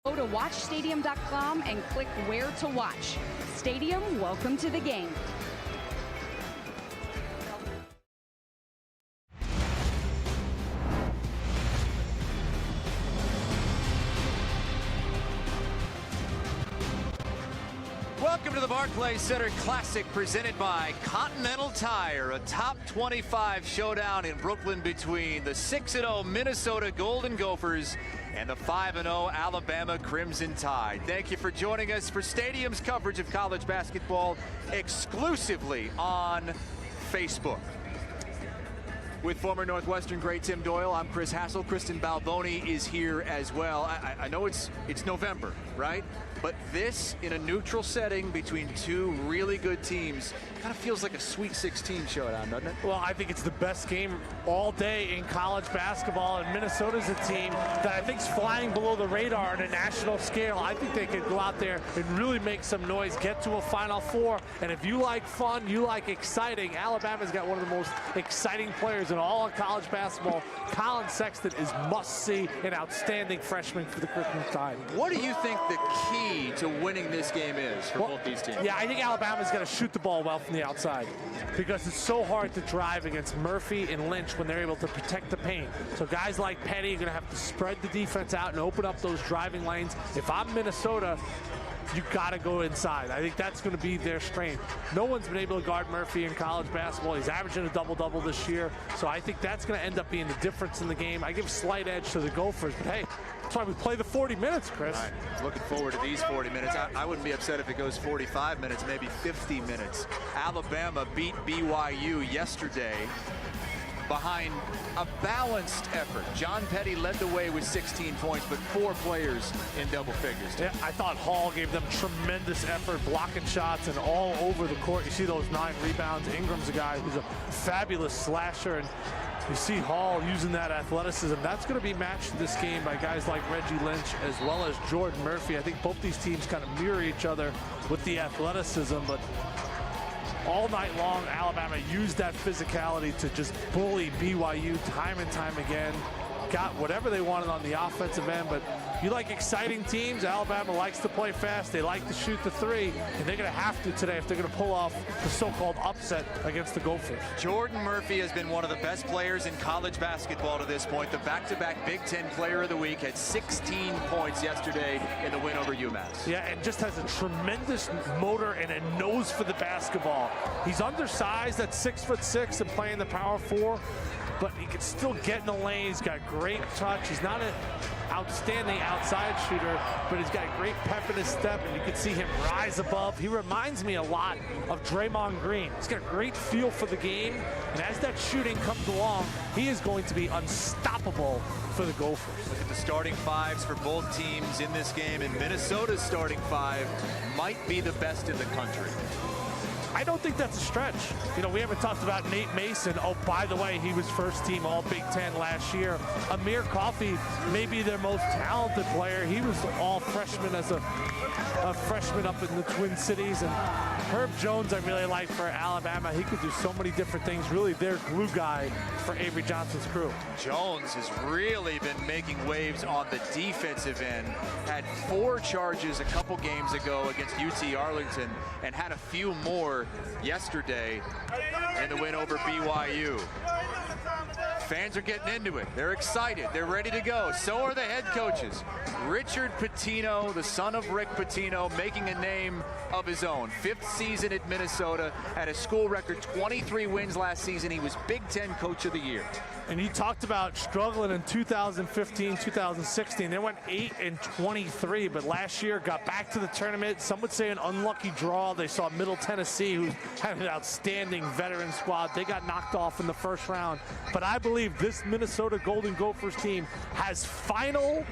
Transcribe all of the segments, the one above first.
Go to watchstadium.com and click where to watch. Stadium, welcome to the game. Welcome to the Barclays Center Classic presented by Continental Tire, a top 25 showdown in Brooklyn between the 6-0 Minnesota Golden Gophers and the 5-0 Alabama Crimson Tide. Thank you for joining us for Stadium's coverage of college basketball exclusively on Facebook. With former Northwestern great Tim Doyle, I'm Chris Hassel. Kristen Balboni is here as well. I know it's November, right? But this, in a neutral setting between two really good teams, kind of feels like a Sweet 16 showdown, doesn't it? Well, I think it's the best game all day in college basketball, and Minnesota's a team that I think is flying below the radar on a national scale. I think they could go out there and really make some noise, get to a Final Four, and if you like fun, you like exciting, Alabama's got one of the most exciting players in all of college basketball. Colin Sexton is must-see, an outstanding freshman for the Crimson Tide. What do you think the key to winning this game is for both these teams? Yeah, I think Alabama's got to shoot the ball well from the outside because it's so hard to drive against Murphy and Lynch when they're able to protect the paint. So guys like Petty are going to have to spread the defense out and open up those driving lanes. If I'm Minnesota, you got to go inside. I think that's going to be their strength. No one's been able to guard Murphy in college basketball. He's averaging a double-double this year. So I think that's going to end up being the difference in the game. I give a slight edge to the Gophers, but hey, that's why we play the 40 minutes, Chris. All right. Looking forward to these 40 minutes. I wouldn't be upset if it goes 45 minutes, maybe 50 minutes. Alabama beat BYU yesterday behind a balanced effort. John Petty led the way with 16 points, but 4 players in double figures. Yeah, I thought Hall gave them tremendous effort, blocking shots and all over the court. You see those 9 rebounds. Ingram's a guy who's a fabulous slasher, and you see Hall using that athleticism. That's going to be matched in this game by guys like Reggie Lynch as well as Jordan Murphy. I think both these teams kind of mirror each other with the athleticism, but all night long, Alabama used that physicality to just bully BYU time and time again. Got whatever they wanted on the offensive end, but you like exciting teams. Alabama likes to play fast. They like to shoot the 3, and they're going to have to today if they're going to pull off the so-called upset against the Gophers. Jordan Murphy has been one of the best players in college basketball to this point. The back-to-back Big Ten Player of the Week, had 16 points yesterday in the win over UMass. Yeah, and just has a tremendous motor and a nose for the basketball. He's undersized at 6'6" and playing the power 4. But he can still get in the lane. He's got great touch. He's not an outstanding outside shooter, but he's got great pep in his step, and you can see him rise above. He reminds me a lot of Draymond Green. He's got a great feel for the game, and as that shooting comes along, he is going to be unstoppable for the Gophers. Look at the starting 5s for both teams in this game, and Minnesota's starting 5 might be the best in the country. I don't think that's a stretch. You know, we haven't talked about Nate Mason. Oh, by the way, he was first team All Big Ten last year. Amir Coffey, maybe their most talented player. He was all freshman as a freshman up in the Twin Cities. And Herb Jones, I really like for Alabama. He could do so many different things. Really their glue guy for Avery Johnson's crew. Jones has really been making waves on the defensive end. Had 4 charges a couple games ago against UT Arlington and had a few more yesterday in the win over BYU. Fans are getting into it. They're excited. They're ready to go. So are the head coaches. Richard Pitino, the son of Rick Pitino, making a name of his own. 5th season at Minnesota, had a school record 23 wins last season. He was Big Ten Coach of the Year. And he talked about struggling in 2015, 2016. They went 8-23, but last year got back to the tournament. Some would say an unlucky draw. They saw Middle Tennessee, who had an outstanding veteran squad. They got knocked off in the first round. But I believe this Minnesota Golden Gophers team has Final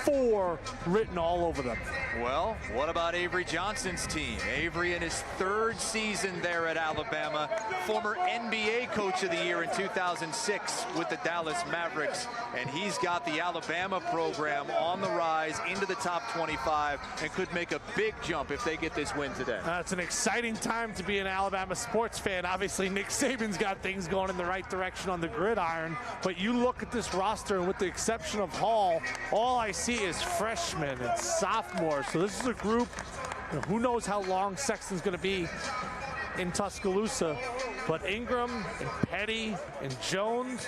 Four written all over them. Well, what about Avery Johnson's team? Avery in his 3rd season there at Alabama, former NBA Coach of the Year in 2006 with the Dallas Mavericks, and he's got the Alabama program on the rise into the top 25 and could make a big jump if they get this win today. It's an exciting time to be an Alabama sports fan. Obviously, Nick Saban's got things going in the right direction on the gridiron, but you look at this roster, and with the exception of Hall, all I see is freshmen and sophomores. So this is a group, who knows how long Sexton's going to be in Tuscaloosa, but Ingram and Petty and Jones,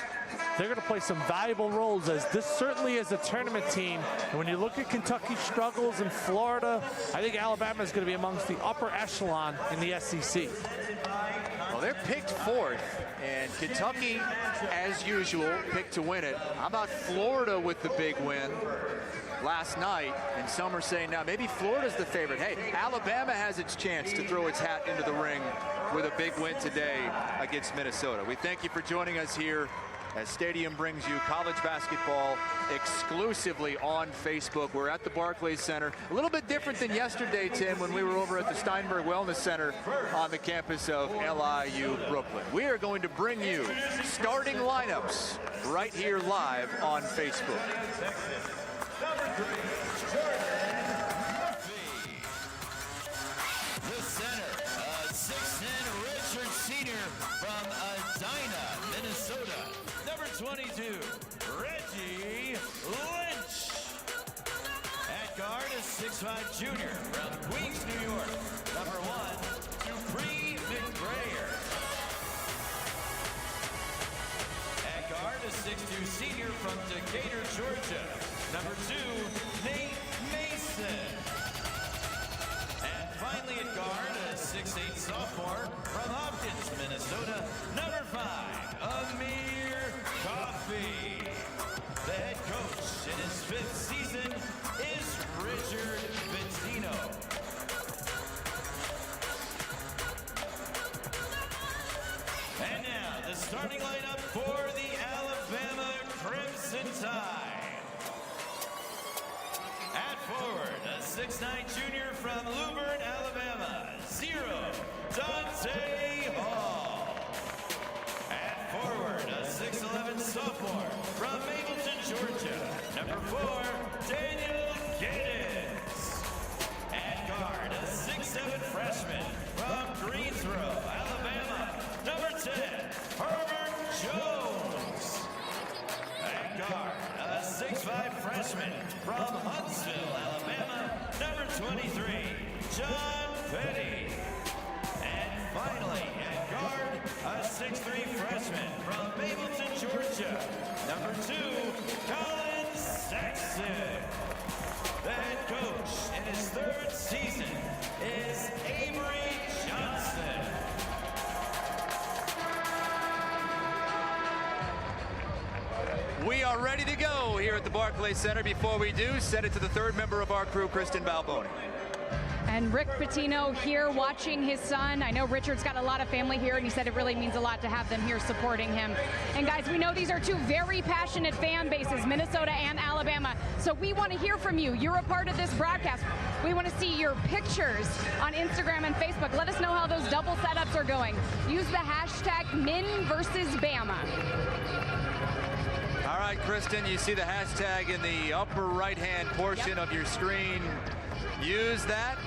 they're going to play some valuable roles, as this certainly is a tournament team. And when you look at Kentucky's struggles in Florida, I think Alabama is going to be amongst the upper echelon in the SEC. Well, they're picked 4th, and Kentucky, as usual, picked to win it. How about Florida with the big win last night? And some are saying now maybe Florida's the favorite. Hey, Alabama has its chance to throw its hat into the ring with a big win today against Minnesota. We thank you for joining us here as Stadium brings you college basketball exclusively on Facebook. We're at the Barclays Center. A little bit different than yesterday, Tim, when we were over at the Steinberg Wellness Center on the campus of LIU Brooklyn. We are going to bring you starting lineups right here live on Facebook. The center, 6'10" Richard Senior from Edina, Minnesota. Number 22, Reggie Lynch. At guard, a 6'5" junior from Queens, New York. Number 1, Dupree McGrayer. At guard, a 6'2" senior from Decatur, Georgia. Number 2, Nate Mason. And finally at guard, a 6'8" sophomore from Hopkins, Minnesota. Number 5, Amir Coffey. The head coach in his 5th season is Richard Pitino. And now the starting lineup for the Alabama Crimson Tide. At forward, a 6'9" junior from Luverne, Alabama, 0, Dante Hall. At forward, a 6'11" sophomore from Mapleton, Georgia, number 4, Daniel Giddens. At guard, a 6'7" freshman from Greensboro, Alabama, number 10, Herbert Jones. At guard, a 6'5" freshman from Huntsville, Alabama, number 23, John Petty. And finally, at guard, a 6'3" freshman from Mapleton, Georgia, number 2, Colin Sexton. The head coach in his 3rd season is Avery Johnson. We are ready to go here at the Barclays Center. Before we do, send it to the 3rd member of our crew, Kristen Balboni. And Rick Pitino here watching his son. I know Richard's got a lot of family here, and he said it really means a lot to have them here supporting him. And guys, we know these are 2 very passionate fan bases, Minnesota and Alabama. So we want to hear from you. You're a part of this broadcast. We want to see your pictures on Instagram and Facebook. Let us know how those double setups are going. Use the hashtag #MinVersusBama. All right, Kristen, you see the hashtag in the upper right-hand portion of your screen. Use that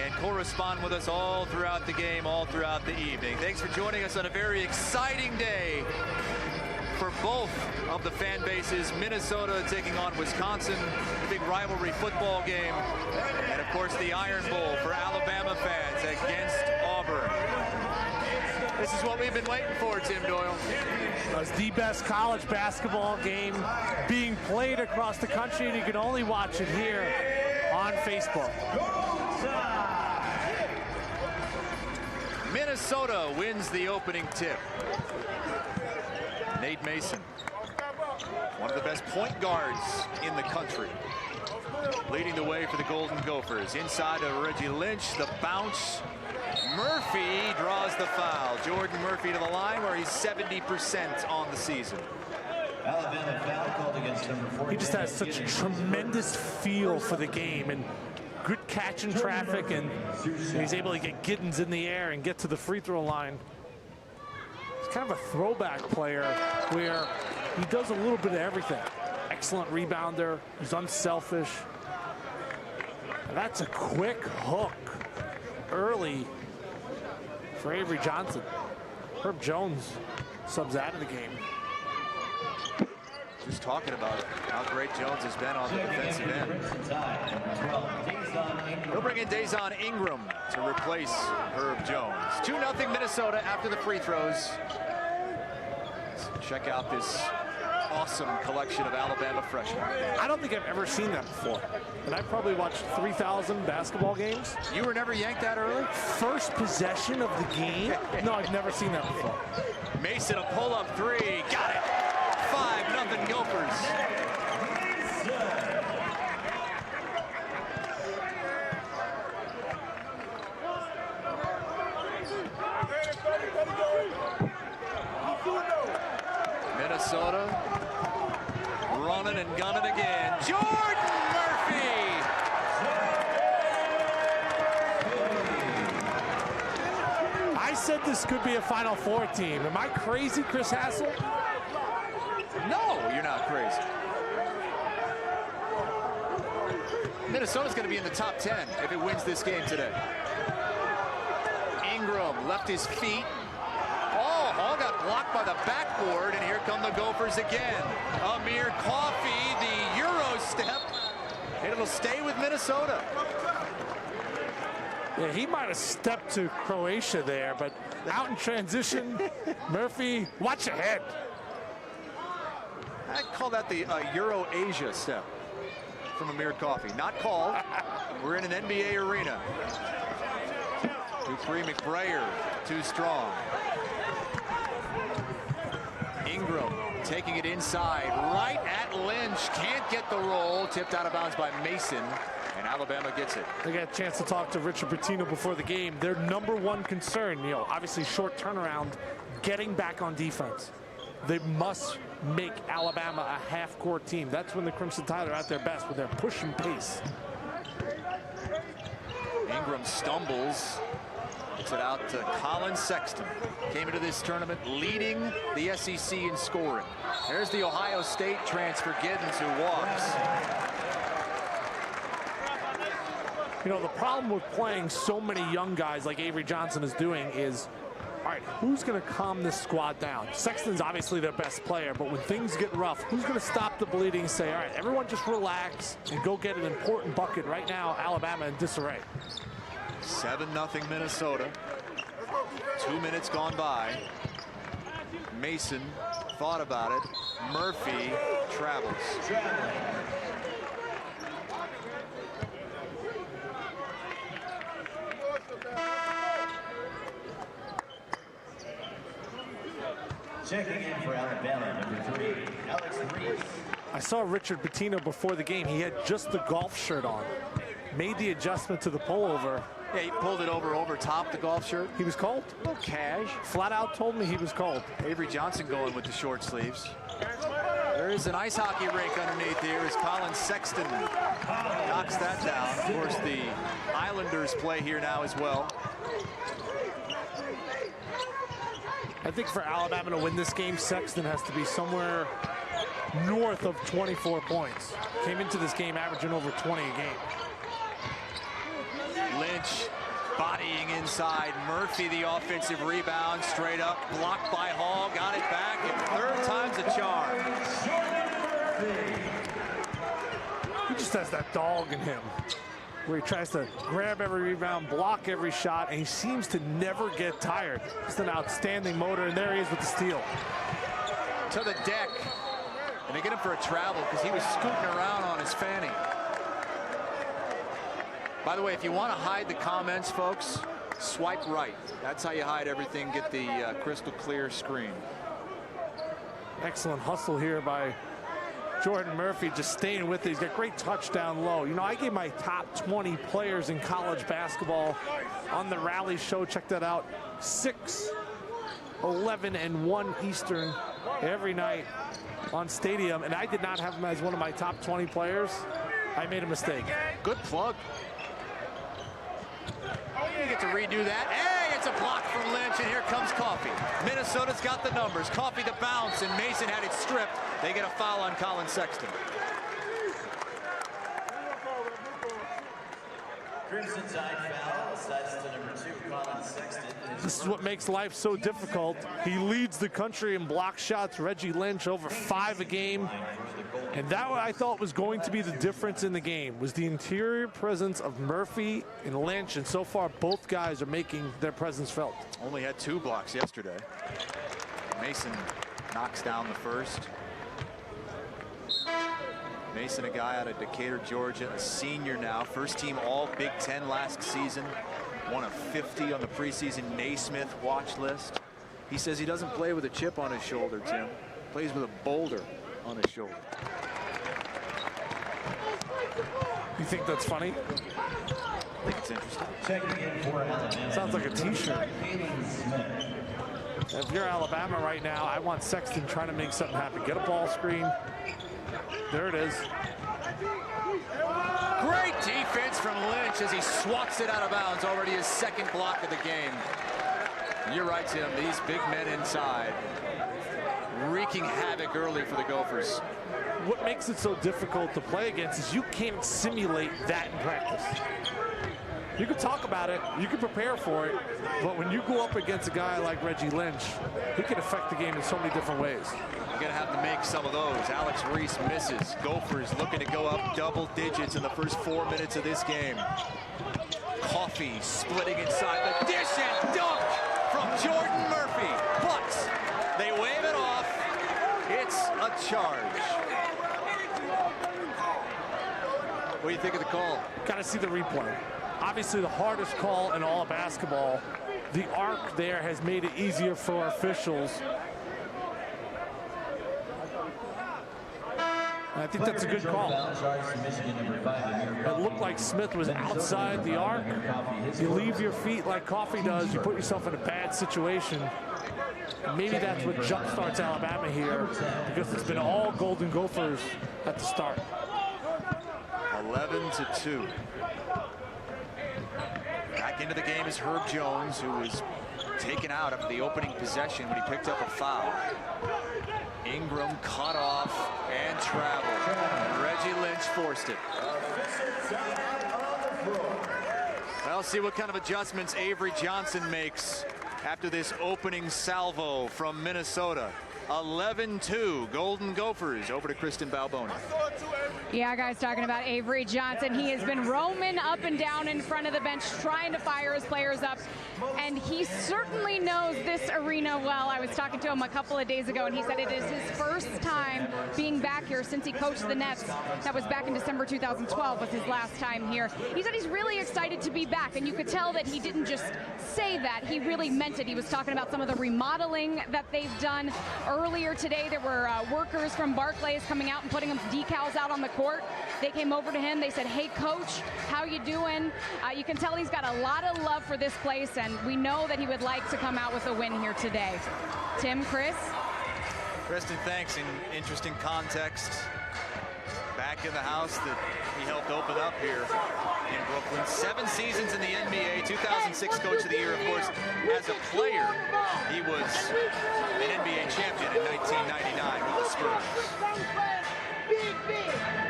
and correspond with us all throughout the game, all throughout the evening. Thanks for joining us on a very exciting day for both of the fan bases. Minnesota taking on Wisconsin, the big rivalry football game, and of course the Iron Bowl for Alabama fans against Auburn. This is what we've been waiting for, Tim Doyle. It's the best college basketball game being played across the country, and you can only watch it here on Facebook. Minnesota wins the opening tip. Nate Mason, one of the best point guards in the country, leading the way for the Golden Gophers. Inside of Reggie Lynch, the bounce. Murphy draws the foul. Jordan Murphy to the line where he's 70% on the season. Alabama foul called against number 4. He just has such a tremendous feel for the game, and good catch in traffic, and he's able to get Giddens in the air and get to the free throw line. He's kind of a throwback player where he does a little bit of everything. Excellent rebounder, he's unselfish. And that's a quick hook early for Avery Johnson. Herb Jones subs out of the game. Just talking about how great Jones has been on the defensive end. He'll bring in Dazon Ingram to replace Herb Jones. 2-0 Minnesota after the free throws. Let's check out this awesome collection of Alabama freshmen. I don't think I've ever seen that before. And I've probably watched 3,000 basketball games. You were never yanked that early? First possession of the game? No, I've never seen that before. Mason, a pull-up three. Got it. 5-0 Gophers. Minnesota running and gunning again. Jordan Murphy. I said this could be a Final Four team. Am I crazy, Chris Hassel? No, you're not crazy. Minnesota's going to be in the top 10 if it wins this game today. Ingram left his feet. Oh, Hall got blocked by the backboard, and here come the Gophers again. Amir Coffey, the Euro step, and it'll stay with Minnesota. Yeah, he might have stepped to Croatia there, but out in transition, Murphy, watch your head. I'd call that the Euro-Asia step from Amir Coffey. Not called. We're in an NBA arena. Dupree McBrayer, too strong. Ingram taking it inside, right at Lynch. Can't get the roll. Tipped out of bounds by Mason, and Alabama gets it. I got a chance to talk to Richard Pitino before the game. Their number one concern, obviously short turnaround, getting back on defense. They must make Alabama a half-court team. That's when the Crimson Tide are at their best, with their push and pace. Ingram stumbles. Gets it out to Colin Sexton. Came into this tournament leading the SEC in scoring. There's the Ohio State transfer, Giddens, who walks. The problem with playing so many young guys like Avery Johnson is doing is, all right, who's going to calm this squad down? Sexton's obviously their best player, but when things get rough, who's going to stop the bleeding and say, all right, everyone just relax and go get an important bucket? Right now, Alabama in disarray. 7-0 Minnesota. 2 minutes gone by. Mason thought about it. Murphy travels. Checking in for Alabama, number 3, Alex Reese. I saw Richard Pitino before the game. He had just the golf shirt on. Made the adjustment to the pullover. Yeah, he pulled it over top the golf shirt. He was cold. Oh, cash. Flat out told me he was cold. Avery Johnson going with the short sleeves. There is an ice hockey rink underneath here as Colin Sexton knocks that down. Of course, the Islanders play here now as well. I think for Alabama to win this game, Sexton has to be somewhere north of 24 points. Came into this game averaging over 20 a game. Lynch bodying inside. Murphy, the offensive rebound, straight up, blocked by Hall, got it back, and third time's a charm. He just has that dog in him, where he tries to grab every rebound, block every shot, and he seems to never get tired. Just an outstanding motor, and there he is with the steal. To the deck, and they get him for a travel because he was scooting around on his fanny. By the way, if you want to hide the comments, folks, swipe right. That's how you hide everything, get the crystal clear screen. Excellent hustle here by Jordan Murphy, just staying with it. He's got great touch down low. I gave my top 20 players in college basketball on the Rally Show. Check that out. 6, 11, and 1 Eastern every night on Stadium, and I did not have him as one of my top 20 players. I made a mistake. Good plug. You get to redo that. Hey, it's a block from Lynch, and here comes Coffey. Minnesota's got the numbers. Coffey the bounce, and Mason had it stripped. They get a foul on Colin Sexton. Crimson Tide foul. That's to number 2, Colin Sexton. This is what makes life so difficult. He leads the country in block shots. Reggie Lynch over 5 a game. And that what I thought was going to be the difference in the game was the interior presence of Murphy and Lynch. And so far, both guys are making their presence felt. Only had 2 blocks yesterday. Mason knocks down the first. Mason, a guy out of Decatur, Georgia, a senior now. First team all Big Ten last season. One of 50 on the preseason Naismith watch list. He says he doesn't play with a chip on his shoulder, Tim. Plays with a boulder on his shoulder. You think that's funny? I think it's interesting. Checking in for Alabama. Sounds like a t-shirt. If you're Alabama right now, I want Sexton trying to make something happen. Get a ball screen. There it is. Great defense from Lynch as he swats it out of bounds. Already his 2nd block of the game. You're right, Tim. These big men inside wreaking havoc early for the Gophers. What makes it so difficult to play against is you can't simulate that in practice. You can talk about it, you can prepare for it, but when you go up against a guy like Reggie Lynch, he can affect the game in so many different ways. You're going to have to make some of those. Alex Reese misses. Gophers looking to go up double digits in the first 4 minutes of this game. Coffey splitting inside the dish and dunk from Jordan Murphy. But they wave it off. It's a charge. What do you think of the call? Got to see the replay. Obviously the hardest call in all of basketball. The arc there has made it easier for officials. And I think that's a good call. It looked like Smith was outside the arc. You leave your feet like Coffey does, you put yourself in a bad situation. And maybe that's what jumpstarts Alabama here, because it's been all Golden Gophers at the start. 11-2. Back into the game is Herb Jones, who was taken out after the opening possession when he picked up a foul. Ingram cut off and traveled. And Reggie Lynch forced it. Well, see what kind of adjustments Avery Johnson makes after this opening salvo from Minnesota. 11-2, Golden Gophers. Over to Kristen Balboni. Yeah, guys, talking about Avery Johnson. He has been roaming up and down in front of the bench, trying to fire his players up, and he certainly knows this arena well. I was talking to him a couple of days ago, and he said it is his first time being back here since he coached the Nets. That was back in December 2012 was his last time here. He said he's really excited to be back, and you could tell that he didn't just say that. He really meant it. He was talking about some of the remodeling that they've done. Earlier today, there were workers from Barclays coming out and putting decals out on the court. They came over to him. They said, "Hey, coach, how you doing?" You can tell he's got a lot of love for this place, and we know that he would like to come out with a win here today. Tim, Chris? Kristen, thanks. In interesting context. Back in the house that he helped open up here in Brooklyn. 7 seasons in the NBA, 2006 Coach of the Year, of course. As a player, he was an NBA champion in 1999 with the Spurs.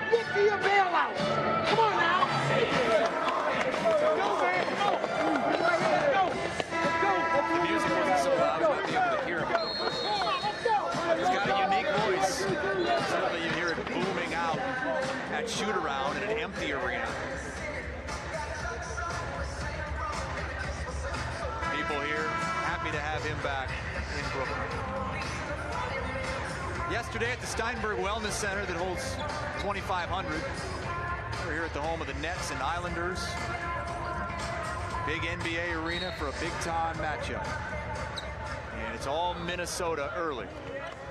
Get to your bailout. Come on now. Go, man. Go. The music wasn't so loud, I was not able to hear him. He's got a unique voice. Suddenly you hear it booming out at shoot-around in an empty arena. People here happy to have him back in Brooklyn. Yesterday at the Steinberg Wellness Center that holds 2,500. We're here at the home of the Nets and Islanders. Big NBA arena for a big-time matchup. And it's all Minnesota early.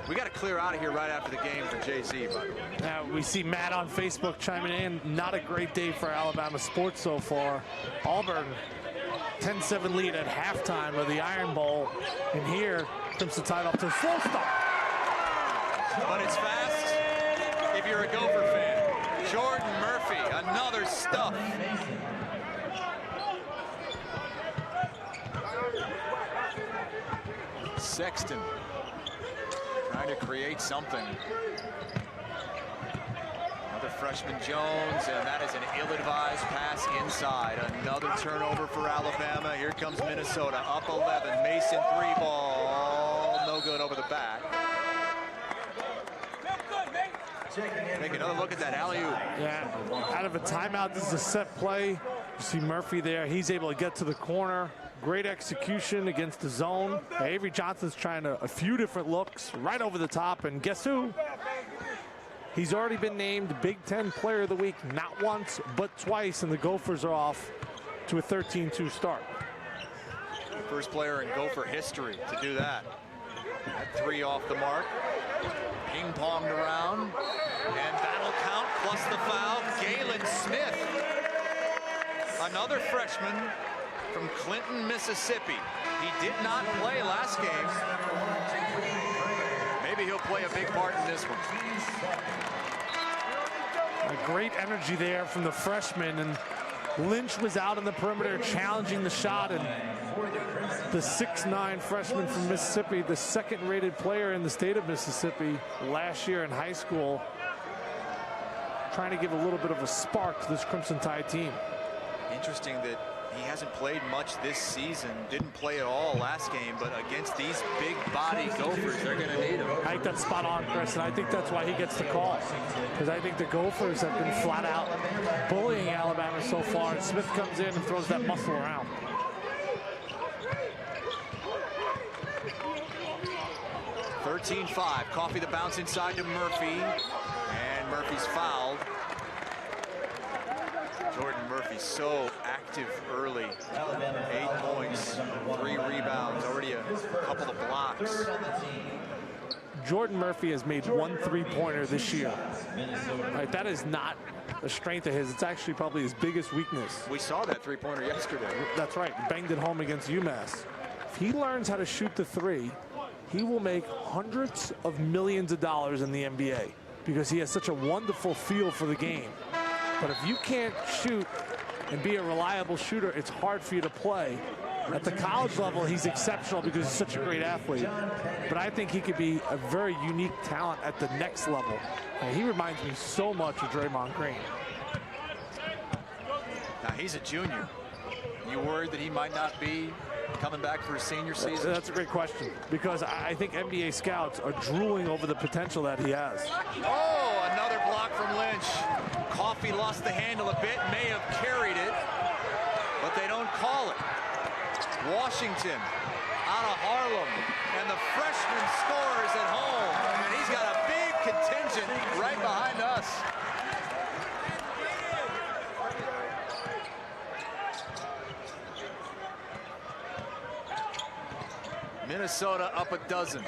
We got to clear out of here right after the game for Jay-Z, by the way. Now we see Matt on Facebook chiming in. Not a great day for Alabama sports so far. Auburn, 10-7 lead at halftime of the Iron Bowl. And here, Crimson Tide off to a slow start. But it's fast if you're a Gopher fan. Jordan Murphy, another stuff. Sexton trying to create something. Another freshman Jones, and that is an ill-advised pass inside. Another turnover for Alabama. Here comes Minnesota, up 11. Mason, 3-ball, no good over the back. Take another look at that alley-oop. Yeah, out of a timeout, this is a set play. You see Murphy there. He's able to get to the corner. Great execution against the zone. Avery Johnson's trying a few different looks right over the top, and guess who? He's already been named Big Ten Player of the Week, not once, but twice, and the Gophers are off to a 13-2 start. First player in Gopher history to do that. That 3 off the mark. Ping-ponged around, and that'll count, plus the foul. Galen Smith, another freshman from Clinton, Mississippi. He did not play last game. Maybe he'll play a big part in this one. A great energy there from the freshman, and Lynch was out on the perimeter challenging the shot, and the 6'9" freshman from Mississippi, the second-rated player in the state of Mississippi last year in high school, trying to give a little bit of a spark to this Crimson Tide team. Interesting that he hasn't played much this season, didn't play at all last game, but against these big body Gophers, they're going to need him. I think that's spot on, Chris, and I think that's why he gets the call, because I think the Gophers have been flat out bullying Alabama so far, and Smith comes in and throws that muscle around. (13-5). Coffee the bounce inside to Murphy, and Murphy's fouled. Jordan Murphy so active early. 8 points, 3 rebounds, already a couple of blocks. Jordan Murphy has made 1 3-pointer this year. Right, that is not a strength of his. It's actually probably his biggest weakness. We saw that 3-pointer yesterday. That's right. Banged it home against UMass. If he learns how to shoot the 3, he will make hundreds of millions of dollars in the NBA because he has such a wonderful feel for the game. But if you can't shoot and be a reliable shooter, it's hard for you to play. At the college level, he's exceptional because he's such a great athlete. But I think he could be a very unique talent at the next level. And he reminds me so much of Draymond Green. Now, he's a junior. You worried that he might not be coming back for his senior season? That's a great question, because I think NBA scouts are drooling over the potential that he has. Oh, another block from Lynch. Coffee lost the handle a bit, may have carried it, but they don't call it. Washington out of Harlem, and the freshman scores at home, and he's got a big contingent right behind us. Minnesota up a dozen.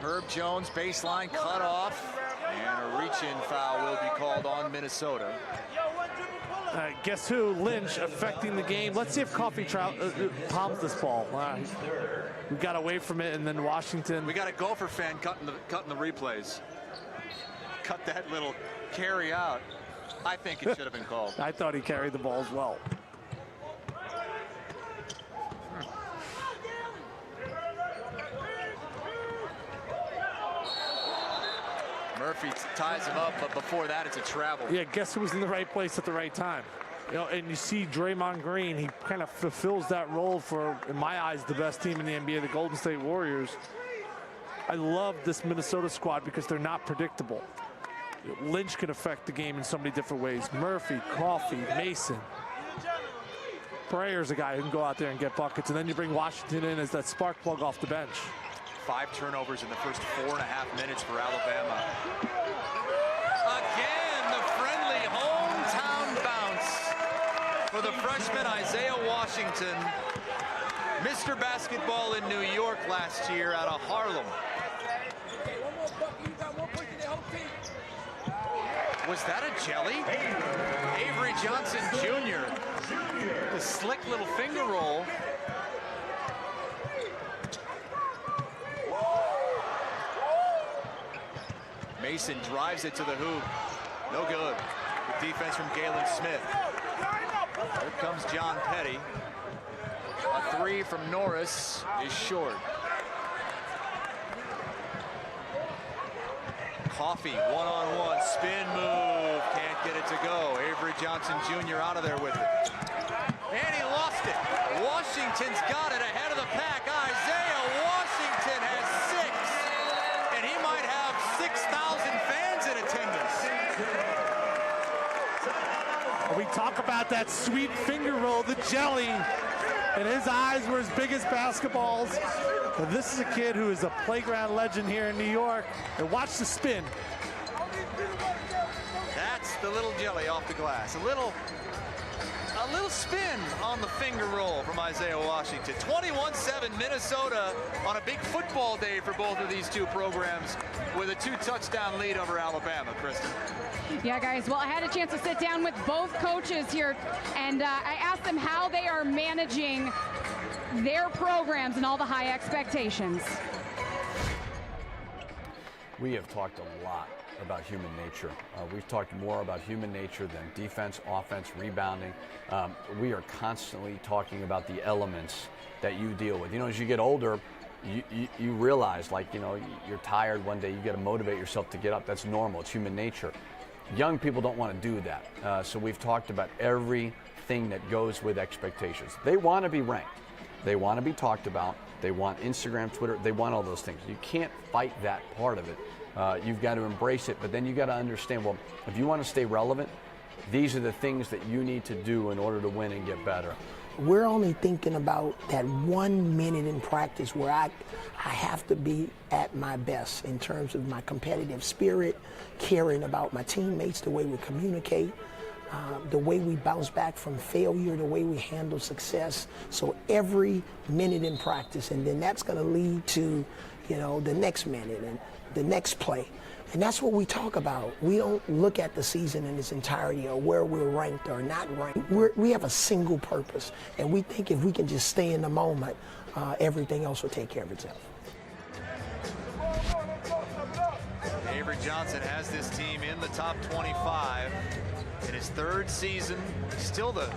Herb Jones, baseline cut off, and a reach-in foul will be called on Minnesota. Guess who? Lynch affecting the game. Let's see if Coffee palms this ball. We got away from it, and then Washington. We got a Gopher fan cutting the replays. Cut that little carry out. I think it should have been called. I thought he carried the ball as well. Murphy ties him up, but before that, it's a travel. Yeah, guess who was in the right place at the right time? You know, and you see Draymond Green, he kind of fulfills that role for, in my eyes, the best team in the NBA, the Golden State Warriors. I love this Minnesota squad because they're not predictable. Lynch can affect the game in so many different ways. Murphy, Coffee, Mason. Prayer's a guy who can go out there and get buckets, and then you bring Washington in as that spark plug off the bench. 5 turnovers in the first 4.5 minutes for Alabama. Again, the friendly hometown bounce for the freshman Isaiah Washington. Mr. Basketball in New York last year out of Harlem. Was that a jelly? Avery Johnson Jr. The slick little finger roll. Mason drives it to the hoop. No good. Good defense from Galen Smith. Here comes John Petty. A 3 from Norris is short. Coffey, one-on-one, spin move, can't get it to go. Avery Johnson Jr. out of there with it. And he lost it. Washington's got it ahead of the pack. Isaiah Washington has 6, and he might have 6,000 fans in attendance. We talk about that sweet finger roll, the jelly, and his eyes were as big as basketballs. But this is a kid who is a playground legend here in New York. And watch the spin. That's the little jelly off the glass. A little spin on the finger roll from Isaiah Washington. 21-7 Minnesota on a big football day for both of these two programs with a 2-touchdown lead over Alabama. Kristen. Yeah, guys, well, I had a chance to sit down with both coaches here, and I asked them how they are managing their programs and all the high expectations. We have talked a lot about human nature. We've talked more about human nature than defense, offense, rebounding. We are constantly talking about the elements that you deal with. You know, as you get older, you realize, like, you know, you're tired one day, you got to motivate yourself to get up. That's normal. It's human nature. Young people don't want to do that. So we've talked about everything that goes with expectations. They want to be ranked. They want to be talked about. They want Instagram, Twitter. They want all those things. You can't fight that part of it. You've got to embrace it, but then you got to understand, well, if you want to stay relevant, these are the things that you need to do in order to win and get better. We're only thinking about that 1 minute in practice where I have to be at my best in terms of my competitive spirit, caring about my teammates, the way we communicate, the way we bounce back from failure, the way we handle success. So every minute in practice, and then that's going to lead to, you know, the next minute and the next play. And that's what we talk about. We don't look at the season in its entirety or where we're ranked or not ranked. We have a single purpose, and we think if we can just stay in the moment, everything else will take care of itself. Avery Johnson has this team in the top 25 in his 3rd season, still the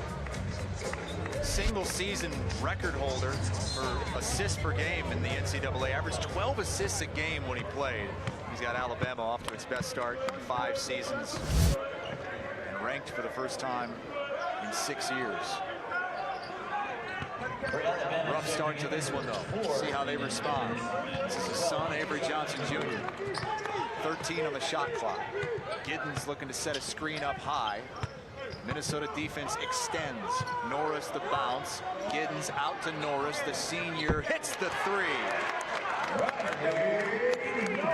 single season record holder for assists per game in the NCAA. Averaged 12 assists a game when he played. He's got Alabama off to its best start in 5 seasons and ranked for the first time in 6 years. Rough start to this one, though. See how they respond. This is his son, Avery Johnson Jr. 13 on the shot clock. Giddens looking to set a screen up high. Minnesota defense extends. Norris the bounce. Giddens out to Norris. The senior hits the 3.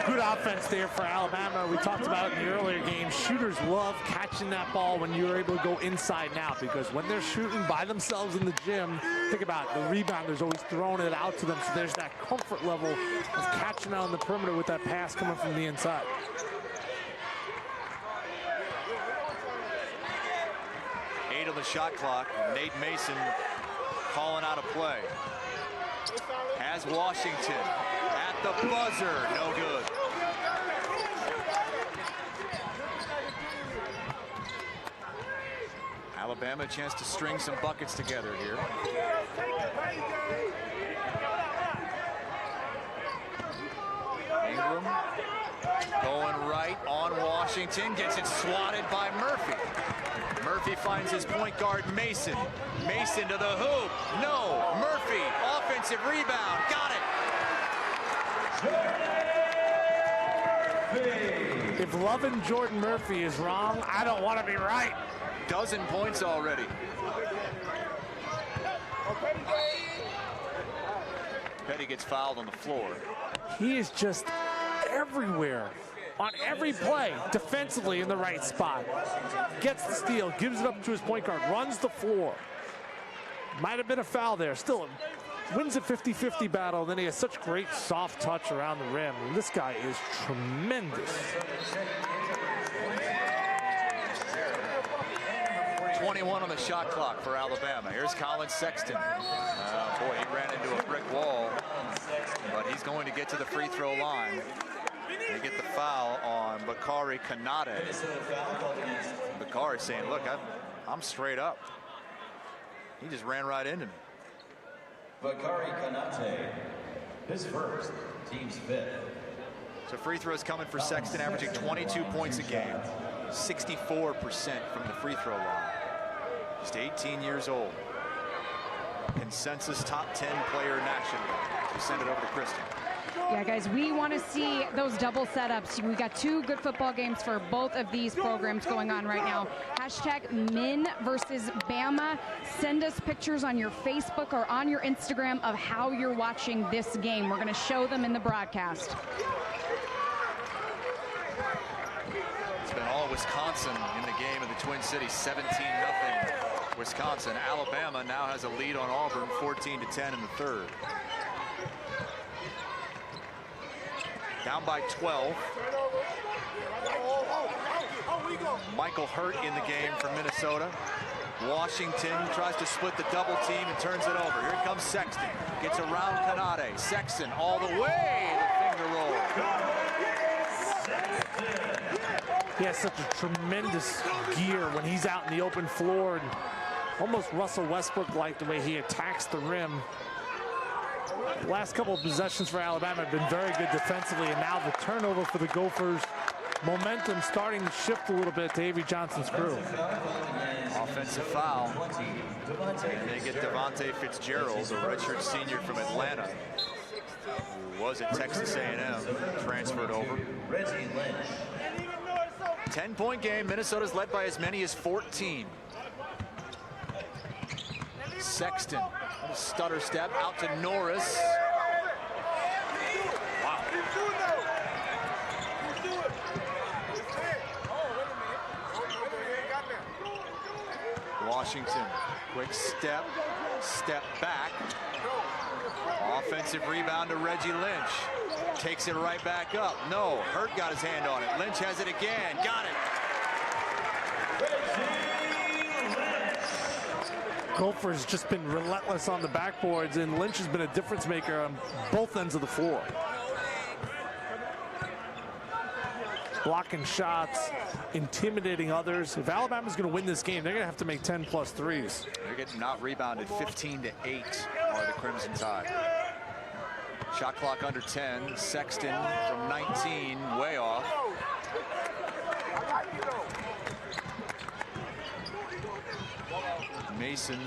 Good offense there for Alabama. We talked about it in the earlier game. Shooters love catching that ball when you're able to go inside and out, because when they're shooting by themselves in the gym, think about it, the rebounder always throwing it out to them. So there's that comfort level of catching out on the perimeter with that pass coming from the inside. On the shot clock. Nate Mason calling out a play. Has Washington at the buzzer. No good. Alabama a chance to string some buckets together here. Ingram going right on Washington. Gets it swatted by Murphy. Murphy finds his point guard, Mason. Mason to the hoop. No. Murphy, offensive rebound. Got it. If loving Jordan Murphy is wrong, I don't want to be right. 12 points already. Petty gets fouled on the floor. He is just everywhere. On every play, defensively in the right spot. Gets the steal, gives it up to his point guard, runs the floor. Might have been a foul there. Still wins a 50-50 battle. Then he has such great soft touch around the rim. This guy is tremendous. 21 on the shot clock for Alabama. Here's Colin Sexton. Boy, he ran into a brick wall, but he's going to get to the free throw line. They get the foul on Bakari Kanate. Bakari saying, look, I'm straight up. He just ran right into me. Bakari Kanate, his first, team's 5th. So free throws coming for Sexton, averaging 22 points a game, 64% from the free throw line. Just 18 years old. Consensus top 10 player nationally. We send it over to Kristen. Yeah, guys, we want to see those double setups. We got 2 good football games for both of these programs going on right now. Hashtag Min versus Bama. Send us pictures on your Facebook or on your Instagram of how you're watching this game. We're going to show them in the broadcast. It's been all Wisconsin in the game of the Twin Cities, 17-0 Wisconsin. Alabama now has a lead on Auburn, 14-10 in the third. Down by 12. Michael Hurt in the game for Minnesota. Washington tries to split the double team and turns it over. Here comes Sexton. Gets around Kanade. Sexton all the way. The finger roll. He has such a tremendous gear when he's out in the open floor, and almost Russell Westbrook-like the way he attacks the rim. The last couple of possessions for Alabama have been very good defensively, and now the turnover for the Gophers. Momentum starting to shift a little bit to Avery Johnson's crew. Offensive foul. And they get Devontae Fitzgerald, the redshirt senior from Atlanta, who was at Texas A&M, transferred over. 10-point game. Minnesota's led by as many as 14. Sexton, a stutter step out to Norris. Wow. Washington, quick step back. Offensive rebound to Reggie Lynch. Takes it right back up. No, Hurt got his hand on it. Lynch has it again. Got it. Gophers just been relentless on the backboards, and Lynch has been a difference maker on both ends of the floor. Blocking shots, intimidating others. If Alabama's going to win this game, they're going to have to make 10+ threes. They're getting out rebounded. 15-8 are the Crimson Tide. Shot clock under 10. Sexton from 19, way off. Mason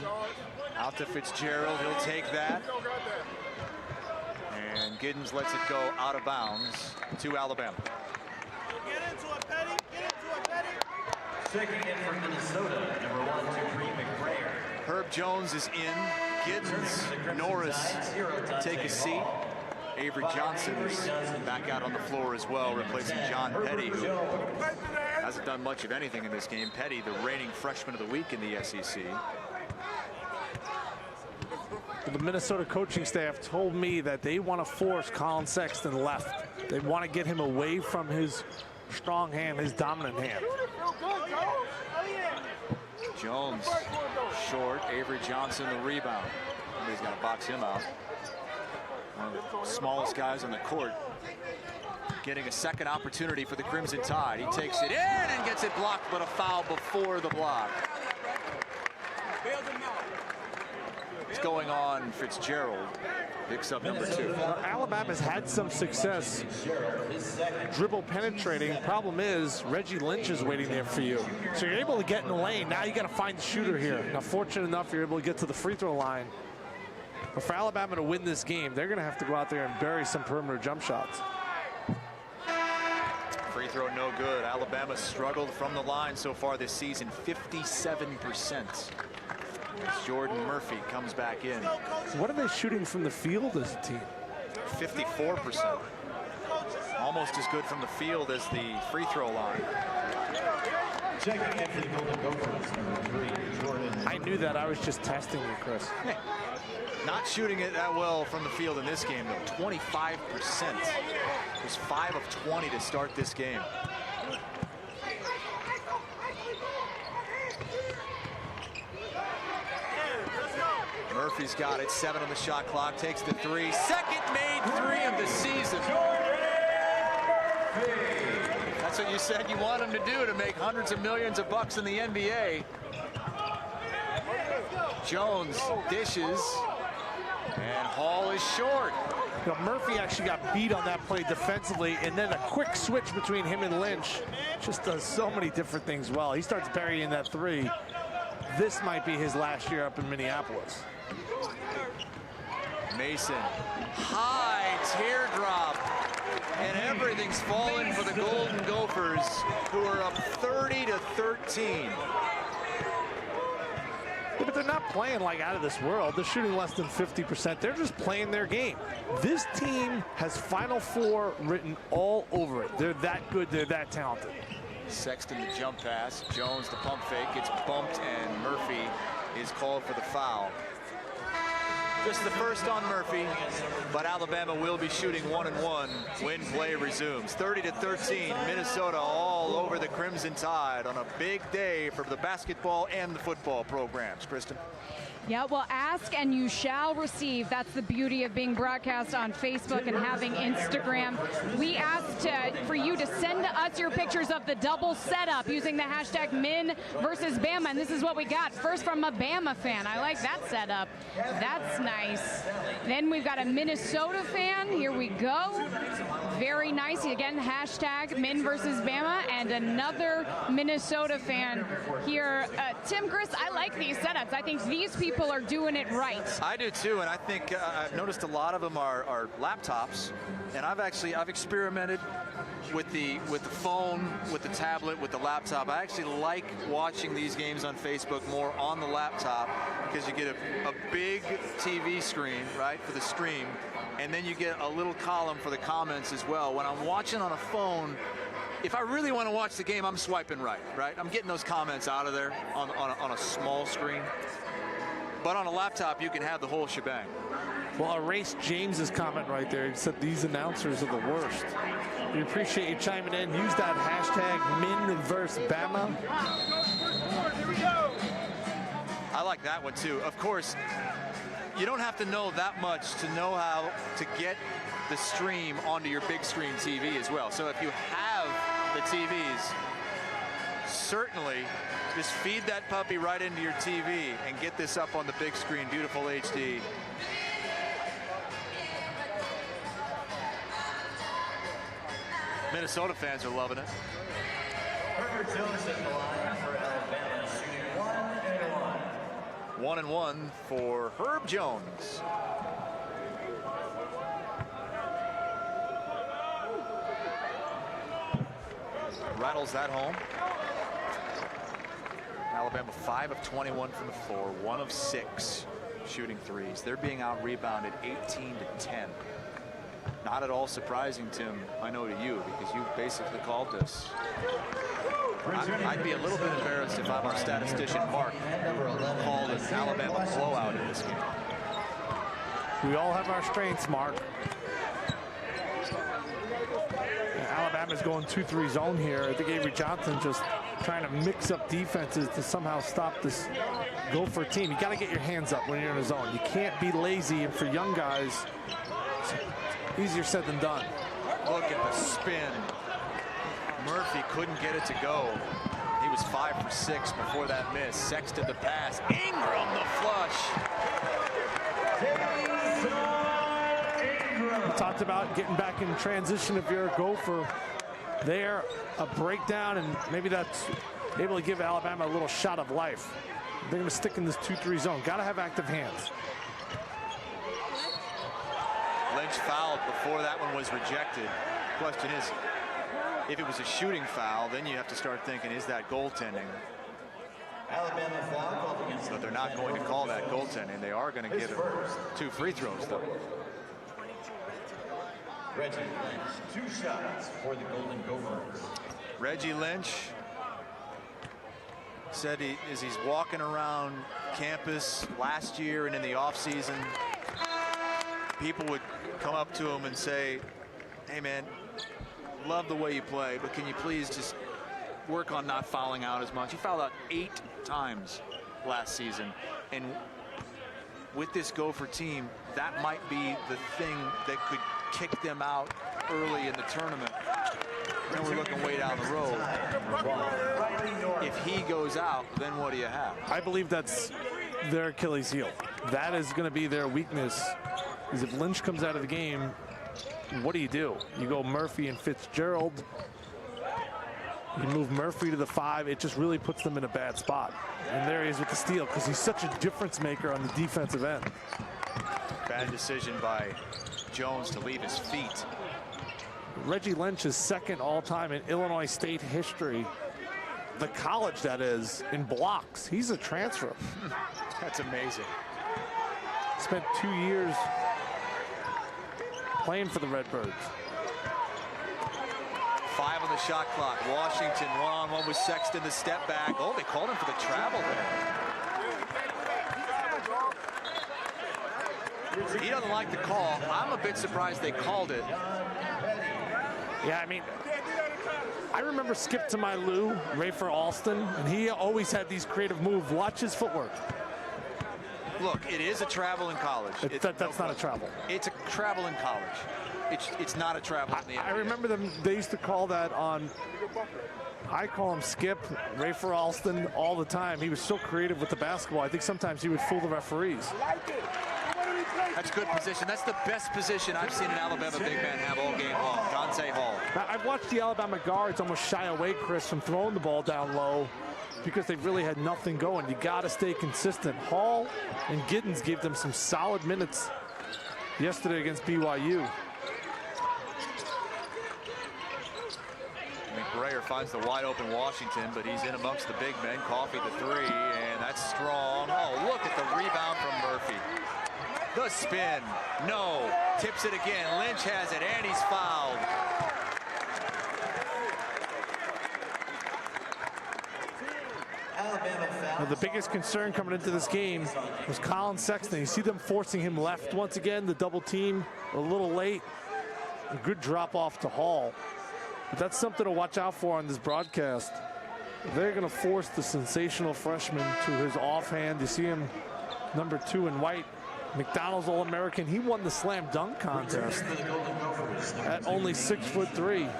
out to Fitzgerald. He'll take that. And Giddens lets it go out of bounds to Alabama. Checking in from Minnesota, number 123, McBrayer. Herb Jones is in. Giddens, Norris take a seat. Avery Johnson is back out on the floor as well, replacing John Petty, who hasn't done much of anything in this game. Petty, the reigning freshman of the week in the SEC. The Minnesota coaching staff told me that they want to force Colin Sexton left. They want to get him away from his strong hand, his dominant hand. Jones short. Avery Johnson the rebound. Somebody's got to box him out. One of the smallest guys on the court. Getting a second opportunity for the Crimson Tide. He takes it in and gets it blocked, but a foul before the block. What's going on? Fitzgerald picks up number 2. Alabama's had some success dribble penetrating. Problem is, Reggie Lynch is waiting there for you. So you're able to get in the lane. Now you got to find the shooter here. Now, fortunate enough, you're able to get to the free throw line. But for Alabama to win this game, they're going to have to go out there and bury some perimeter jump shots. Free throw no good. Alabama struggled from the line so far this season, 57%. As Jordan Murphy comes back in. What are they shooting from the field as a team? 54%. Almost as good from the field as the free throw line. Checking in for the Golden Gophers, number 3, Jordan. I knew that. I was just testing you, Chris. Not shooting it that well from the field in this game, though. 25%. It was 5 of 20 to start this game. Murphy's got it. 7 on the shot clock. Takes the 3. Second made 3 of the season. That's what you said you want him to do, to make hundreds of millions of bucks in the NBA. Jones dishes. And Hall is short. You know, Murphy actually got beat on that play defensively, and then a quick switch between him and Lynch. Just does so many different things well. He starts burying that three. This might be his last year up in Minneapolis. Mason, high teardrop, and everything's falling for the Golden Gophers, who are up 30-13. Yeah, but they're not playing like out of this world. They're shooting less than 50%. They're just playing their game. This team has Final Four written all over it. They're that good. They're that talented. Sexton the jump pass. Jones the pump fake. Gets bumped, and Murphy is called for the foul. Just the first on Murphy, but Alabama will be shooting 1-1 when play resumes. 30-13, Minnesota all over the Crimson Tide on a big day for the basketball and the football programs. Kristen? Yeah, well, ask and you shall receive. That's the beauty of being broadcast on Facebook and having Instagram. We asked for you to send us your pictures of the double setup using the hashtag Min versus Bama, and this is what we got. First from a Bama fan. I like that setup. That's nice. Then we've got a Minnesota fan. Here we go. Very nice. Again, hashtag Min versus Bama, and another Minnesota fan here. Tim, Chris, I like these setups. I think these people are doing it right. I do too, and I think I've noticed a lot of them are laptops, and I've experimented with the phone, with the tablet, with the laptop. I actually like watching these games on Facebook more on the laptop because you get a big TV screen, right, for the stream, and then you get a little column for the comments as well. When I'm watching on a phone, if I really want to watch the game, I'm swiping right? I'm getting those comments out of there on a small screen. But on a laptop, you can have the whole shebang. Well, erase James's comment right there. He said these announcers are the worst. We appreciate you chiming in. Use that hashtag Min versus Bama. I like that one too. Of course, you don't have to know that much to know how to get the stream onto your big screen TV as well. So if you have the TVs, certainly just feed that puppy right into your TV and get this up on the big screen, beautiful HD. Minnesota fans are loving it. Herbert Jones at the line for Alabama, shooting 1-1. 1-1 for Herb Jones. Rattles that home. Alabama 5 of 21 from the floor, 1 of 6 shooting threes. They're being out-rebounded 18-10. Not at all surprising, Tim, I know to you, because you basically called this. I'd be a little bit embarrassed if I'm our statistician, Mark, called an Alabama blowout in this game. We all have our strengths, Mark. Alabama's going 2-3 zone here. I think Avery Johnson just trying to mix up defenses to somehow stop this Gopher team. You got to get your hands up when you're in a zone. You can't be lazy, and for young guys, it's easier said than done. Look at the spin. Murphy couldn't get it to go. He was 5 for 6 before that miss. Sexton the pass. Ingram the flush. We talked about getting back in transition if you're a Gopher. There, a breakdown, and maybe that's able to give Alabama a little shot of life. They're going to stick in this 2-3 zone. Got to have active hands. Lynch fouled before that one was rejected. Question is, if it was a shooting foul, then you have to start thinking, is that goaltending? Alabama foul called against. But they're not going to call that goaltending. They are going to give him 2 free throws, though. Reggie Lynch, 2 shots for the Golden Gophers. Reggie Lynch said as he's walking around campus last year and in the offseason, people would come up to him and say, hey man, love the way you play, but can you please just work on not fouling out as much? He fouled out 8 times last season, and with this Gopher team, that might be the thing that could kick them out early in the tournament. Then we're looking way down the road. If he goes out, then what do you have? I believe that's their Achilles heel. that is going to be their weakness. Is if Lynch comes out of the game, what do? You go Murphy and Fitzgerald. You move Murphy to the 5. It just really puts them in a bad spot. And there he is with the steal because he's such a difference maker on the defensive end. Bad decision by Jones to leave his feet. Reggie Lynch is second all-time in Illinois State history. The college, that is, in blocks. He's a transfer. That's amazing. Spent 2 years playing for the Redbirds. 5 on the shot clock. Washington one-on-one with Sexton, the step back. Oh, they called him for the travel there. He doesn't like the call. I'm a bit surprised they called it. Yeah, I mean, I remember Skip to my Lou, Rafer Alston, and he always had these creative moves. Watch his footwork. Look, it is a travel in college. That's not a travel. It's a travel in college. It's not a travel in the NBA. I remember them. They used to call that on. I call him Skip, Rafer Alston, all the time. He was so creative with the basketball. I think sometimes he would fool the referees. That's good position. That's the best position I've seen an Alabama big man have all game long. Dante Hall. Now, I've watched the Alabama guards almost shy away, Chris, from throwing the ball down low because they really had nothing going. You got to stay consistent. Hall and Giddens gave them some solid minutes yesterday against BYU. McBrayer finds the wide open Washington, but he's in amongst the big men. Coffey the 3, and that's strong. Oh, look at the rebound from Murphy. The spin, no, tips it again. Lynch has it, and he's fouled. Now, the biggest concern coming into this game was Colin Sexton. You see them forcing him left once again, the double team a little late. A good drop off to Hall. But that's something to watch out for on this broadcast. They're going to force the sensational freshman to his offhand. You see him, number 2 in white. McDonald's All-American. He won the slam dunk contest at only 6'3".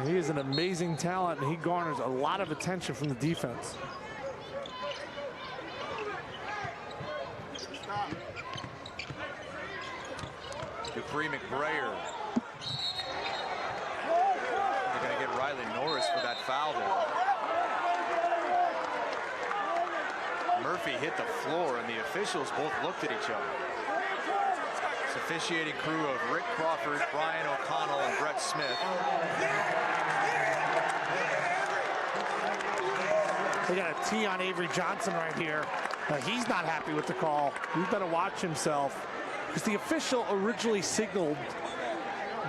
He is an amazing talent, and he garners a lot of attention from the defense. Dupree McBrayer. They're going to get Riley Norris for that foul there. Murphy hit the floor, and the officials both looked at each other. It's officiating crew of Rick Crawford, Brian O'Connell, and Brett Smith. They got a tee on Avery Johnson right here. He's not happy with the call. He's better watch himself, because the official originally signaled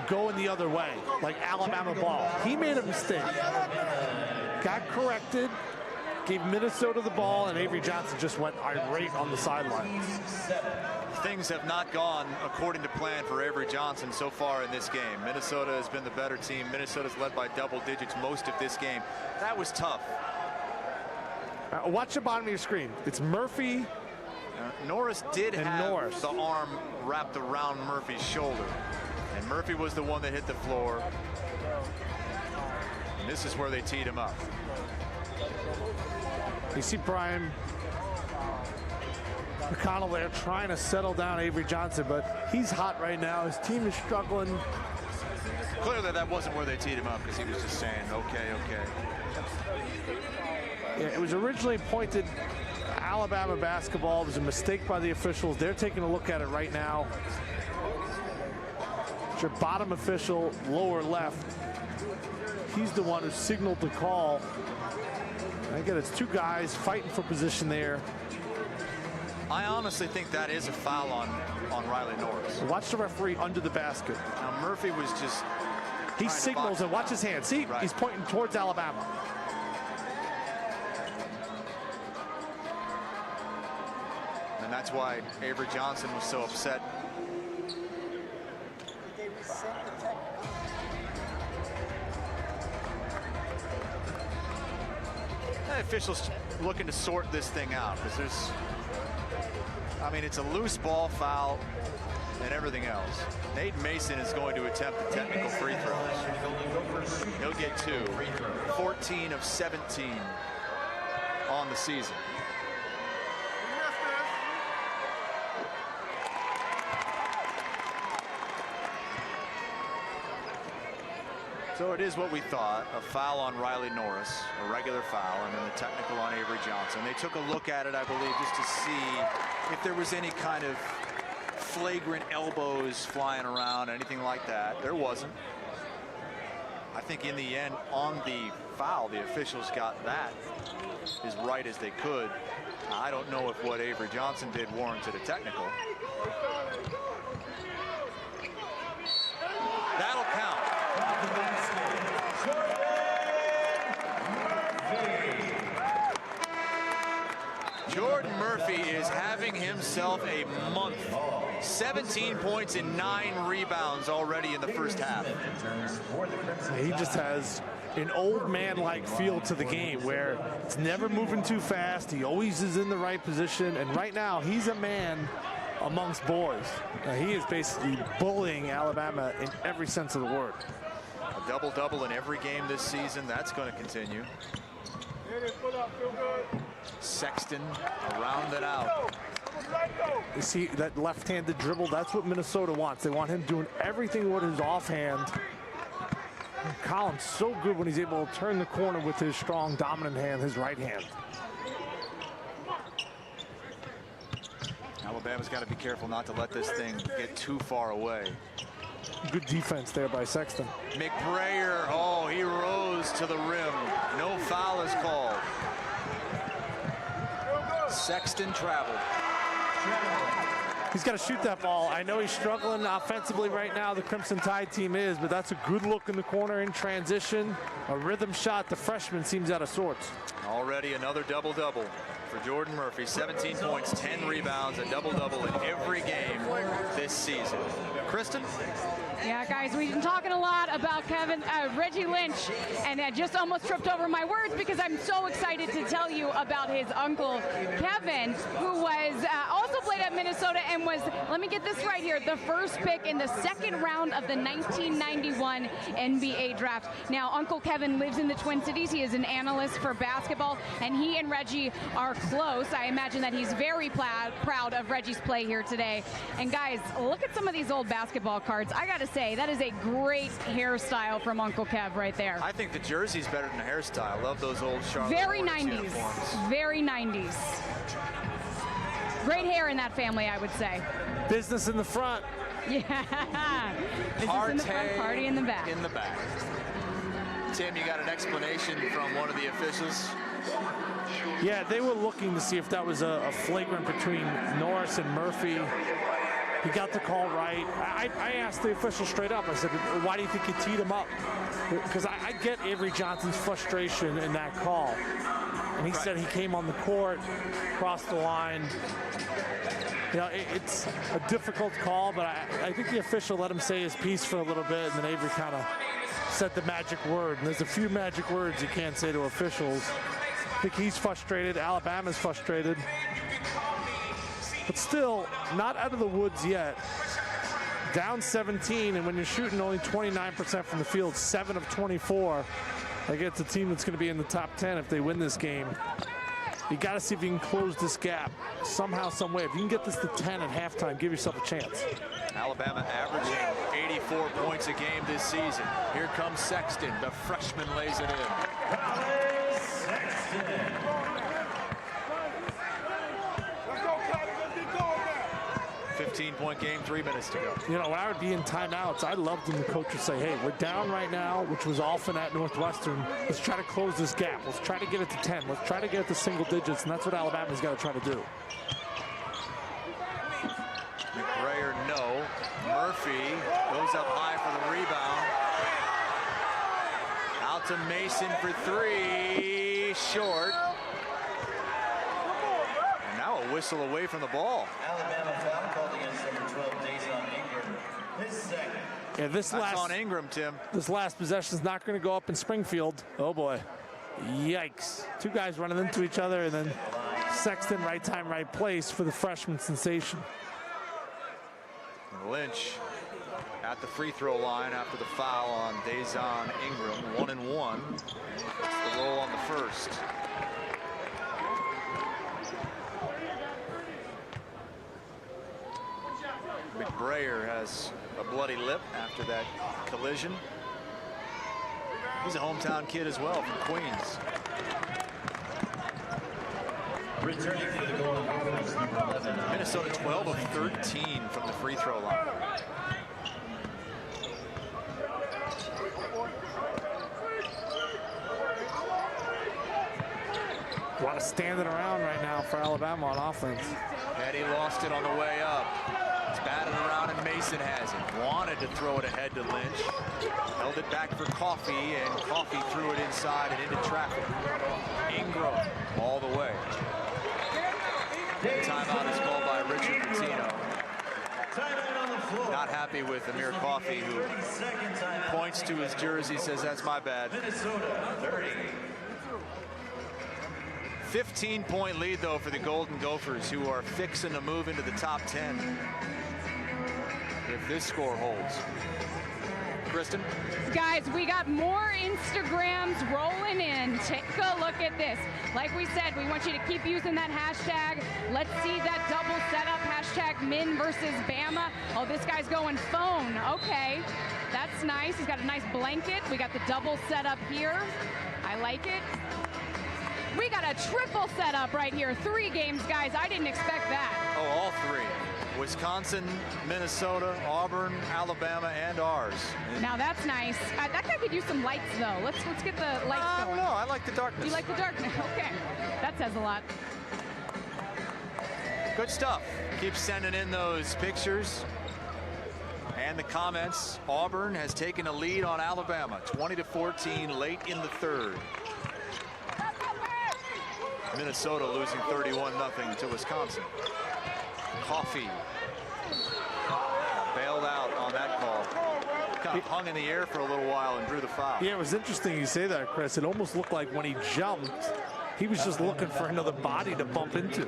going the other way, like Alabama ball. He made a mistake. Got corrected. Gave Minnesota the ball, and Avery Johnson just went irate on the sidelines. Things have not gone according to plan for Avery Johnson so far in this game. Minnesota has been the better team. Minnesota's led by double digits most of this game. That was tough. Watch the bottom of your screen. It's Murphy. Norris did have the arm wrapped around Murphy's shoulder, and Murphy was the one that hit the floor. And this is where they teed him up. You see Brian O'Connell there trying to settle down Avery Johnson, but he's hot right now. His team is struggling. Clearly that wasn't where they teed him up, because he was just saying, okay, okay. Yeah, it was originally pointed Alabama basketball. It was a mistake by the officials. They're taking a look at it right now. It's your bottom official, lower left. He's the one who signaled the call. Again, it's 2 guys fighting for position there. I honestly think that is a foul on Riley Norris. Watch the referee under the basket. Now Murphy was just... He signals, and watch his hand. See, right. He's pointing towards Alabama. And that's why Avery Johnson was so upset. The officials looking to sort this thing out, because there's, I mean, it's a loose ball foul and everything else. Nate Mason is going to attempt the technical free throws. He'll get 2. 14 of 17 on the season. So it is what we thought, a foul on Riley Norris, a regular foul, and then the technical on Avery Johnson. They took a look at it, I believe, just to see if there was any kind of flagrant elbows flying around, anything like that. There wasn't. I think in the end, on the foul, the officials got that as right as they could. I don't know if what Avery Johnson did warranted a technical. That'll count. Jordan Murphy is having himself a month. 17 points and 9 rebounds already in the first half. He just has an old man-like feel to the game where it's never moving too fast. He always is in the right position. And right now, he's a man amongst boys. He is basically bullying Alabama in every sense of the word. A double-double in every game this season. That's going to continue. Sexton around and out. You see that left-handed dribble? That's what Minnesota wants. They want him doing everything with his offhand. And Collins so good when he's able to turn the corner with his strong, dominant hand, his right hand. Alabama's got to be careful not to let this thing get too far away. Good defense there by Sexton. McBrayer, oh, he rose to the rim. No foul is called. Sexton traveled. He's got to shoot that ball. I know he's struggling offensively right now, the Crimson Tide team is, but that's a good look in the corner in transition. A rhythm shot. The freshman seems out of sorts. Already another double-double for Jordan Murphy. 17 points, 10 rebounds, a double-double in every game this season. Kristen? Yeah, guys, we've been talking a lot about Reggie Lynch, and I just almost tripped over my words because I'm so excited to tell you about his uncle, Kevin, who was also played at Minnesota and was, let me get this right here, the first pick in the second round of the 1991 NBA draft. Now, Uncle Kevin lives in the Twin Cities. He is an analyst for basketball, and he and Reggie are close. I imagine that he's very proud of Reggie's play here today. And guys, look at some of these old basketball cards. I got to say, that is a great hairstyle from Uncle Kev right there. I think the jersey's better than the hairstyle. Love those old Charlotte Very Hornets 90s. uniforms. Very 90s. Great hair in that family, I would say. Business in the front. Yeah. Business in the front, party in the back. In the back. Tim, you got an explanation from one of the officials? Yeah, they were looking to see if that was a flagrant between Norris and Murphy. He got the call right. I asked the official straight up. I said, why do you think you teed him up? Because I get Avery Johnson's frustration in that call. And he said he came on the court, crossed the line. You know, it's a difficult call, but I think the official let him say his piece for a little bit, and then Avery kind of said the magic word. And there's a few magic words you can't say to officials. I think he's frustrated. Alabama's frustrated. But still, not out of the woods yet. Down 17, and when you're shooting only 29% from the field, 7 of 24, against a team that's going to be in the top 10 if they win this game. You got to see if you can close this gap somehow, some way. If you can get this to 10 at halftime, give yourself a chance. Alabama averaging 84 points a game this season. Here comes Sexton. The freshman lays it in. 15-point game, 3 minutes to go. You know, when I would be in timeouts, I loved when the coach would say, hey, we're down right now, which was often at Northwestern. Let's try to close this gap. Let's try to get it to 10. Let's try to get it to single digits, and that's what Alabama's got to try to do. McBrayer, no. Murphy goes up high for the rebound. Out to Mason for 3. Short. And now a whistle away from the ball. Alabama foul called against number 12, Dason Ingram. His second. Yeah, That's on Ingram, Tim. This last possession is not going to go up in Springfield. Oh, boy. Yikes. Two guys running into each other, and then Sexton, right time, right place for the freshman sensation. Lynch at the free throw line after the foul on Dason Ingram. 1-1. That's the roll on the first. McBrayer has a bloody lip after that collision. He's a hometown kid as well from Queens. Returning for the Golden Gophers, number 11. Minnesota 12 of 13 from the free throw line. A lot of standing around right now for Alabama on offense. Petty lost it on the way up. It's batted around and Mason has it. Wanted to throw it ahead to Lynch. Held it back for Coffey, and Coffey threw it inside and into traffic. Ingram all the way. Timeout is called by Richard Pitino. Not happy with Amir Coffey, who points to his jersey, says that's my bad. Minnesota 30. 15-point lead, though, for the Golden Gophers, who are fixing to move into the top 10 if this score holds. Kristen? Guys, we got more Instagrams rolling in. Take a look at this. Like we said, we want you to keep using that hashtag. Let's see that double setup, hashtag Min versus Bama. Oh, this guy's going phone. Okay, that's nice. He's got a nice blanket. We got the double setup here. I like it. We got a triple setup right here. 3 games, guys. I didn't expect that. Oh, all 3. Wisconsin, Minnesota, Auburn, Alabama, and ours. Now that's nice. That guy could use some lights, though. Let's get the lights I going. don't know. I like the darkness. You like the darkness? Okay. That says a lot. Good stuff. Keep sending in those pictures and the comments. Auburn has taken a lead on Alabama, 20-14, late in the 3rd. Minnesota losing 31-0 to Wisconsin. Coffey bailed out on that call. Kind of hung in the air for a little while and drew the foul. Yeah, it was interesting you say that, Chris. It almost looked like when he jumped, he was just looking for another body to bump into.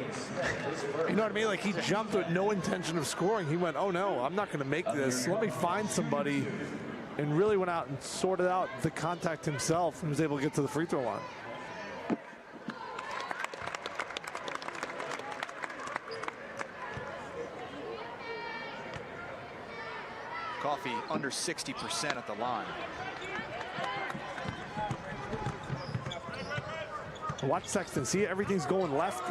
You know what I mean? Like, he jumped with no intention of scoring. He went, oh no, I'm not going to make this. Let me find somebody, and really went out and sorted out the contact himself and was able to get to the free throw line. Coffey under 60% at the line. Watch Sexton. See, everything's going left.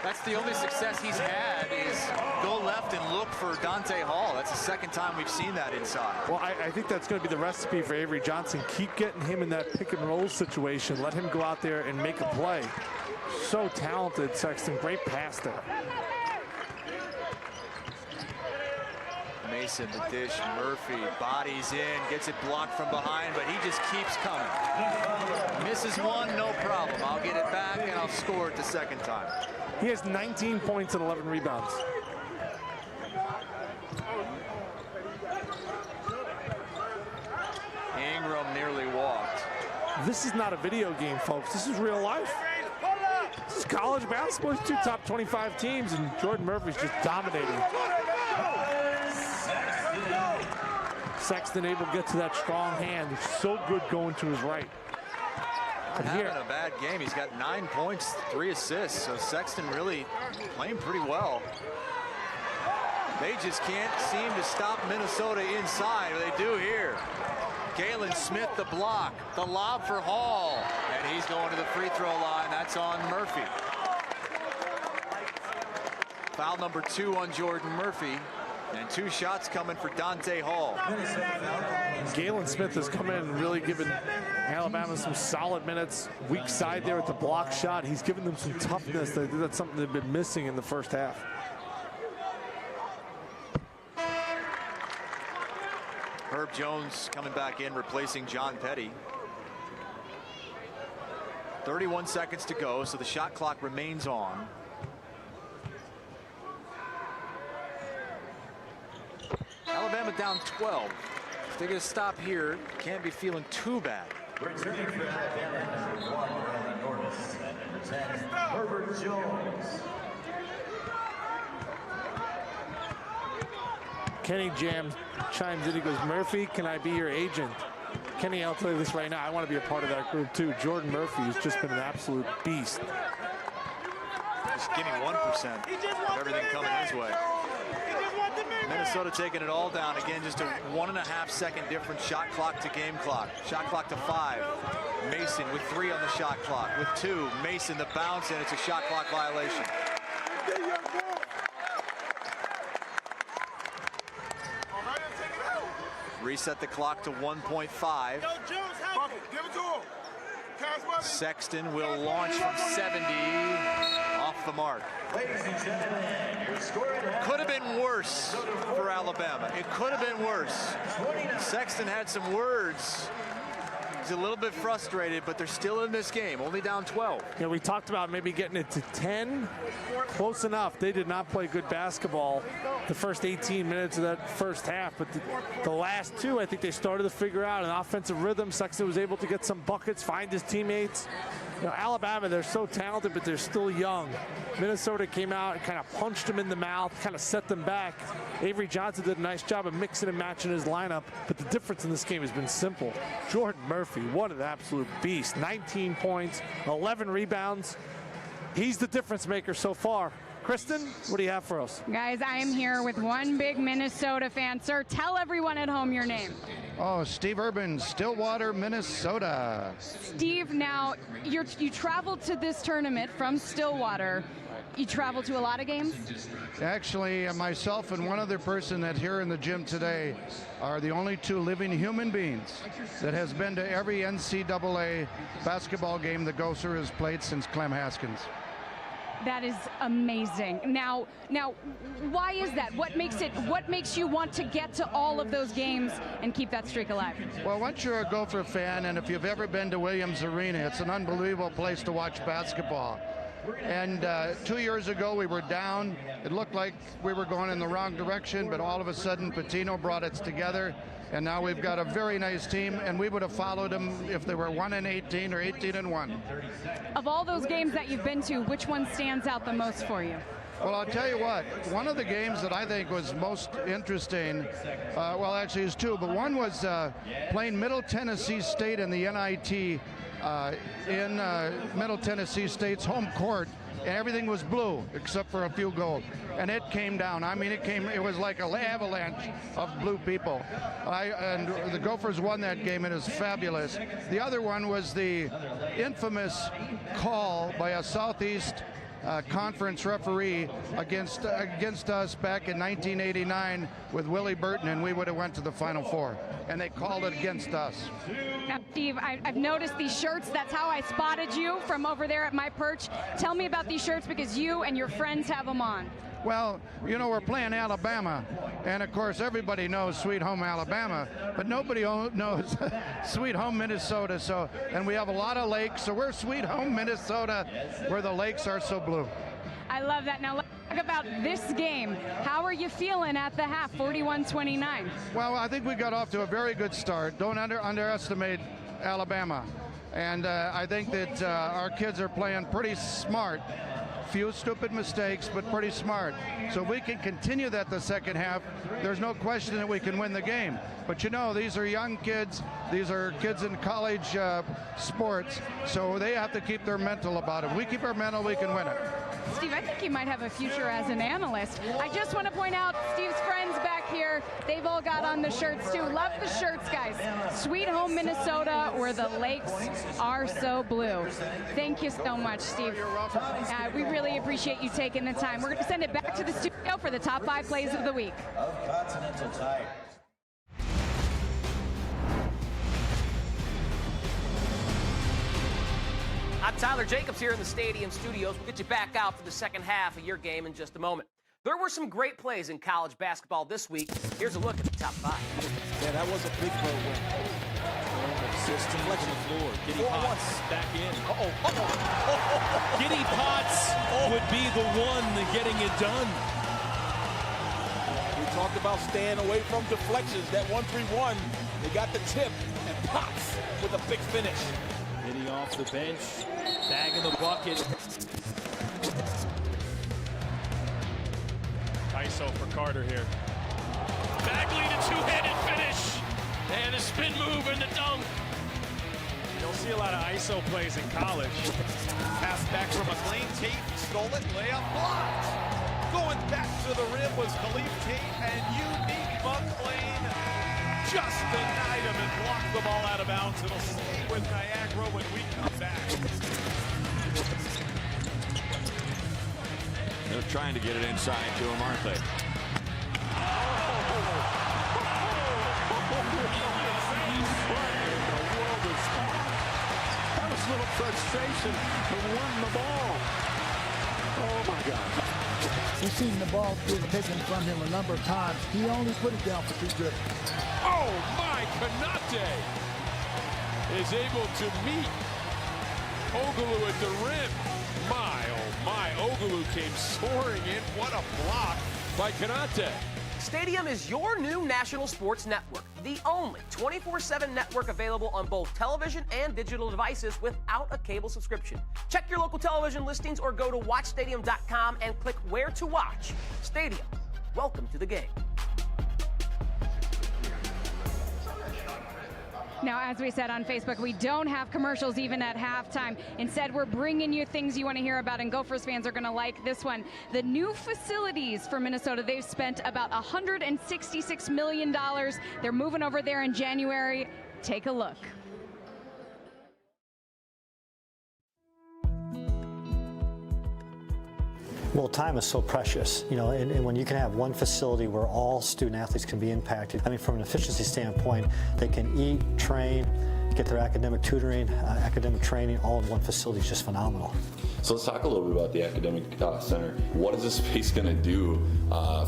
That's the only success he's had, is go left and look for Dante Hall. That's the second time we've seen that inside. Well, I think that's going to be the recipe for Avery Johnson. Keep getting him in that pick and roll situation. Let him go out there and make a play. So talented, Sexton. Great pass there. Mason, the dish, Murphy bodies in, gets it blocked from behind, but he just keeps coming. Misses one, no problem. I'll get it back and I'll score it the second time. He has 19 points and 11 rebounds. Ingram nearly walked. This is not a video game, folks. This is real life. This is college basketball. It's 2 top 25 teams, and Jordan Murphy's just dominating. Sexton able to get to that strong hand. It's so good going to his right. Not having a bad game. He's got 9 points, 3 assists. So Sexton really playing pretty well. They just can't seem to stop Minnesota inside. They do here. Galen Smith the block. The lob for Hall. And he's going to the free throw line. That's on Murphy. Foul number 2 on Jordan Murphy. And 2 shots coming for Dante Hall. Galen Smith has come in and really given Alabama some solid minutes. Weak side there at the block shot. He's given them some toughness. That's something they've been missing in the first half. Herb Jones coming back in, replacing John Petty. 31 seconds to go, so the shot clock remains on. Alabama down 12. If they get a stop here, can't be feeling too bad. Returning for Alabama, number 1, Ron Norris, and number 10, Herbert Jones. Kenny chimes in. He goes, Murphy, can I be your agent? Kenny, I'll tell you this right now. I want to be a part of that group too. Jordan Murphy has just been an absolute beast. Just give me 1% of everything coming his way. Minnesota taking it all down. Again, just a 1.5 second difference. Shot clock to game clock. Shot clock to 5. Mason with 3 on the shot clock. With 2, Mason the bounce, and it's a shot clock violation. Reset the clock to 1.5. Sexton will launch from 70 off the mark. Could have been worse for Alabama. It could have been worse. Sexton had some words. He's a little bit frustrated, but they're still in this game, only down 12. Yeah, we talked about maybe getting it to 10. Close enough. They did not play good basketball the first 18 minutes of that first half, but the last 2, I think they started to figure out an offensive rhythm. Sexton was able to get some buckets, find his teammates. You know, Alabama, they're so talented, but they're still young. Minnesota came out and kind of punched them in the mouth, kind of set them back. Avery Johnson did a nice job of mixing and matching his lineup, but the difference in this game has been simple. Jordan Murphy, what an absolute beast. 19 points, 11 rebounds. He's the difference maker so far. Kristen, what do you have for us? Guys, I am here with one big Minnesota fan. Sir, tell everyone at home your name. Oh, Steve Urban, Stillwater, Minnesota. Steve, now you traveled to this tournament from Stillwater. You traveled to a lot of games? Actually, myself and one other person that here in the gym today are the only 2 living human beings that has been to every NCAA basketball game the Gopher has played since Clem Haskins. That is amazing. Now, why is that? What makes you want to get to all of those games and keep that streak alive? Well, once you're a Gopher fan, and if you've ever been to Williams Arena, it's an unbelievable place to watch basketball. And 2 years ago, we were down. It looked like we were going in the wrong direction, but all of a sudden, Pitino brought us together. And now we've got a very nice team, and we would have followed them if they were 1-18 or 18-1. Of all those games that you've been to, which one stands out the most for you? Well, I'll tell you what, one of the games that I think was most interesting, well, actually it's 2, but one was playing Middle Tennessee State in the NIT in Middle Tennessee State's home court, and everything was blue except for a few gold. And it came down. I mean, it was like an avalanche of blue people. And the Gophers won that game, and it was fabulous. The other one was the infamous call by a Southeast Conference referee against us back in 1989 with Willie Burton, and we would have went to the Final Four, and they called it against us. Now, Steve, I've noticed these shirts. That's how I spotted you from over there at my perch. Tell me about these shirts, because you and your friends have them on. Well, you know, we're playing Alabama, and of course everybody knows Sweet Home Alabama, but nobody knows Sweet Home Minnesota. So, and we have a lot of lakes, so we're Sweet Home Minnesota, where the lakes are so blue. I love that. Now let's talk about this game. How are you feeling at the half, 41-29? Well, I think we got off to a very good start. Don't underestimate Alabama, and I think that our kids are playing pretty smart. Few stupid mistakes, but pretty smart. So if we can continue that the second half, there's no question that we can win the game. But you know, these are young kids. These are kids in college sports, so they have to keep their mental about it. If we keep our mental, we can win it. Steve, I think you might have a future as an analyst. I just want to point out Steve's friends back here, they've all got on the shirts too. Love the shirts, guys. Sweet Home Minnesota, where the lakes are so blue. Thank you so much, Steve. We really appreciate you taking the time. We're going to send it back to the studio for the top 5 plays of the week. Of Continental Tire. I'm Tyler Jacobs here in the Stadium Studios. We'll get you back out for the second half of your game in just a moment. There were some great plays in college basketball this week. Here's a look at the top 5. Yeah, that was a big play win. Assist deflection on the floor. Giddy Potts back in. Giddy Potts would be the one getting it done. We talked about staying away from deflections. That 1-3-1, they got the tip, and Potts with a big finish. Giddy off the bench, bag in the bucket. ISO for Carter here. Bagley to two-handed finish. And a spin move and the dunk. You don't see a lot of ISO plays in college. Pass back from McLean. Tate stole it. Layup blocked. Going back to the rim was Khalif Tate, and Unique McClain just denied him and blocked the ball out of bounds. It'll stay with Niagara when we come back. They're trying to get it inside to him, aren't they? That was a little frustration from winning the ball. Oh my God. We've seen the ball being taken from him a number of times. He only put it down for 2 dribbles. Oh my, Konate is able to meet Ogalu at the rim. My, oh my, Ogalu came soaring in. What a block by Konate. Stadium is your new national sports network, the only 24/7 network available on both television and digital devices without a cable subscription. Check your local television listings or go to watchstadium.com and click where to watch. Stadium, welcome to the game. Now, as we said on Facebook, we don't have commercials even at halftime. Instead, we're bringing you things you want to hear about, and Gophers fans are going to like this one. The new facilities for Minnesota, they've spent about $166 million. They're moving over there in January. Take a look. Well, time is so precious, you know, and when you can have one facility where all student athletes can be impacted. I mean, from an efficiency standpoint, they can eat, train, get their academic tutoring, academic training, all in one facility is just phenomenal. So let's talk a little bit about the academic center. What is this space going to do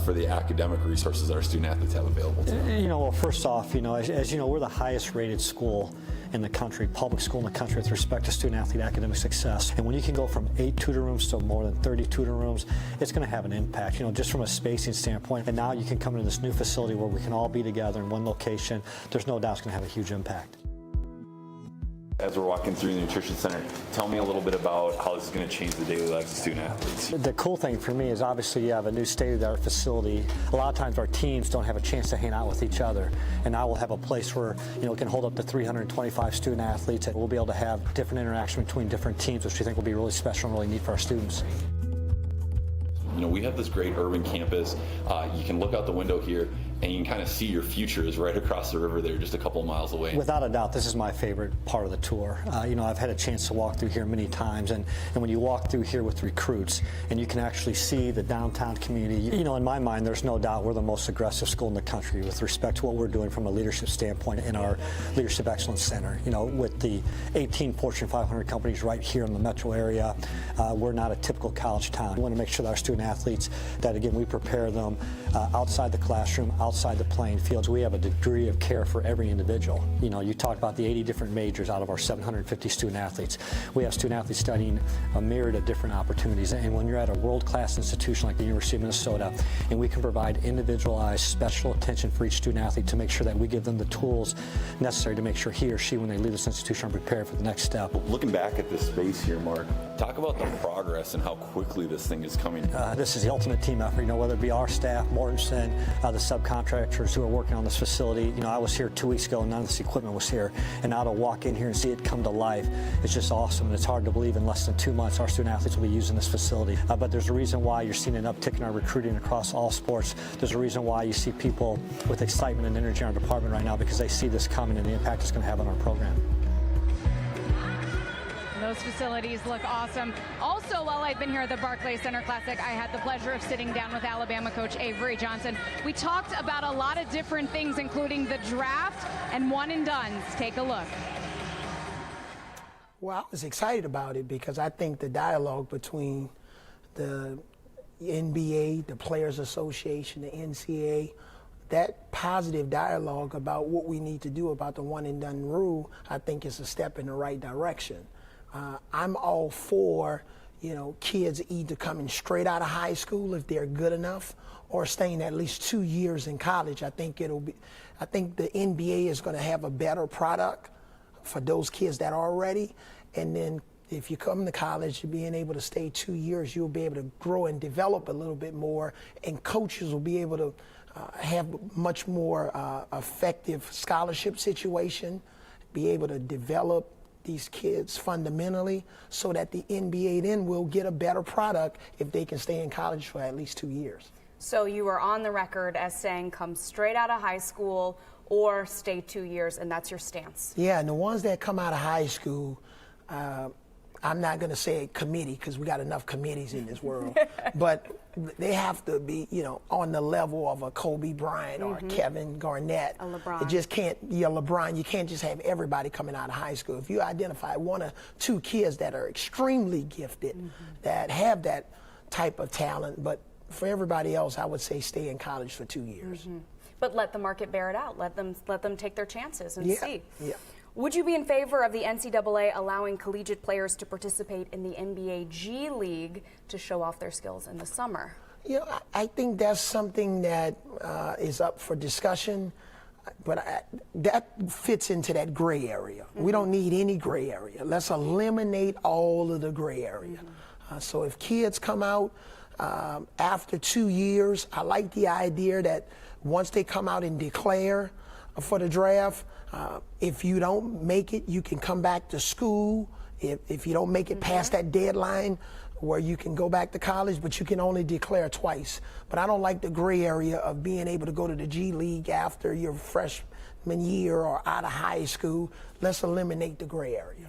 for the academic resources that our student athletes have available to them? You know, well, first off, you know, as you know, we're the highest rated school in the country, public school in the country with respect to student athlete academic success. And when you can go from 8 tutor rooms to more than 30 tutor rooms, it's going to have an impact, you know, just from a spacing standpoint. And now you can come into this new facility where we can all be together in one location. There's no doubt it's going to have a huge impact. As we're walking through the nutrition center, tell me a little bit about how this is going to change the daily lives of student athletes. The cool thing for me is obviously you have a new state-of-the-art facility. A lot of times our teams don't have a chance to hang out with each other, and now we'll have a place where, you know, it can hold up to 325 student athletes, and we'll be able to have different interaction between different teams, which we think will be really special and really neat for our students. You know, we have this great urban campus. You can look out the window here and you can kind of see your future is right across the river there, just a couple of miles away. Without a doubt, this is my favorite part of the tour. You know, I've had a chance to walk through here many times, and when you walk through here with recruits and you can actually see the downtown community, you know, in my mind, there's no doubt we're the most aggressive school in the country with respect to what we're doing from a leadership standpoint in our Leadership Excellence Center. You know, with the 18 Fortune 500 companies right here in the metro area, we're not a typical college town. We want to make sure that our student athletes, that again, we prepare them outside the classroom, outside the playing fields. We have a degree of care for every individual. You know, you talk about the 80 different majors out of our 750 student athletes. We have student athletes studying a myriad of different opportunities. And when you're at a world-class institution like the University of Minnesota, and we can provide individualized special attention for each student athlete to make sure that we give them the tools necessary to make sure he or she, when they leave this institution, are prepared for the next step. Looking back at this space here, Mark, talk about the progress and how quickly this thing is coming. This is the ultimate team effort, you know, whether it be our staff, Mortensen, the subcontractors who are working on this facility. You know, I was here 2 weeks ago and none of this equipment was here. And now to walk in here and see it come to life, it's just awesome. And it's hard to believe in less than 2 months our student athletes will be using this facility. But there's a reason why you're seeing an uptick in our recruiting across all sports. There's a reason why you see people with excitement and energy in our department right now, because they see this coming and the impact it's going to have on our program. Those facilities look awesome. Also, while I've been here at the Barclays Center Classic, I had the pleasure of sitting down with Alabama coach Avery Johnson. We talked about a lot of different things, including the draft and one and dones. Take a look. Well, I was excited about it because I think the dialogue between the NBA, the Players Association, the NCAA, that positive dialogue about what we need to do about the one and done rule, I think is a step in the right direction. I'm all for, you know, kids either coming straight out of high school if they're good enough, or staying at least 2 years in college. I think the NBA is going to have a better product for those kids that are ready. And then if you come to college, being able to stay 2 years, you'll be able to grow and develop a little bit more, and coaches will be able to have much more effective scholarship situation, be able to develop these kids fundamentally so that the NBA then will get a better product if they can stay in college for at least 2 years. So you are on the record as saying come straight out of high school or stay 2 years, and that's your stance. Yeah, and the ones that come out of high school, I'm not going to say committee because we got enough committees in this world, but they have to be, on the level of a Kobe Bryant or Kevin Garnett. A LeBron. It just can't, LeBron, you can't just have everybody coming out of high school. If you identify 1 or 2 kids that are extremely gifted, that have that type of talent, but for everybody else, I would say stay in college for 2 years. But let the market bear it out. Let them take their chances and see. Yeah. Would you be in favor of the NCAA allowing collegiate players to participate in the NBA G League to show off their skills in the summer? I think that's something that is up for discussion, but that fits into that gray area. We don't need any gray area. Let's eliminate all of the gray area. So if kids come out after 2 years, I like the idea that once they come out and declare for the draft, if you don't make it, you can come back to school. If you don't make it past that deadline where you can go back to college, but you can only declare twice. But I don't like the gray area of being able to go to the G League after your freshman year or out of high school. Let's eliminate the gray area.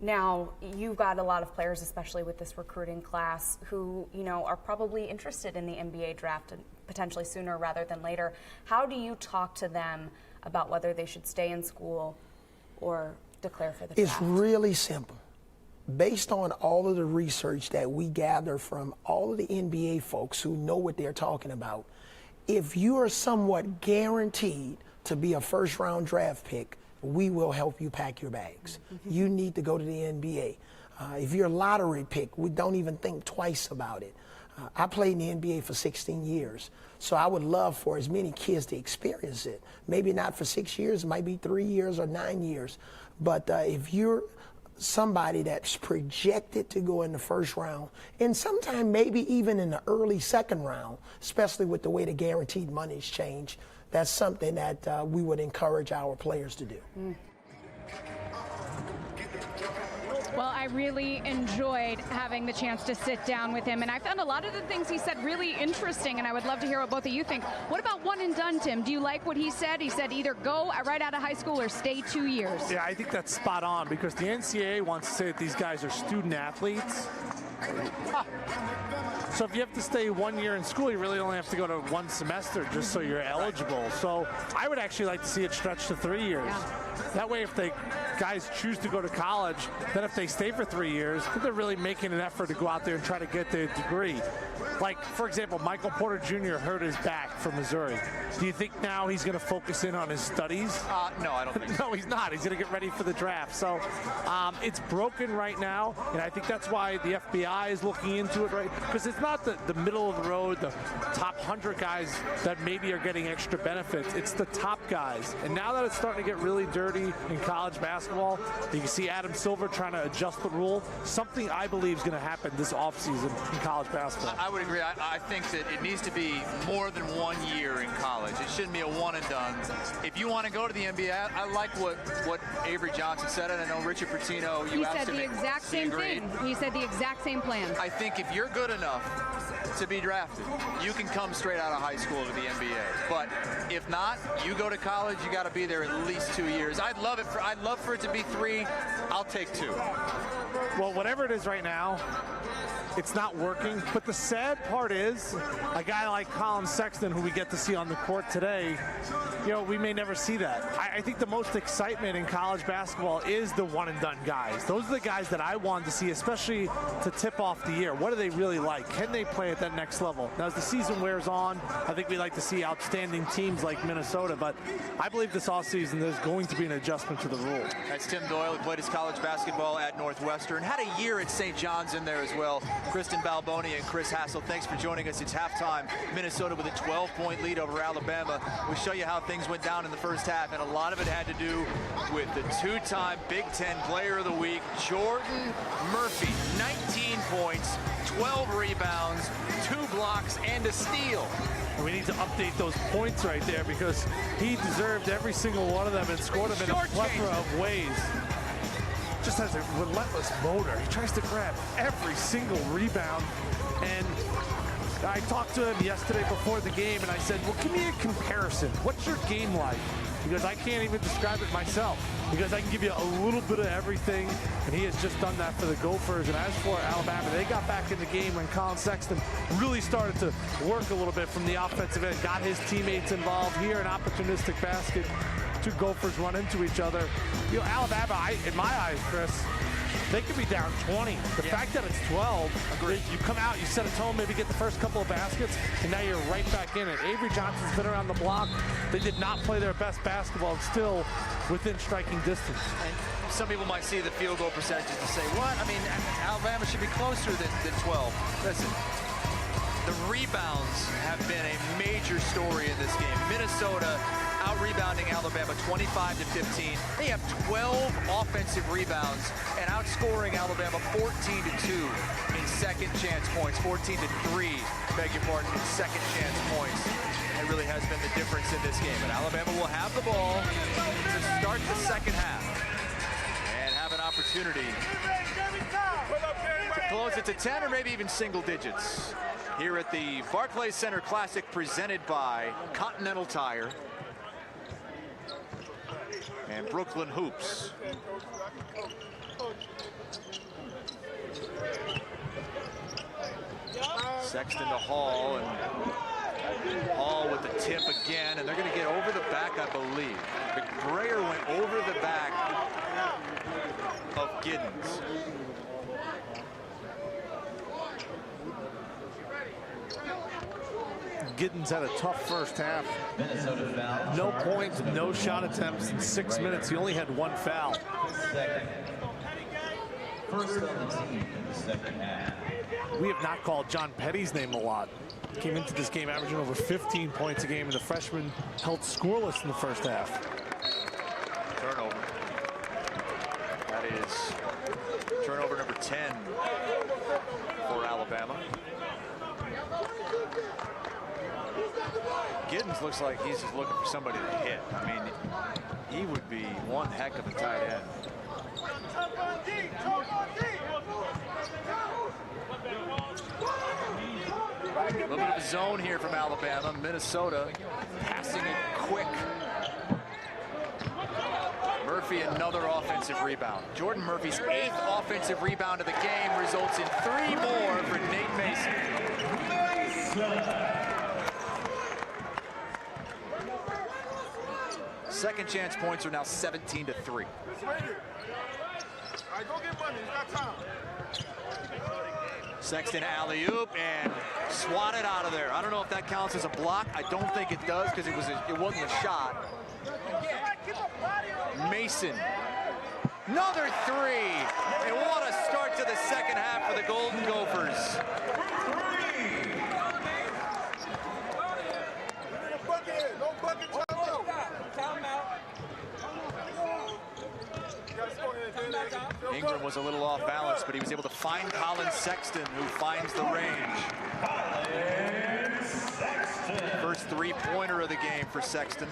Now, you've got a lot of players, especially with this recruiting class, who, are probably interested in the NBA draft and potentially sooner rather than later. How do you talk to them about whether they should stay in school or declare for the draft? It's really simple. Based on all of the research that we gather from all of the NBA folks who know what they're talking about, if you are somewhat guaranteed to be a first-round draft pick, we will help you pack your bags. You need to go to the NBA. If you're a lottery pick, we don't even think twice about it. I played in the NBA for 16 years, so I would love for as many kids to experience it. Maybe not for 6 years, it might be 3 years or 9 years. But if you're somebody that's projected to go in the first round, and sometime maybe even in the early second round, especially with the way the guaranteed money's changed, that's something that we would encourage our players to do. Well, I really enjoyed having the chance to sit down with him, and I found a lot of the things he said really interesting, and I would love to hear what both of you think. What about one and done, Tim? Do you like what he said? He said either go right out of high school or stay 2 years. Yeah, I think that's spot on because the NCAA wants to say that these guys are student athletes. So if you have to stay 1 year in school, you really only have to go to 1 semester just so you're eligible. So I would actually like to see it stretched to 3 years. Yeah. That way, if they guys choose to go to college, then if they stay for 3 years, they're really making an effort to go out there and try to get their degree. Like, for example, Michael Porter Jr. hurt his back from Missouri. Do you think now he's going to focus in on his studies? No, I don't think so. No, he's not. He's going to get ready for the draft. So it's broken right now, and I think that's why the FBI is looking into it, right? Because it's not the middle of the road, the top 100 guys that maybe are getting extra benefits. It's the top guys. And now that it's starting to get really dirty in college basketball, you can see Adam Silver trying to adjust the rule. Something I believe is going to happen this offseason in college basketball. I would agree. I think that it needs to be more than 1 year in college. It shouldn't be a one and done. If you want to go to the NBA, I like what Avery Johnson said, and I know Richard Pitino, you asked him. He said the exact same thing. He said the exact same plan. I think if you're good enough to be drafted, you can come straight out of high school to the NBA. But if not, you go to college, you got to be there at least 2 years. I'd love for it to be 3. I'll take 2. Well, whatever it is right now, it's not working. But the sad part is, a guy like Colin Sexton, who we get to see on the court today, we may never see that. I think the most excitement in college basketball is the one-and-done guys. Those are the guys that I wanted to see, especially to tip off the year. What do they really like? Can they play at that next level? Now, as the season wears on, I think we like to see outstanding teams like Minnesota, but I believe this offseason there's going to be an adjustment to the rule. That's Tim Doyle, who played his college basketball at Northwestern. Had a year at St. John's in there as well. Kristen Balboni and Chris Hassel, thanks for joining us. It's halftime. Minnesota with a 12-point lead over Alabama. We'll show you how things went down in the first half, and a lot of it had to do with the 2-time Big Ten Player of the Week, Jordan Murphy. 19 points, 12 rebounds, 2 blocks, and a steal. We need to update those points right there because he deserved every single one of them and scored them in a plethora of ways. just has a relentless motor. He tries to grab every single rebound. And I talked to him yesterday before the game, and I said, well, give me a comparison. What's your game like? Because I can't even describe it myself, because I can give you a little bit of everything, and he has just done that for the Gophers. And as for Alabama, they got back in the game when Colin Sexton really started to work a little bit from the offensive end, got his teammates involved. Here, an opportunistic basket. Two Gophers run into each other. You know, Alabama, in my eyes, Chris, they could be down 20. The fact that it's 12, you come out, you set a tone, maybe get the first couple of baskets, and now you're right back in it. Avery Johnson's been around the block. They did not play their best basketball, and still within striking distance. And some people might see the field goal percentages and say, what? I mean, Alabama should be closer than 12. Listen, the rebounds have been a major story in this game. Minnesota out-rebounding Alabama 25-15. They have 12 offensive rebounds and outscoring Alabama 14-2 in second chance points, 14-3, beg your pardon, in second chance points. It really has been the difference in this game. And Alabama will have the ball to start the second half and have an opportunity to close it to 10 or maybe even single digits here at the Barclays Center Classic presented by Continental Tire and Brooklyn Hoops. Sexton to Hall, and Hall with the tip again, and they're going to get over the back, I believe. McBrayer went over the back of Giddens. Giddens had a tough first half. No points, no shot attempts in 6 minutes. He only had one foul. First on the team in the second half. We have not called John Petty's name a lot. Came into this game averaging over 15 points a game, and the freshman held scoreless in the first half. Turnover. That is turnover number 10 for Alabama. Giddens looks like he's just looking for somebody to hit. I mean, he would be one heck of a tight end. A little bit of a zone here from Alabama. Minnesota passing it quick. Murphy, another offensive rebound. Jordan Murphy's 8th offensive rebound of the game results in 3 more for Nate Mason. Second chance points are now 17-3. Sexton alley-oop and swatted out of there. I don't know if that counts as a block. I don't think it does because it wasn't a shot. Mason, another 3. And what a start to the second half for the Golden Gophers. Ingram was a little off balance, but he was able to find Colin Sexton, who finds the range. First 3-pointer of the game for Sexton.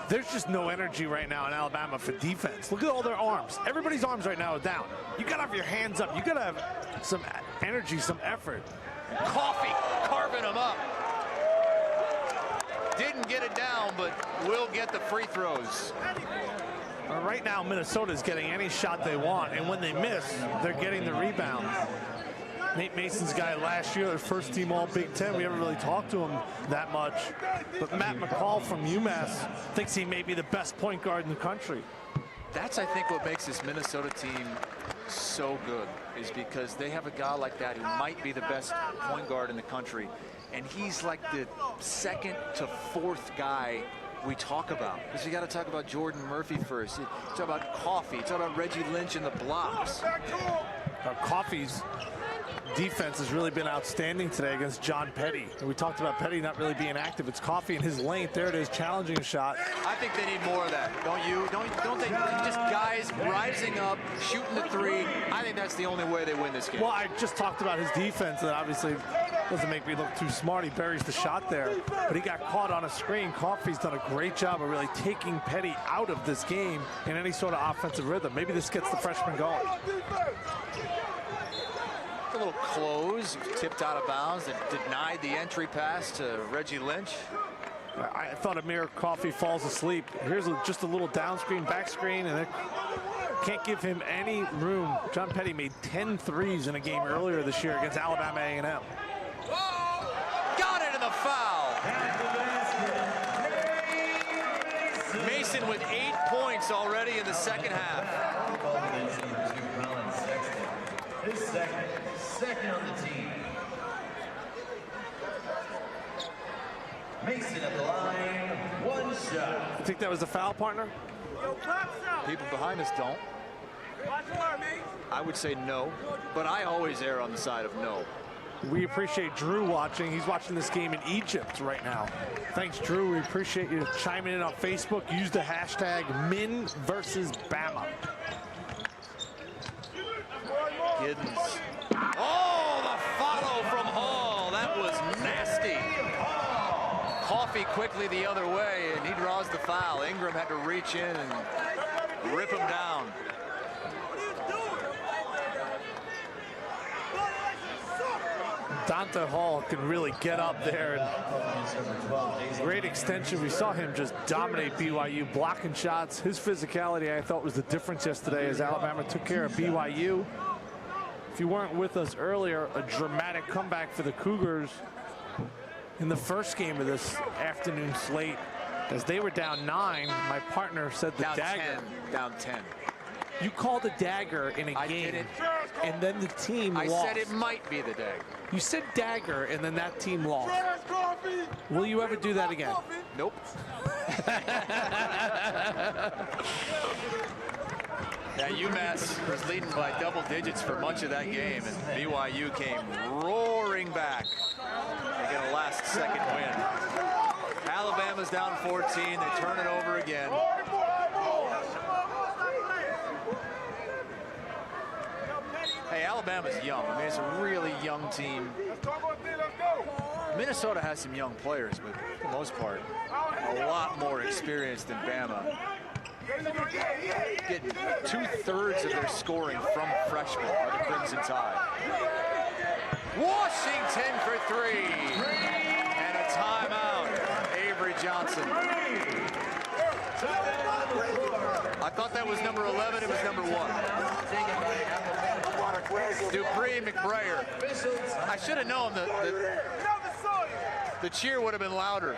There's just no energy right now in Alabama for defense. Look at all their arms. Everybody's arms right now are down. You gotta have your hands up. You gotta have some energy, some effort. Coffee carving him up. Didn't get it down, but will get the free throws. Right now, Minnesota's getting any shot they want, and when they miss, they're getting the rebound. Nate Mason's guy last year, their first team all Big Ten. We haven't really talked to him that much. But Matt McCall from UMass thinks he may be the best point guard in the country. That's, I think, what makes this Minnesota team so good, is because they have a guy like that who might be the best point guard in the country. And he's like the 2nd to 4th guy we talk about, because you got to talk about Jordan Murphy first. You talk about Coffee, you talk about Reggie Lynch in the blocks. Coffee's defense has really been outstanding today against John Petty. And we talked about Petty not really being active. It's Coffee in his length. There it is, challenging a shot. I think they need more of that, don't you? Don't they? Just guys rising up, shooting the 3. I think that's the only way they win this game. Well, I just talked about his defense, and obviously Doesn't make me look too smart. He buries the shot there, but he got caught on a screen. Coffey's done a great job of really taking Petty out of this game in any sort of offensive rhythm. Maybe this gets the freshman going. A little close, tipped out of bounds, and denied the entry pass to Reggie Lynch. I thought Amir Coffey falls asleep. Here's just a little down screen, back screen, and it can't give him any room. John Petty made 10 threes in a game earlier this year against Alabama A&M. Got it in the foul. Mason with 8 points already in the second half. His second on the team. Mason at the line, 1 shot. You think that was a foul, partner? People behind us don't. I would say no, but I always err on the side of no. We appreciate Drew watching. He's watching this game in Egypt right now. Thanks, Drew. We appreciate you chiming in on Facebook. Use the hashtag #MinVersusBama. Giddens. Oh, the follow from Hall. That was nasty. Coffey quickly the other way, and he draws the foul. Ingram had to reach in and rip him down. Dante Hall can really get up there. And great extension. We saw him just dominate BYU, blocking shots. His physicality, I thought, was the difference yesterday as Alabama took care of BYU. If you weren't with us earlier, a dramatic comeback for the Cougars in the first game of this afternoon slate. As they were down 9, my partner said the dagger. Down 10. You called a dagger in a game, and then the team lost. I said it might be the dagger. You said dagger, and then that team lost. Will you ever do that again? Nope. Yeah, UMass was leading by double digits for much of that game, and BYU came roaring back to get a last-second win. Alabama's down 14. They turn it over again. Hey, Alabama's young. I mean, it's a really young team. Minnesota has some young players, but for the most part, a lot more experienced than Bama. Getting 2/3 of their scoring from freshmen are the Crimson Tide. Washington for 3. And a timeout. Avery Johnson. I thought that was number 11. It was number 1. Dupree McBrayer. I should have known that the cheer would have been louder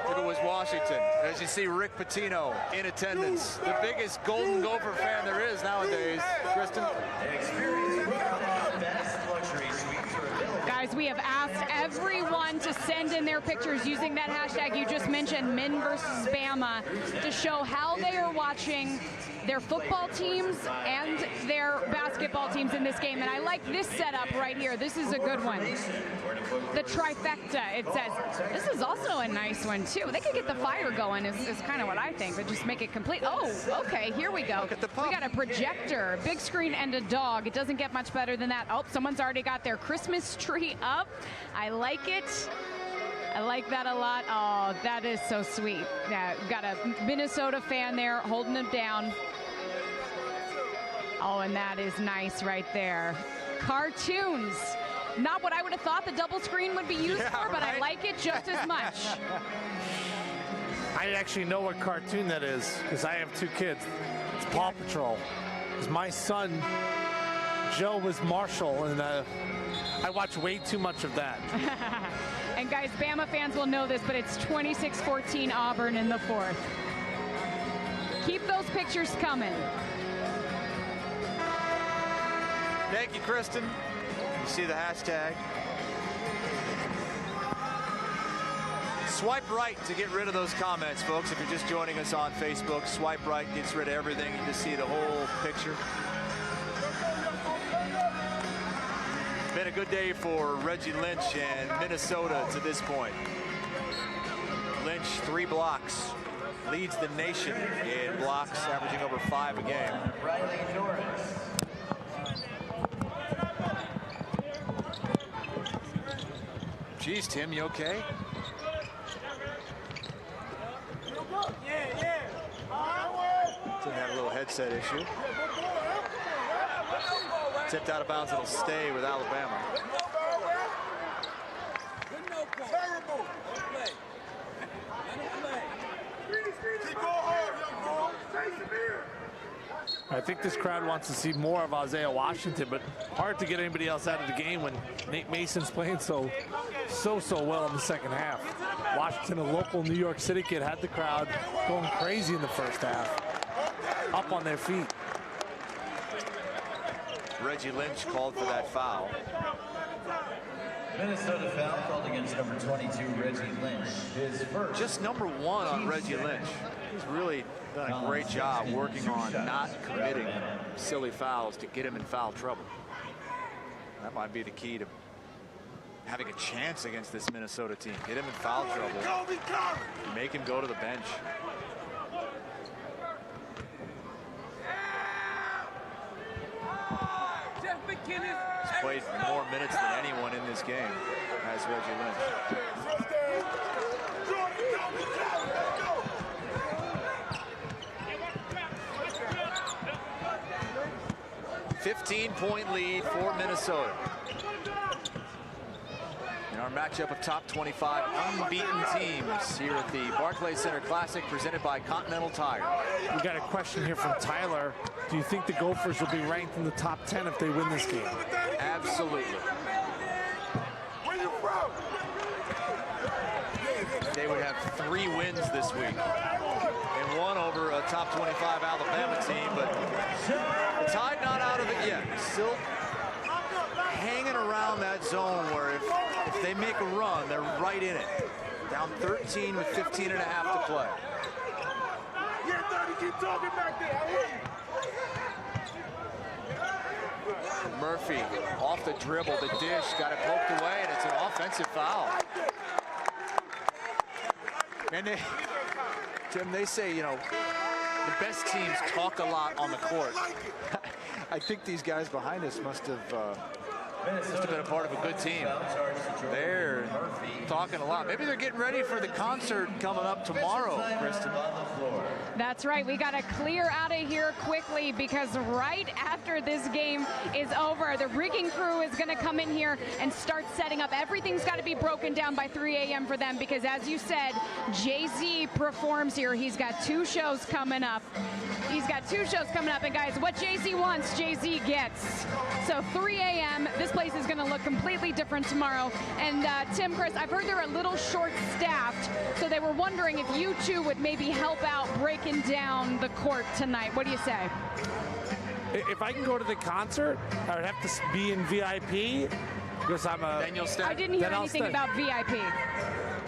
if it was Washington. As you see, Rick Pitino in attendance. The biggest Golden Gopher fan there is nowadays. Kristen? Guys, we have asked everyone to send in their pictures using that hashtag you just mentioned, MinVersusBama, to show how they are watching their football teams and their basketball teams in this game. And I like this setup right here. This is a good one. The trifecta, it says. This is also a nice one, too. They could get the fire going is kind of what I think, but just make it complete. Oh, okay, here we go. We got a projector, big screen, and a dog. It doesn't get much better than that. Oh, someone's already got their Christmas tree up. I like it. I like that a lot. Oh, that is so sweet. Yeah, we've got a Minnesota fan there holding him down. Oh, and that is nice right there. Cartoons. Not what I would have thought the double screen would be used for, but I like it just as much. I actually know what cartoon that is because I have 2 kids. It's Paw Patrol. Because my son, Joe, was Marshall, and I watch way too much of that. And guys, Bama fans will know this, but it's 26-14 Auburn in the 4th. Keep those pictures coming. Thank you, Kristen. You see the hashtag. Swipe right to get rid of those comments, folks. If you're just joining us on Facebook, swipe right gets rid of everything. You just see the whole picture. Been a good day for Reggie Lynch and Minnesota to this point. Lynch, 3 blocks. Leads the nation in blocks, averaging over 5 a game. Riley Norris. Geez, Tim, you okay? Tim had a little headset issue. Tipped out of bounds, it'll stay with Alabama. Terrible. I think this crowd wants to see more of Isaiah Washington, but hard to get anybody else out of the game when Nate Mason's playing so well in the second half. Washington, a local New York City kid, had the crowd going crazy in the first half, up on their feet. Reggie Lynch called for that foul. Minnesota foul called against number 22, Reggie Lynch. His first. Just number 1 on Reggie Lynch. He's really done a great job working on not committing silly fouls to get him in foul trouble. That might be the key to having a chance against this Minnesota team. Get him in foul trouble. Make him go to the bench. He's played more minutes than anyone in this game, as Reggie Lynch. 15-point lead for Minnesota. In our matchup of top 25 unbeaten teams here at the Barclays Center Classic presented by Continental Tire. We got a question here from Tyler. Do you think the Gophers will be ranked in the top 10 if they win this game? Absolutely. They would have 3 wins this week. And 1 over a top 25 Alabama team, but the Tide not out of it yet. Still hanging around that zone where if they make a run, they're right in it. Down 13 with 15 and a half to play. Murphy off the dribble, the dish, got it poked away, and it's an offensive foul. And Tim, they say, you know, the best teams talk a lot on the court. I think these guys behind us must have been a part of a good team. They're talking a lot. Maybe they're getting ready for the concert coming up tomorrow, Kristen. That's right. We got to clear out of here quickly because right after this game is over, the rigging crew is going to come in here and start setting up. Everything's got to be broken down by 3 a.m. for them because, as you said, Jay-Z performs here. He's got 2 shows coming up. And guys, what Jay-Z wants, Jay-Z gets. So 3 a.m., this place is going to look completely different tomorrow. And Tim, Chris, I've heard they're a little short-staffed, so they were wondering if you two would maybe help out breaking down the court tonight. What do you say? If I can go to the concert, I would have to be in VIP because I'm a... Then you'll stay. I didn't hear anything about VIP.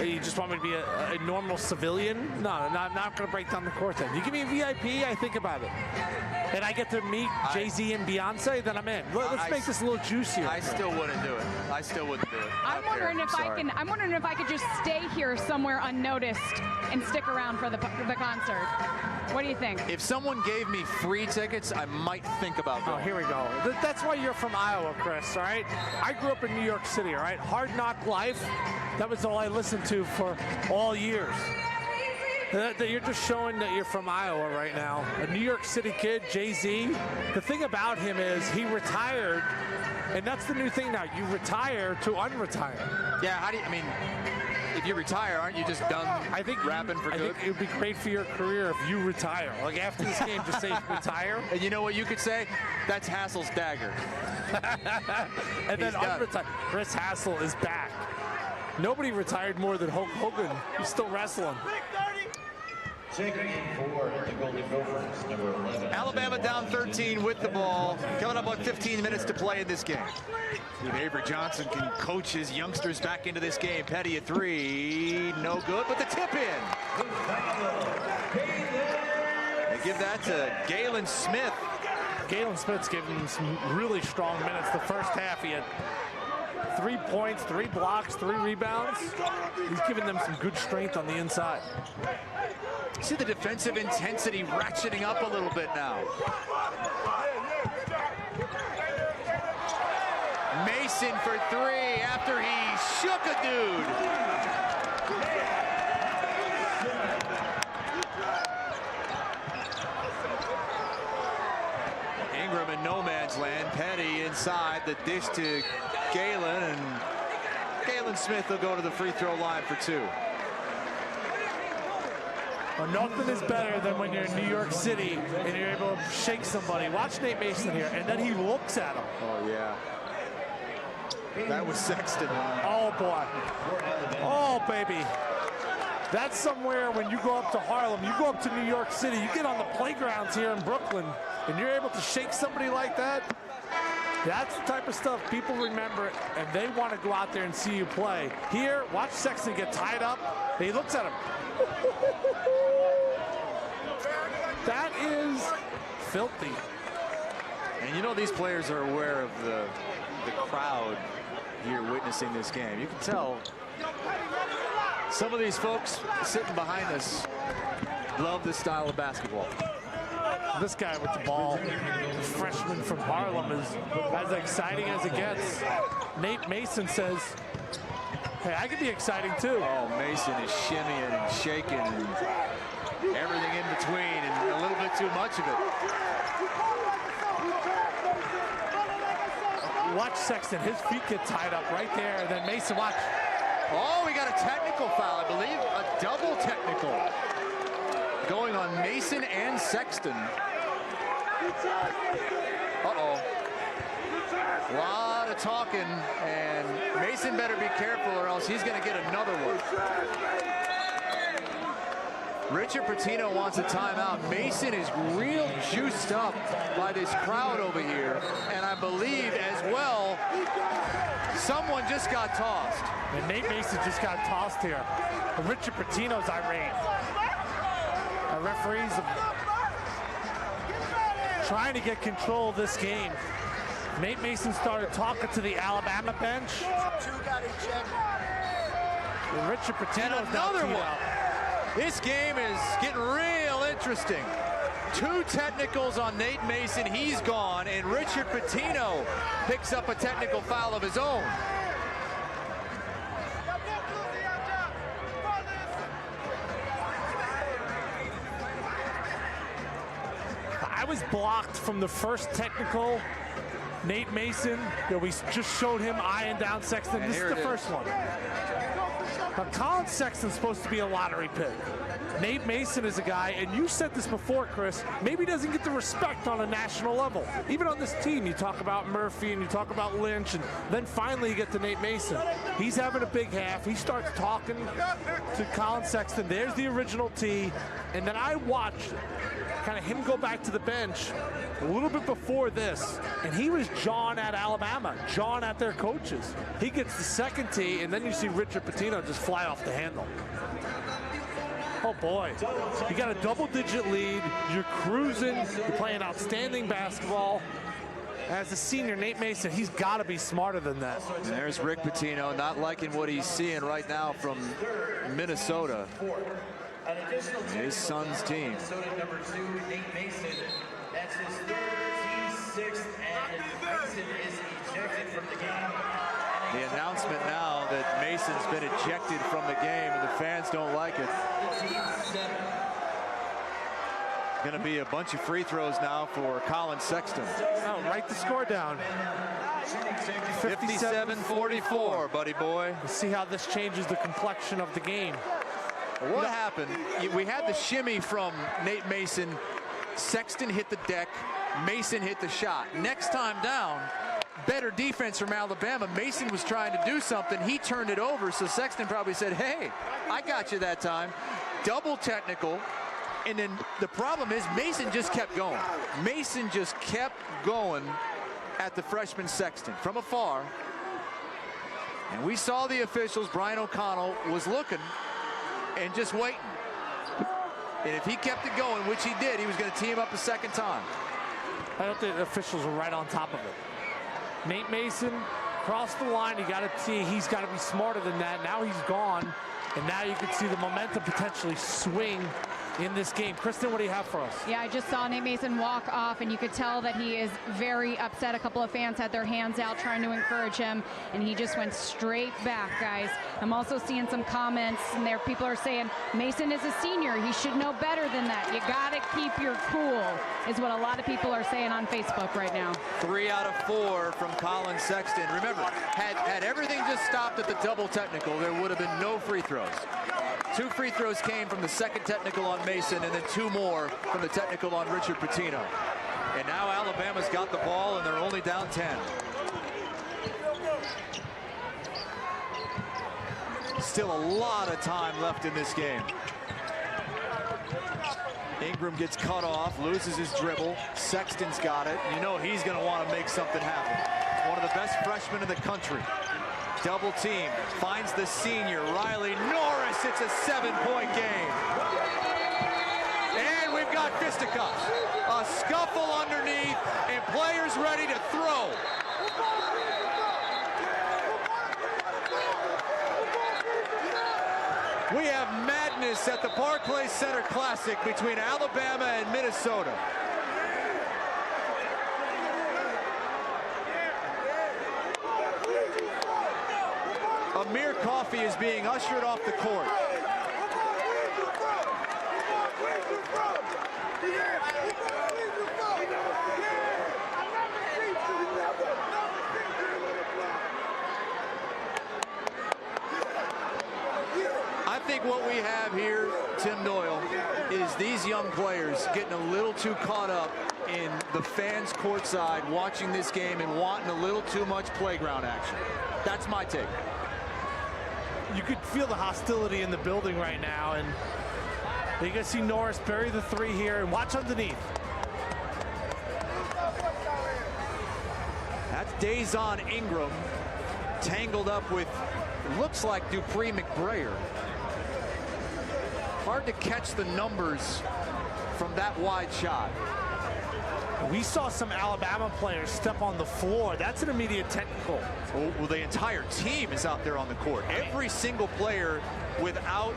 You just want me to be a normal civilian? No, I'm not going to break down the court then. You give me a VIP, I think about it. And I get to meet Jay-Z and Beyonce, then I'm in. Let's make this a little juicier. I still wouldn't do it. I'm wondering if I could just stay here somewhere unnoticed and stick around for the concert. What do you think? If someone gave me free tickets, I might think about going. Oh, here we go. That's why you're from Iowa, Chris, all right? I grew up in New York City, all right? Hard Knock Life, that was all I listened to for all years. You're just showing that you're from Iowa right now. A New York City kid, Jay-Z. The thing about him is he retired, and that's the new thing now. You retire to unretire. Yeah, if you retire, aren't you just done rapping for good? I think it would be great for your career if you retire. Like after this game, just say retire. And you know what you could say? That's Hassel's dagger. And then unretire. Chris Hassel is back. Nobody retired more than Hulk Hogan. He's still wrestling. Checking in for the Golden Gophers, number 11. Alabama down 13 with the ball. Coming up on 15 minutes to play in this game. See if Avery Johnson can coach his youngsters back into this game. Petty at 3, no good, but the tip in. They give that to Galen Smith. Galen Smith's giving him some really strong minutes. The first half, he had 3 points, 3 blocks, 3 rebounds. He's giving them some good strength on the inside. See the defensive intensity ratcheting up a little bit now. Mason for three after he shook a dude. Ingram in no man's land. Petty inside, the dish to Galen, and Galen Smith will go to the free throw line for two. Well, nothing is better than when you're in New York City and you're able to shake somebody. Watch Nate Mason here, and then he looks at him. Oh, yeah. That was Sexton. Oh, boy. Oh, baby. That's somewhere when you go up to Harlem, you go up to New York City, you get on the playgrounds here in Brooklyn, and you're able to shake somebody like that. That's the type of stuff people remember, and they want to go out there and see you play. Here, watch Sexton get tied up. He looks at him. That is filthy. And you know these players are aware of the crowd here witnessing this game. You can tell some of these folks sitting behind us love this style of basketball. This guy with the ball, the freshman from Harlem, is as exciting as it gets. Nate Mason says, hey, I could be exciting too. Oh, Mason is shimmying and shaking and everything in between, and a little bit too much of it. Watch Sexton, his feet get tied up right there, and then Mason, watch. Oh, we got a technical foul, I believe, a double technical going on Mason and Sexton. Uh-oh. A lot of talking, and Mason better be careful or else he's going to get another one. Richard Pitino wants a timeout. Mason is real juiced up by this crowd over here, and I believe as well someone just got tossed. And Nate Mason just got tossed here. And Richard Pitino's irate. The referees are trying to get control of this game. Nate Mason started talking to the Alabama bench. And Richard Pitino's another one. This game is getting real interesting. Two technicals on Nate Mason, he's gone, and Richard Pitino picks up a technical foul of his own. I was blocked from the first technical. Nate Mason, we just showed him eyeing down Sexton. And this is the first one. Now, Colin Sexton's supposed to be a lottery pick. Nate Mason is a guy, and you said this before, Chris, maybe doesn't get the respect on a national level. Even on this team, you talk about Murphy and you talk about Lynch, and then finally you get to Nate Mason. He's having a big half. He starts talking to Colin Sexton. There's the original tee. And then I watched kind of him go back to the bench a little bit before this, and he was jawing at Alabama, jawing at their coaches. He gets the second tee, and then you see Richard Pitino just fly off the handle. Oh boy, you got a double-digit lead, you're cruising, you're playing outstanding basketball. As a senior, Nate Mason, he's got to be smarter than that. And there's Rick Pitino, not liking what he's seeing right now from Minnesota. His son's team. Minnesota number 2, Nate Mason. That's his third, team sixth, and Mason is ejected from the game. The announcement now that Mason's been ejected from the game, and the fans don't like it. Going to be a bunch of free throws now for Colin Sexton. Oh, write the score down. 57-44, buddy boy. Let's see how this changes the complexion of the game. What happened? We had the shimmy from Nate Mason. Sexton hit the deck. Mason hit the shot. Next time down, better defense from Alabama. Mason was trying to do something. He turned it over, so Sexton probably said, hey, I got you that time. Double technical. And then the problem is Mason just kept going. Mason just kept going at the freshman Sexton from afar. And we saw the officials. Brian O'Connell was looking and just waiting. And if he kept it going, which he did, he was going to tee him up a second time. I don't think the officials were right on top of it. Nate Mason crossed the line. He got a tee. He's got to be smarter than that. Now he's gone. And now you can see the momentum potentially swing in this game. Kristen, what do you have for us? Yeah, I just saw Nate Mason walk off, and you could tell that he is very upset. A couple of fans had their hands out trying to encourage him, and he just went straight back, guys. I'm also seeing some comments, and there people are saying, Mason is a senior. He should know better than that. You got to keep your cool, is what a lot of people are saying on Facebook right now. 3 out of 4 from Colin Sexton. Remember, had everything just stopped at the double technical, there would have been no free throws. 2 free throws came from the second technical on Mason, and then 2 more from the technical on Richard Pitino. And now Alabama's got the ball, and they're only down 10. Still a lot of time left in this game. Ingram gets cut off, loses his dribble. Sexton's got it. You know he's going to want to make something happen. One of the best freshmen in the country. Double team, finds the senior, Riley Norris. It's a 7-point game. And we've got fisticuffs. A scuffle underneath, and players ready to throw. We have madness at the Barclays Center Classic between Alabama and Minnesota. Amir Coffey is being ushered off the court. I think what we have here, Tim Doyle, is these young players getting a little too caught up in the fans courtside watching this game and wanting a little too much playground action. That's my take. You could feel the hostility in the building right now, and you can see Norris bury the 3 here, and watch underneath. That's Dazon Ingram tangled up with, looks like Dupree McBrayer. Hard to catch the numbers from that wide shot. We saw some Alabama players step on the floor. That's an immediate technical. Well, the entire team is out there on the court. Every single player without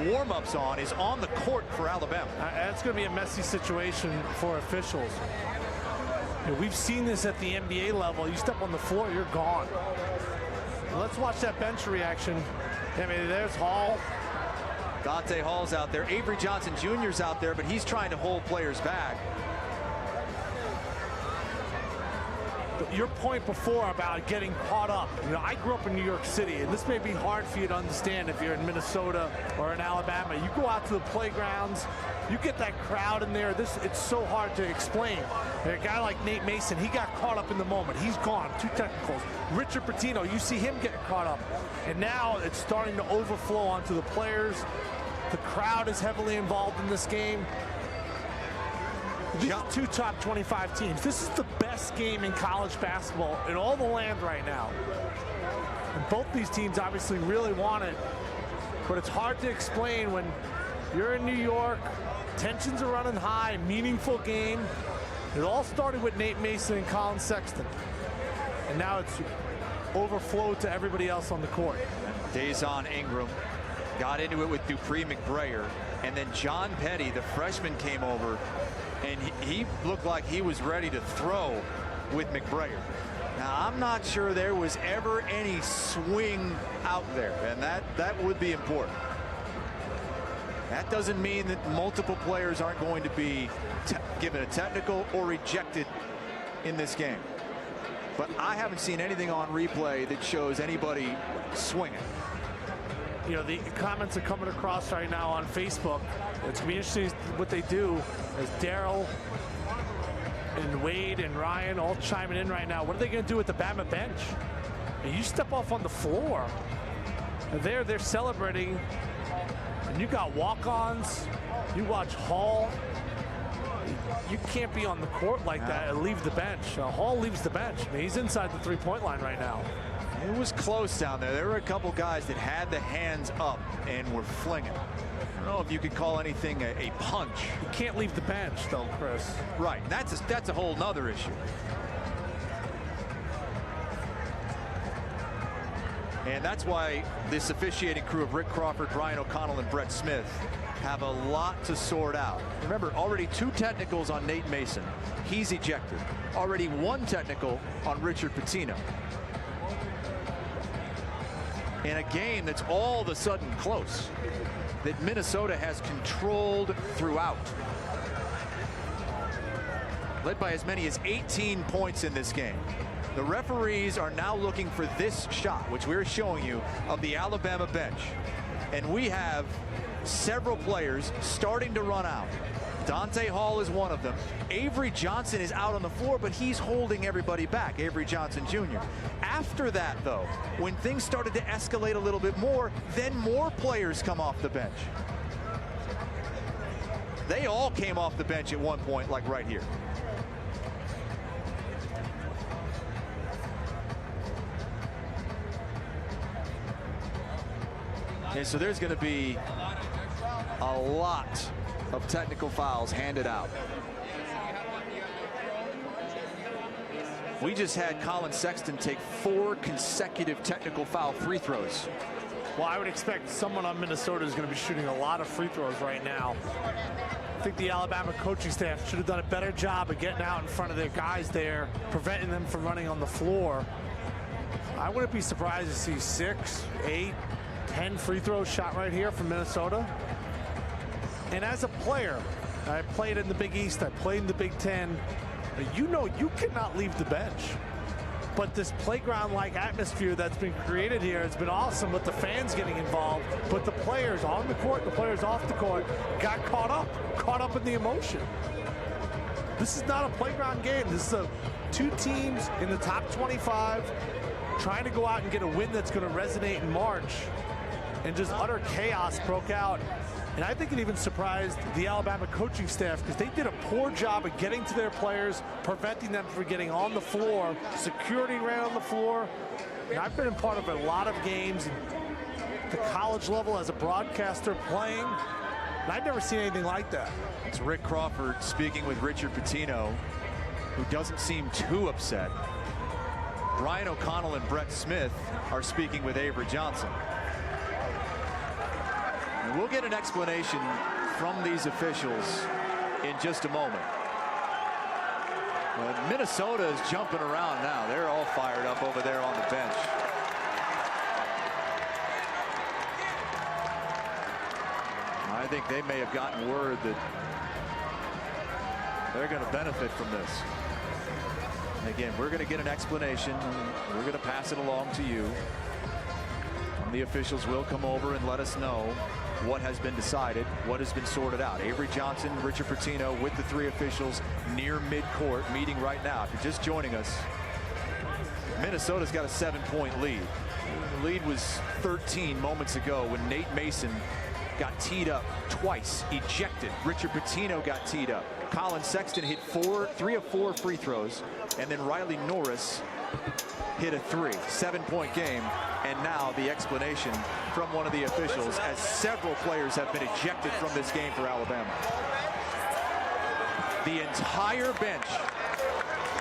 warm-ups on is on the court for Alabama. That's going to be a messy situation for officials. We've seen this at the NBA level. You step on the floor, you're gone. Let's watch that bench reaction. I mean, there's Hall. Dante Hall's out there. Avery Johnson Jr.'s out there, but he's trying to hold players back. Your point before about getting caught up. You know, I grew up in New York City, and this may be hard for you to understand if you're in Minnesota or in Alabama. You go out to the playgrounds, you get that crowd in there. It's so hard to explain. A guy like Nate Mason, he got caught up in the moment. He's gone. 2 technicals. Richard Pitino, you see him getting caught up. And now it's starting to overflow onto the players. The crowd is heavily involved in this game. These are 2 top 25 teams. This is the best game in college basketball in all the land right now. And both these teams obviously really want it, but it's hard to explain when you're in New York, tensions are running high, meaningful game. It all started with Nate Mason and Colin Sexton, and now it's overflowed to everybody else on the court. Dazon Ingram got into it with Dupree McBrayer, and then John Petty, the freshman, came over, and he looked like he was ready to throw with McBrayer. Now, I'm not sure there was ever any swing out there, and that would be important. That doesn't mean that multiple players aren't going to be given a technical or rejected in this game. But I haven't seen anything on replay that shows anybody swinging. You know, the comments are coming across right now on Facebook. It's going to be interesting what they do as Daryl and Wade and Ryan all chiming in right now. What are they going to do with the Bama bench? And you step off on the floor. They're celebrating. And you got walk-ons. You watch Hall. You can't be on the court like that and leave the bench. Hall leaves the bench. I mean, he's inside the 3-point line right now. It was close down there. There were a couple guys that had the hands up and were flinging. I don't know if you could call anything a punch. You can't leave the bench, though, Chris. Right. That's a whole nother issue. And that's why this officiating crew of Rick Crawford, Brian O'Connell, and Brett Smith have a lot to sort out. Remember, already 2 technicals on Nate Mason. He's ejected. Already 1 technical on Richard Pitino. In a game that's all of a sudden close, that Minnesota has controlled throughout. Led by as many as 18 points in this game. The referees are now looking for this shot, which we're showing you, of the Alabama bench. And we have several players starting to run out. Dante Hall is one of them. Avery Johnson is out on the floor, but he's holding everybody back, Avery Johnson Jr. After that, though, when things started to escalate a little bit more, then more players come off the bench. They all came off the bench at one point, like right here. And so there's going to be a lot of technical fouls handed out. We just had Colin Sexton take 4 consecutive technical foul free throws. Well, I would expect someone on Minnesota is going to be shooting a lot of free throws right now. I think the Alabama coaching staff should have done a better job of getting out in front of their guys there, preventing them from running on the floor. I wouldn't be surprised to see 6, 8, 10 free throws shot right here from Minnesota. And as a player, I played in the Big East, I played in the Big Ten. You know you cannot leave the bench. But this playground-like atmosphere that's been created here has been awesome with the fans getting involved. But the players on the court, the players off the court got caught up in the emotion. This is not a playground game. This is 2 teams in the top 25 trying to go out and get a win that's going to resonate in March. And just utter chaos broke out. And I think it even surprised the Alabama coaching staff because they did a poor job of getting to their players, preventing them from getting on the floor. Security ran on the floor. And I've been a part of a lot of games at the college level as a broadcaster playing, and I've never seen anything like that. It's Rick Crawford speaking with Richard Pitino, who doesn't seem too upset. Brian O'Connell and Brett Smith are speaking with Avery Johnson. And we'll get an explanation from these officials in just a moment. Minnesota is jumping around now. They're all fired up over there on the bench. I think they may have gotten word that they're going to benefit from this. And again, we're going to get an explanation. We're going to pass it along to you. And the officials will come over and let us know what has been decided, what has been sorted out. Avery Johnson, Richard Pitino with the 3 officials near midcourt meeting right now. If you're just joining us, Minnesota's got a 7-point lead. The lead was 13 moments ago when Nate Mason got teed up twice, ejected. Richard Pitino got teed up. Colin Sexton hit 3 of 4 free throws, and then Riley Norris hit a 3. 7-point game, and now the explanation from one of the officials as several players have been ejected from this game for Alabama. The entire bench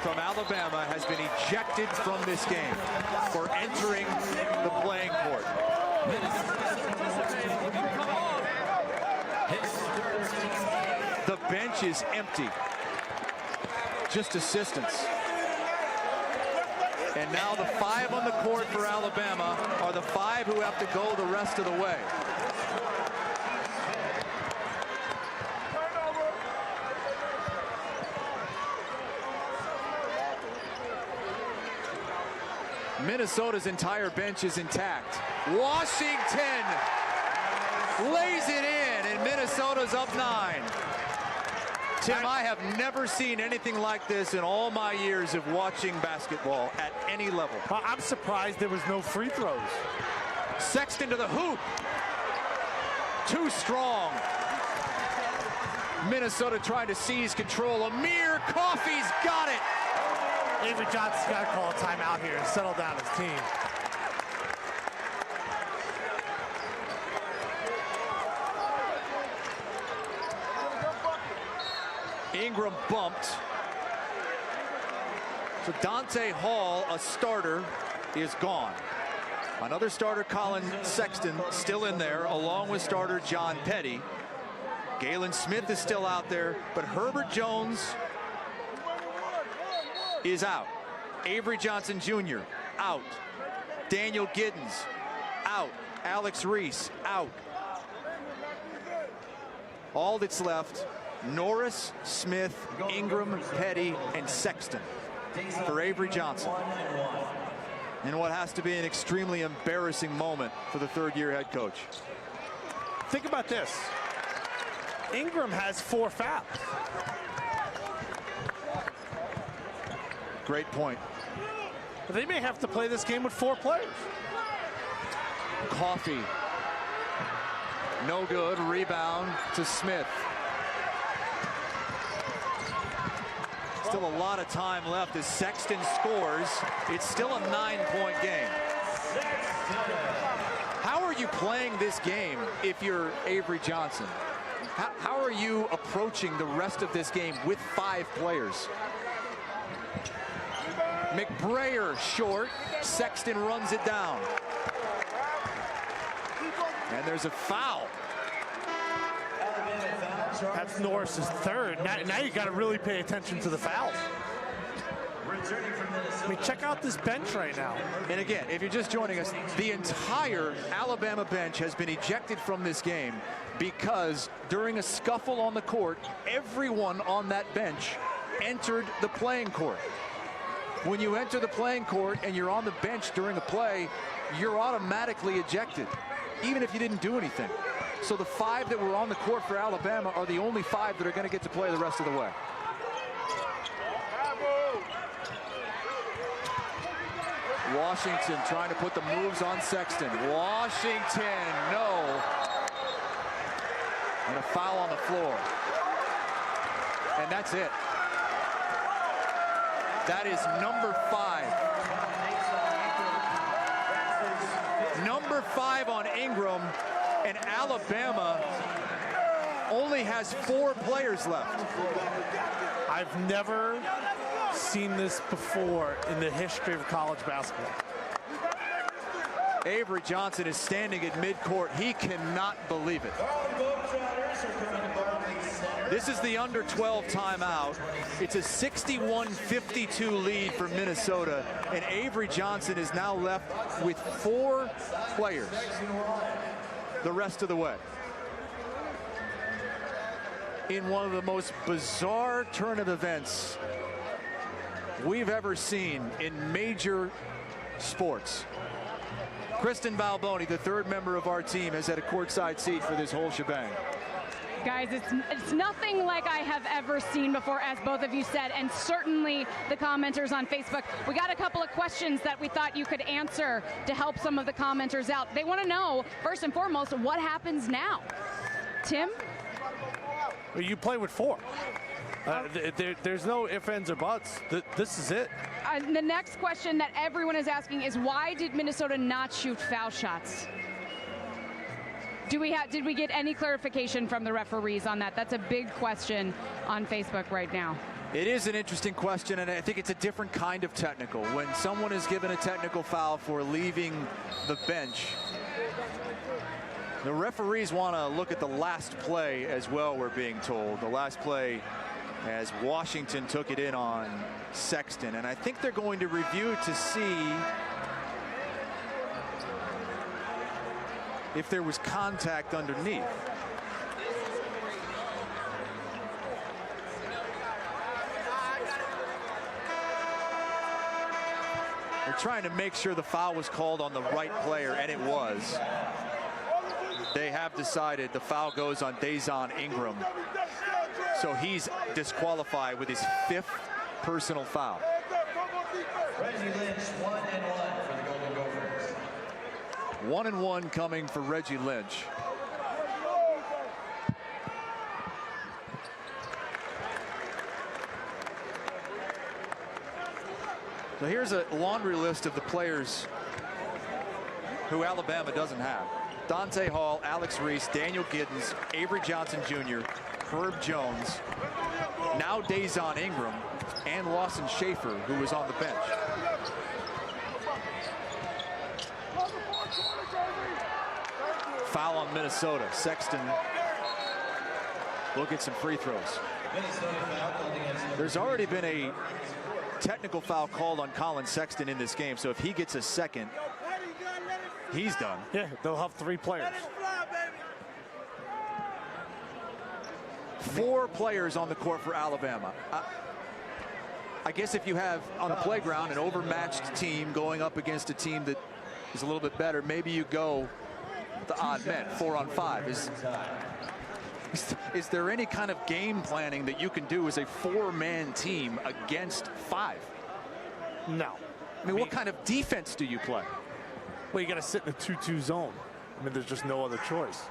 from Alabama has been ejected from this game for entering the playing court. The bench is empty. Just assistants. And now the 5 on the court for Alabama are the 5 who have to go the rest of the way. Minnesota's entire bench is intact. Washington lays it in, and Minnesota's up 9. Tim, I have never seen anything like this in all my years of watching basketball at any level. I'm surprised there was no free throws. Sexton to the hoop. Too strong. Minnesota trying to seize control. Amir Coffey's got it. Avery Johnson's got to call a timeout here and settle down his team. Ingram bumped. So Dante Hall, a starter, is gone. Another starter, Colin Sexton, still in there, along with starter John Petty. Galen Smith is still out there, but Herbert Jones is out. Avery Johnson Jr. out. Daniel Giddens out. Alex Reese out. All that's left, Norris, Smith, Ingram, Petty, and Sexton for Avery Johnson. In what has to be an extremely embarrassing moment for the third-year head coach. Think about this. Ingram has 4 fouls. Great point. But they may have to play this game with 4 players. Coffee. No good. Rebound to Smith. Still a lot of time left as Sexton scores. It's still a 9-point game. How are you playing this game if you're Avery Johnson? How are you approaching the rest of this game with 5 players? McBrayer short. Sexton runs it down. And there's a foul. That's Norris's 3rd. Now you got to really pay attention to the fouls. I mean, check out this bench right now. And again, if you're just joining us, the entire Alabama bench has been ejected from this game because during a scuffle on the court, everyone on that bench entered the playing court. When you enter the playing court and you're on the bench during a play, you're automatically ejected, even if you didn't do anything. So the 5 that were on the court for Alabama are the only 5 that are going to get to play the rest of the way. Washington trying to put the moves on Sexton. Washington, no. And a foul on the floor. And that's it. That is number 5. Number 5 on Ingram. And Alabama only has 4 players left. I've never seen this before in the history of college basketball. Avery Johnson is standing at midcourt. He cannot believe it. This is the under 12 timeout. It's a 61-52 lead for Minnesota, and Avery Johnson is now left with 4 players the rest of the way. In one of the most bizarre turn of events we've ever seen in major sports. Kristen Balboni, the 3rd member of our team, has had a courtside seat for this whole shebang. Guys, it's nothing like I have ever seen before, as both of you said, and certainly the commenters on Facebook. We got a couple of questions that we thought you could answer to help some of the commenters out. They want to know, first and foremost, what happens now? Tim? Well, you play with 4. There's no ifs, ands, or buts. This is it. The next question that everyone is asking is, why did Minnesota not shoot foul shots? Did we get any clarification from the referees on that? That's a big question on Facebook right now. It is an interesting question, and I think it's a different kind of technical. When someone is given a technical foul for leaving the bench, the referees want to look at the last play as well, we're being told. The last play as Washington took it in on Sexton, and I think they're going to review to see if there was contact underneath. They're trying to make sure the foul was called on the right player, and it was. They have decided the foul goes on Dazon Ingram. So he's disqualified with his 5th personal foul. Reggie Lynch, 1-1 for the Golden Gophers. 1-1 coming for Reggie Lynch. So here's a laundry list of the players who Alabama doesn't have. Dante Hall, Alex Reese, Daniel Giddens, Avery Johnson Jr., Herb Jones, now Dazon Ingram, and Lawson Schaefer, who was on the bench. Foul on Minnesota. Sexton will get some free throws. There's already been a technical foul called on Colin Sexton in this game, so if he gets a second, he's done. Yeah, they'll have 3 players. 4 players on the court for Alabama. I guess if you have on the playground an overmatched team going up against a team that is a little bit better, maybe you go the odd men, 4 on 5. Is there any kind of game planning that you can do as a 4-man team against 5? No. I mean, what kind of defense do you play? Well, you got to sit in a 2-2 zone. I mean, there's just no other choice.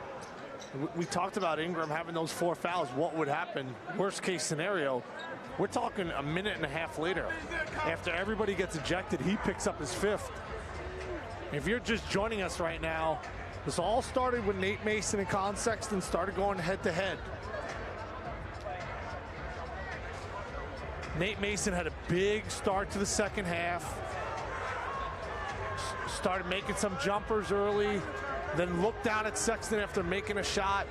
We talked about Ingram having those 4 fouls. What would happen? Worst case scenario, we're talking a minute and a half later. After everybody gets ejected, he picks up his 5th. If you're just joining us right now, this all started when Nate Mason and Colin Sexton started going head-to-head. Nate Mason had a big start to the second half. Started making some jumpers early, then looked down at Sexton after making a shot.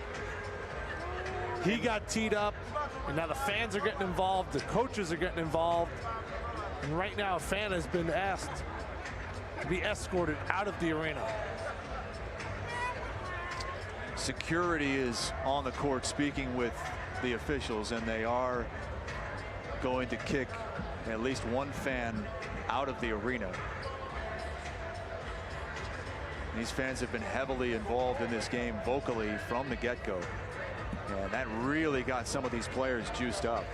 He got teed up, and now the fans are getting involved, the coaches are getting involved, and right now a fan has been asked to be escorted out of the arena. Security is on the court speaking with the officials, and they are going to kick at least one fan out of the arena. These fans have been heavily involved in this game vocally from the get-go, and that really got some of these players juiced up.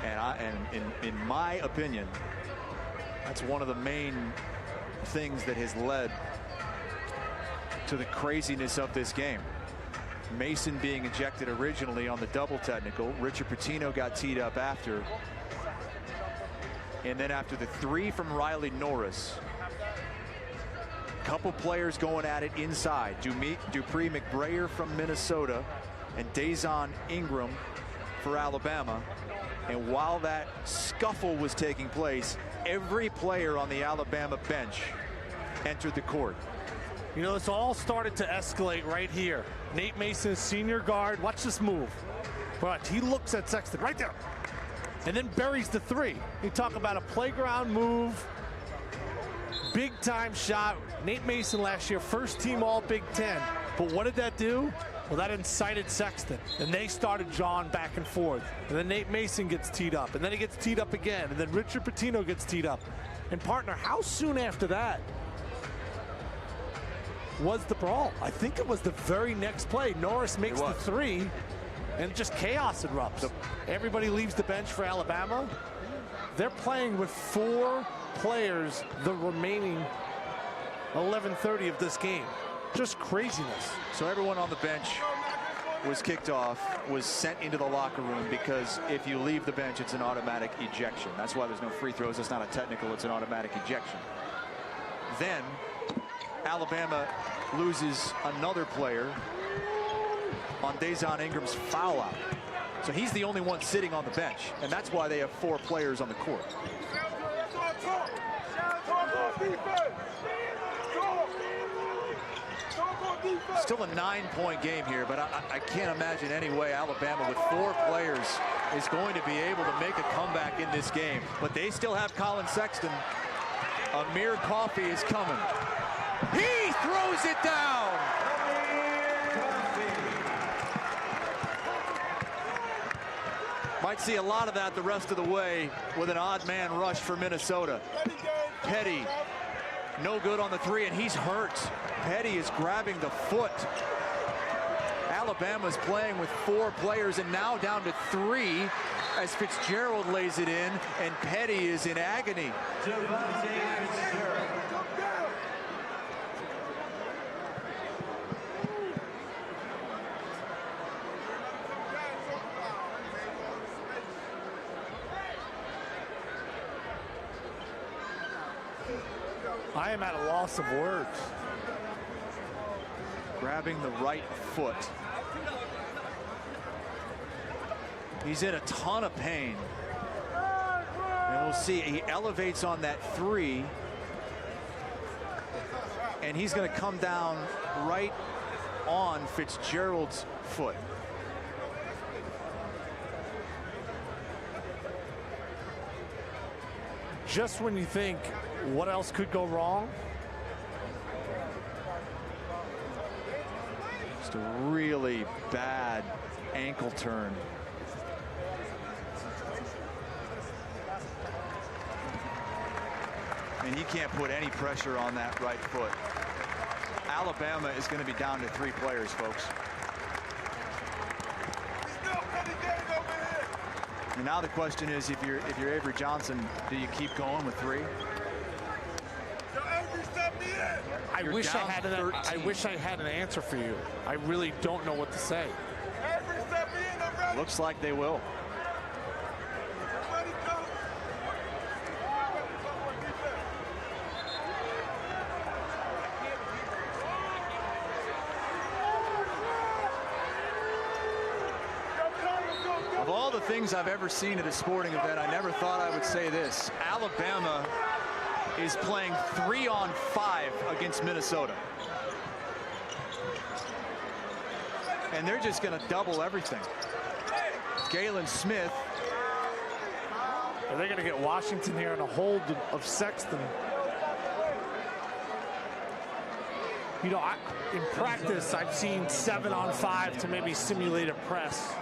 And in my opinion, that's one of the main things that has led to the craziness of this game. Mason being ejected originally on the double technical. Richard Pitino got teed up after. And then after the 3 from Riley Norris, couple players going at it inside. Dupree McBrayer from Minnesota and Dazon Ingram for Alabama. And while that scuffle was taking place, every player on the Alabama bench entered the court. You know, it's all started to escalate right here. Nate Mason, senior guard. Watch this move. But he looks at Sexton right there and then buries the 3. You talk about a playground move, big time shot. Nate Mason last year, first team all Big Ten. But what did that do? Well, that incited Sexton, and they started jawing back and forth. And then Nate Mason gets teed up, and then he gets teed up again, and then Richard Pitino gets teed up. And partner, how soon after that was the brawl? I think it was the very next play. Norris makes the 3, and just chaos erupts. Everybody leaves the bench for Alabama. They're playing with 4 players the remaining 11:30 of this game. Just craziness. So everyone on the bench was kicked off, was sent into the locker room, because if you leave the bench, it's an automatic ejection. That's why there's no free throws. It's not a technical, it's an automatic ejection. Then Alabama loses another player on Dazon Ingram's foul out. So he's the only one sitting on the bench, and that's why they have 4 players on the court. Still a 9-point game here, but I can't imagine any way Alabama with 4 players is going to be able to make a comeback in this game. But they still have Colin Sexton. Amir Coffey is coming. He throws it down. Might see a lot of that the rest of the way with an odd man rush for Minnesota. Petty, no good on the 3, and he's hurt. Petty is grabbing the foot. Alabama's playing with 4 players and now down to 3 as Fitzgerald lays it in, and Petty is in agony. I am at a loss of words. Grabbing the right foot. He's in a ton of pain. And we'll see, he elevates on that 3. And he's going to come down right on Fitzgerald's foot. Just when you think, what else could go wrong? Just a really bad ankle turn. And he can't put any pressure on that right foot. Alabama is going to be down to 3 players, folks. And now the question is, if you're Avery Johnson, do you keep going with 3? I wish I had an answer for you. I really don't know what to say. Looks like they will. Of all the things I've ever seen at a sporting event, I never thought I would say this. Alabama is playing 3-on-5 against Minnesota. And they're just going to double everything. Galen Smith. Are they going to get Washington here in a hold of Sexton? You know, in practice, I've seen 7-on-5 to maybe simulate a press.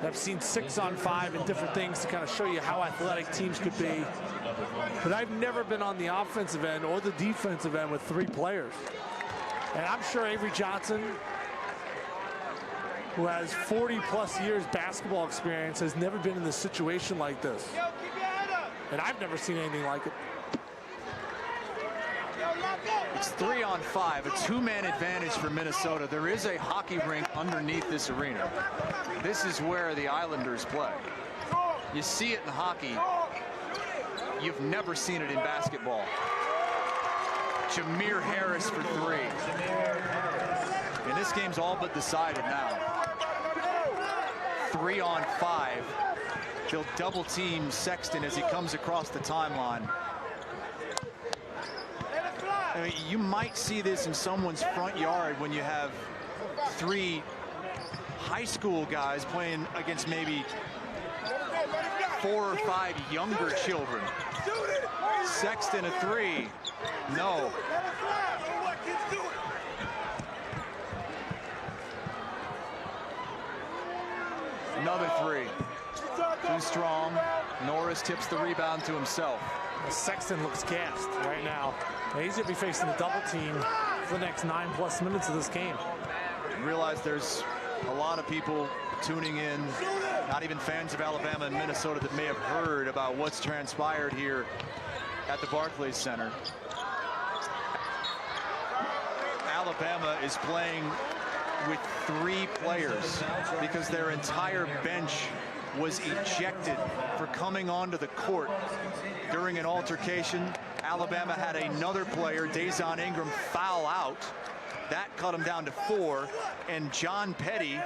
I've seen 6-on-5 and different things to kind of show you how athletic teams could be. But I've never been on the offensive end or the defensive end with 3 players. And I'm sure Avery Johnson, who has 40+ years basketball experience, has never been in a situation like this. And I've never seen anything like it. It's 3-on-5, a 2-man advantage for Minnesota. There is a hockey rink underneath this arena. This is where the Islanders play. You see it in hockey. You've never seen it in basketball. Jameer Harris for 3. And this game's all but decided now. 3-on-5. They'll double team Sexton as he comes across the timeline. I mean, you might see this in someone's front yard when you have 3 high school guys playing against maybe 4 or 5 younger children. Sexton a 3. No. Another 3. Too strong. Norris tips the rebound to himself. Sexton looks gassed right now. He's going to be facing a double team for the next 9+ minutes of this game. Realize there's a lot of people tuning in, not even fans of Alabama and Minnesota, that may have heard about what's transpired here at the Barclays Center. Alabama is playing with 3 players because their entire bench was ejected for coming onto the court during an altercation. Alabama had another player, Dazon Ingram, foul out. That cut him down to 4, and John Petty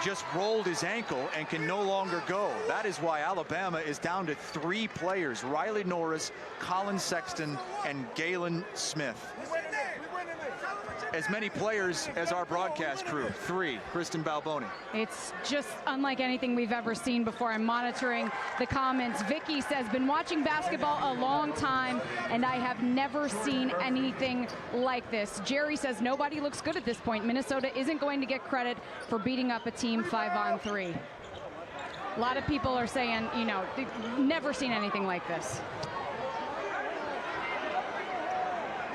just rolled his ankle and can no longer go. That is why Alabama is down to 3 players: Riley Norris, Colin Sexton, and Galen Smith. As many players as our broadcast crew. 3, Kristen Balboni. It's just unlike anything we've ever seen before. I'm monitoring the comments. Vicky says, been watching basketball a long time, and I have never seen anything like this. Jerry says, nobody looks good at this point. Minnesota isn't going to get credit for beating up a team 5-on-3. A lot of people are saying, you know, they've never seen anything like this.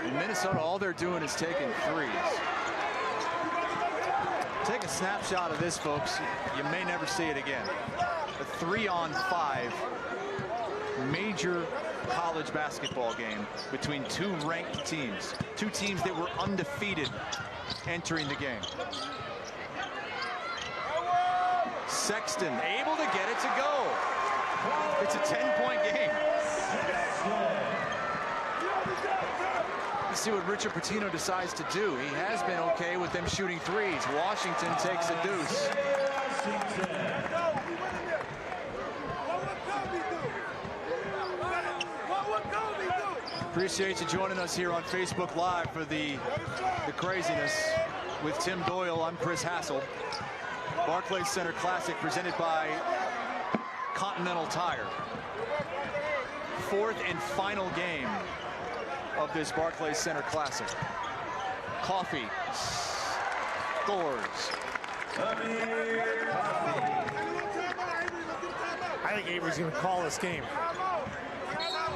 In Minnesota, all they're doing is taking 3s. Take a snapshot of this, folks. You may never see it again. A 3-on-5 major college basketball game between 2 ranked teams. 2 teams that were undefeated entering the game. Sexton able to get it to go. It's a 10-point game. Let's see what Richard Pitino decides to do. He has been okay with them shooting 3s. Washington takes a deuce. Appreciate you joining us here on Facebook Live for the craziness. With Tim Doyle, I'm Chris Hassel. Barclays Center Classic presented by Continental Tire. Fourth and final game of this Barclays Center Classic. Coffee scores. I think Avery's going to call this game.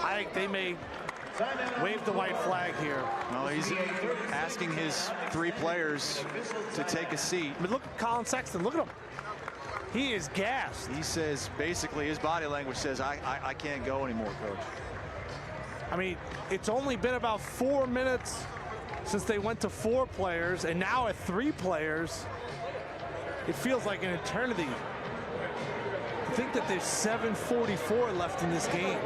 I think they may wave the white flag here. Well, he's asking his 3 players to take a seat. I mean, look at Colin Sexton. Look at him. He is gassed. He says, basically, his body language says, I can't go anymore, Coach. I mean, it's only been about 4 minutes since they went to 4 players, and now at 3 players. It feels like an eternity. I think that there's 7:44 left in this game.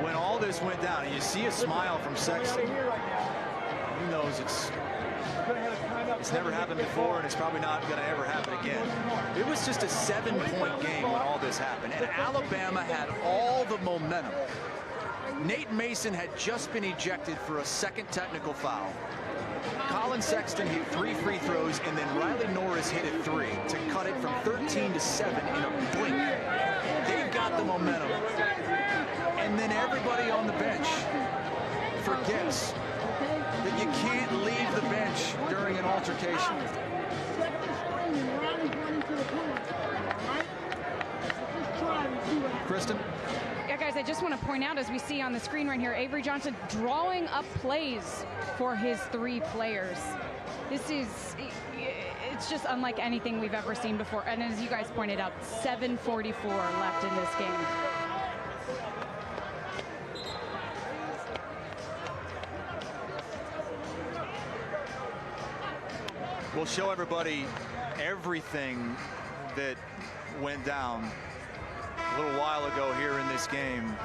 When all this went down, and you see a smile from Sexton, he knows it's never happened before, and it's probably not going to ever happen again. It was just a 7-point game when all this happened, and Alabama had all the momentum. Nate Mason had just been ejected for a second technical foul. Colin Sexton hit 3 free throws, and then Riley Norris hit it 3 to cut it from 13 to 7 in a blink. They've got the momentum. And then everybody on the bench forgets that you can't leave the bench during an altercation. Kristen? Yeah, guys, I just want to point out, as we see on the screen right here, Avery Johnson drawing up plays for his 3 players. It's just unlike anything we've ever seen before. And as you guys pointed out, 7:44 left in this game. We'll show everybody everything that went down a little while ago here in this game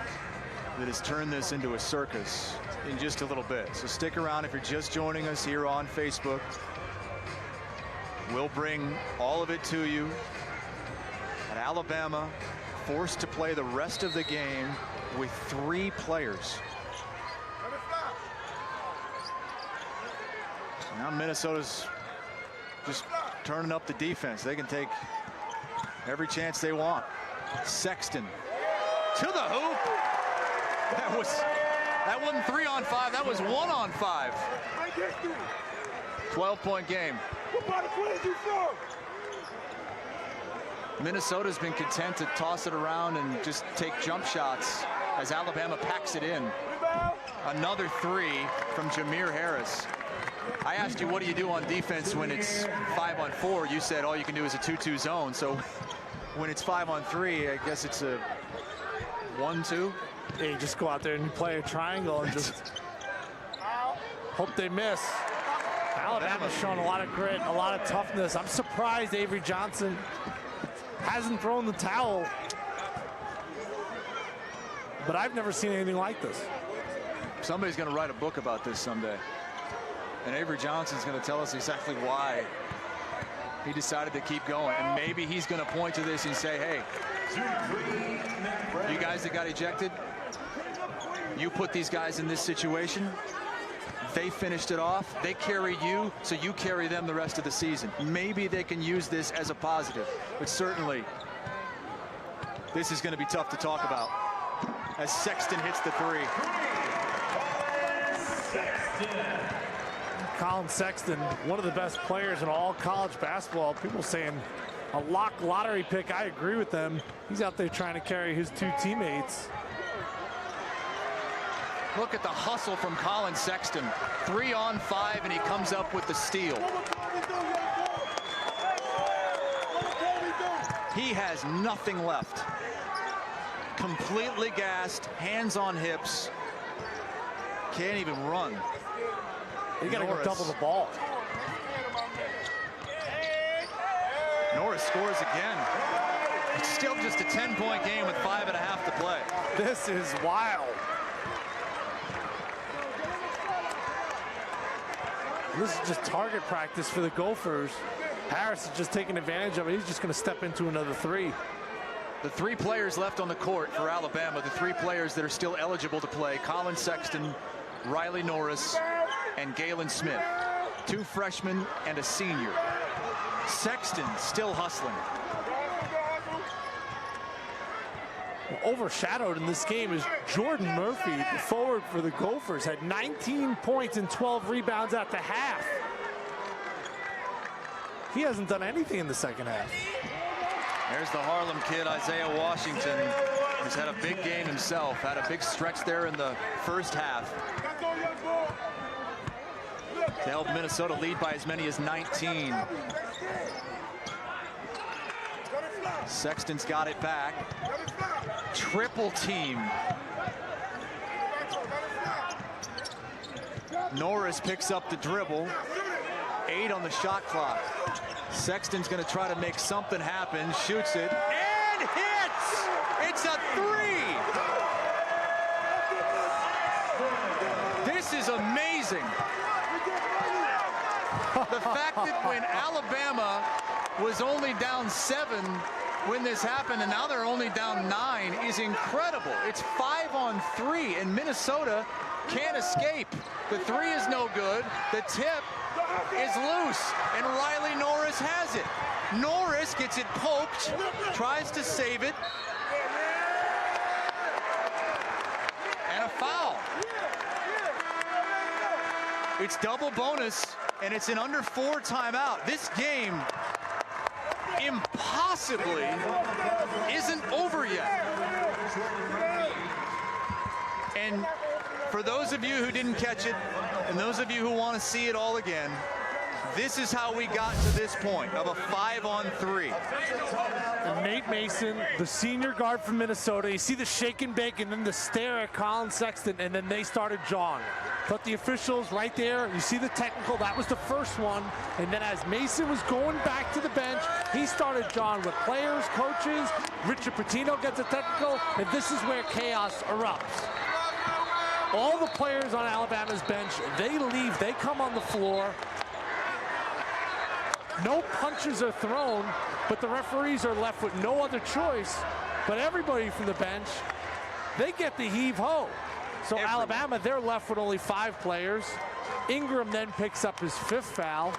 that has turned this into a circus in just a little bit. So stick around if you're just joining us here on Facebook. We'll bring all of it to you. At Alabama, forced to play the rest of the game with 3 players. Now Minnesota's just turning up the defense. They can take every chance they want. Sexton to the hoop. That wasn't 3 on 5. That was 1 on 5. 12-point game. Minnesota's been content to toss it around and just take jump shots as Alabama packs it in. Another 3 from Jameer Harris. I asked you, what do you do on defense when it's 5 on 4? You said all you can do is a 2-2 zone. So when it's 5 on 3, I guess it's a 1-2. Yeah, you just go out there and you play a triangle and just hope they miss. Alabama's shown a lot of grit, a lot of toughness. I'm surprised Avery Johnson hasn't thrown the towel. But I've never seen anything like this. Somebody's going to write a book about this someday. And Avery Johnson's going to tell us exactly why he decided to keep going. And maybe he's going to point to this and say, hey, you guys that got ejected, you put these guys in this situation. They finished it off. They carry you, so you carry them the rest of the season. Maybe they can use this as a positive. But certainly, this is going to be tough to talk about as Sexton hits the 3. Colin Sexton, one of the best players in all college basketball. People saying a lock lottery pick. I agree with them. He's out there trying to carry his 2 teammates. Look at the hustle from Colin Sexton. 3 on 5, and he comes up with the steal. He has nothing left. Completely gassed, hands on hips. Can't even run. You got to go double the ball. Norris scores again. It's still just a 10-point game with 5.5 to play. This is wild. This is just target practice for the Gophers. Harris is just taking advantage of it. He's just going to step into another 3. The 3 players left on the court for Alabama, the 3 players that are still eligible to play: Colin Sexton, Riley Norris, and Galen Smith. 2 freshmen and a senior. Sexton still hustling. Overshadowed in this game is Jordan Murphy, the forward for the Gophers, had 19 points and 12 rebounds at the half. He hasn't done anything in the second half. There's the Harlem kid, Isaiah Washington, who's had a big game himself, had a big stretch there in the first half to help Minnesota lead by as many as 19. Sexton's got it back. Triple team. Norris picks up the dribble. 8 on the shot clock. Sexton's going to try to make something happen. Shoots it and hits! It's a 3! This is amazing. The fact that when Alabama was only down 7 when this happened, and now they're only down 9, is incredible. It's 5 on 3, and Minnesota can't escape. The 3 is no good. The tip is loose, and Riley Norris has it. Norris gets it poked, tries to save it, and a foul. It's double bonus, and it's an under 4 timeout. This game impossibly isn't over yet. And for those of you who didn't catch it, and those of you who want to see it all again, this is how we got to this point of a 5 on 3. And Nate Mason, the senior guard from Minnesota, you see the shake and bake and then the stare at Colin Sexton, and then they started jawing. But the officials right there, you see the technical, that was the first one. And then as Mason was going back to the bench, he started jawing with players, coaches. Richard Pitino gets a technical, and this is where chaos erupts. All the players on Alabama's bench, they leave, they come on the floor. No punches are thrown, but the referees are left with no other choice. But everybody from the bench, they get the heave-ho. So Alabama, they're left with only 5 players. Ingram then picks up his 5th foul.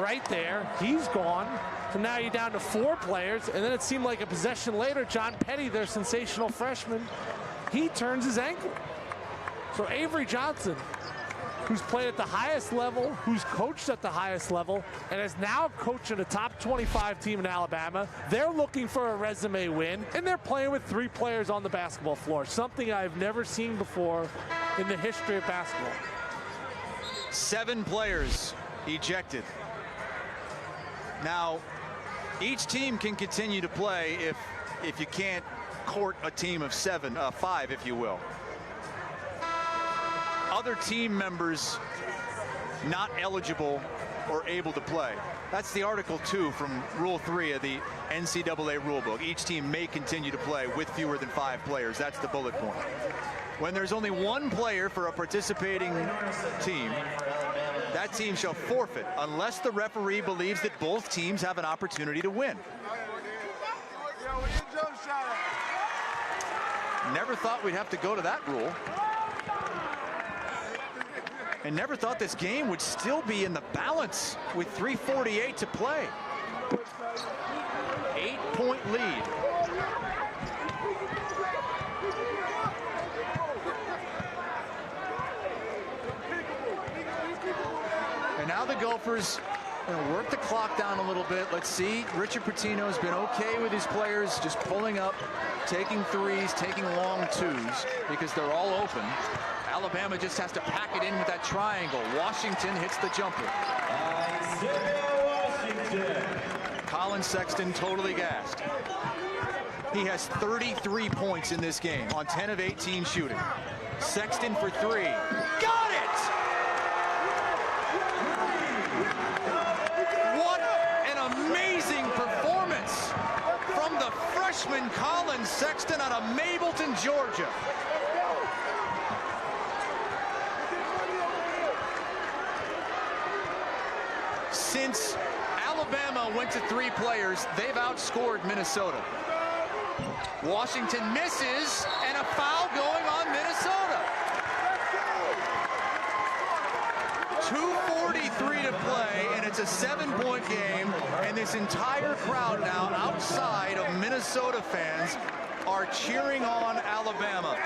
Right there, he's gone. So now you're down to 4 players, and then it seemed like a possession later, John Petty, their sensational freshman, he turns his ankle. So Avery Johnson, who's played at the highest level, who's coached at the highest level, and is now coaching a top 25 team in Alabama. They're looking for a resume win, and they're playing with 3 players on the basketball floor, something I've never seen before in the history of basketball. 7 players ejected. Now, each team can continue to play if you can't court a team of 5, if you will. Other team members not eligible or able to play. That's the Article 2 from Rule 3 of the NCAA rulebook. Each team may continue to play with fewer than 5 players. That's the bullet point. When there's only 1 player for a participating team, that team shall forfeit unless the referee believes that both teams have an opportunity to win. Never thought we'd have to go to that rule. And never thought this game would still be in the balance with 3:48 to play. 8-point lead. And now the Gophers work the clock down a little bit. Let's see. Richard Pitino's been okay with his players just pulling up, taking 3s, taking long 2s because they're all open. Alabama just has to pack it in with that triangle. Washington hits the jumper. Colin Sexton totally gassed. He has 33 points in this game on 10 of 18 shooting. Sexton for 3. Got it! What an amazing performance from the freshman Colin Sexton out of Mableton, Georgia. Since Alabama went to 3 players, they've outscored Minnesota. Washington misses, and a foul going on Minnesota. 2:43 to play, and it's a 7-point game, and this entire crowd now outside of Minnesota fans are cheering on Alabama.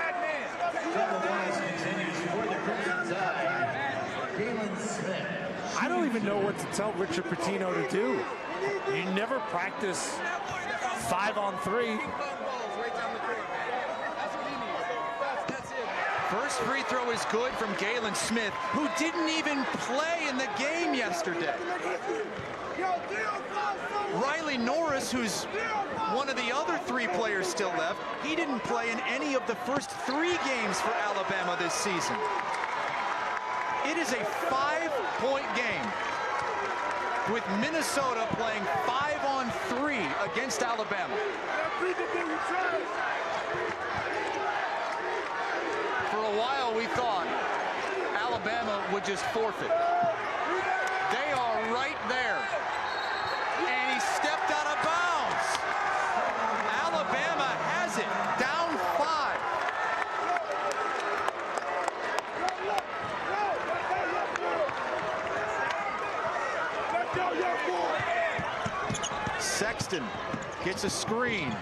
I don't even know what to tell Richard Pitino to do. You never practice 5-on-3. First free throw is good from Galen Smith, who didn't even play in the game yesterday. Riley Norris, who's one of the other 3 players still left, he didn't play in any of the first 3 games for Alabama this season. It is a 5-point game with Minnesota playing 5-on-3 against Alabama. For a while, we thought Alabama would just forfeit. They are right there. And he stepped out of bounds. Alabama has it, down 5. Sexton gets a screen.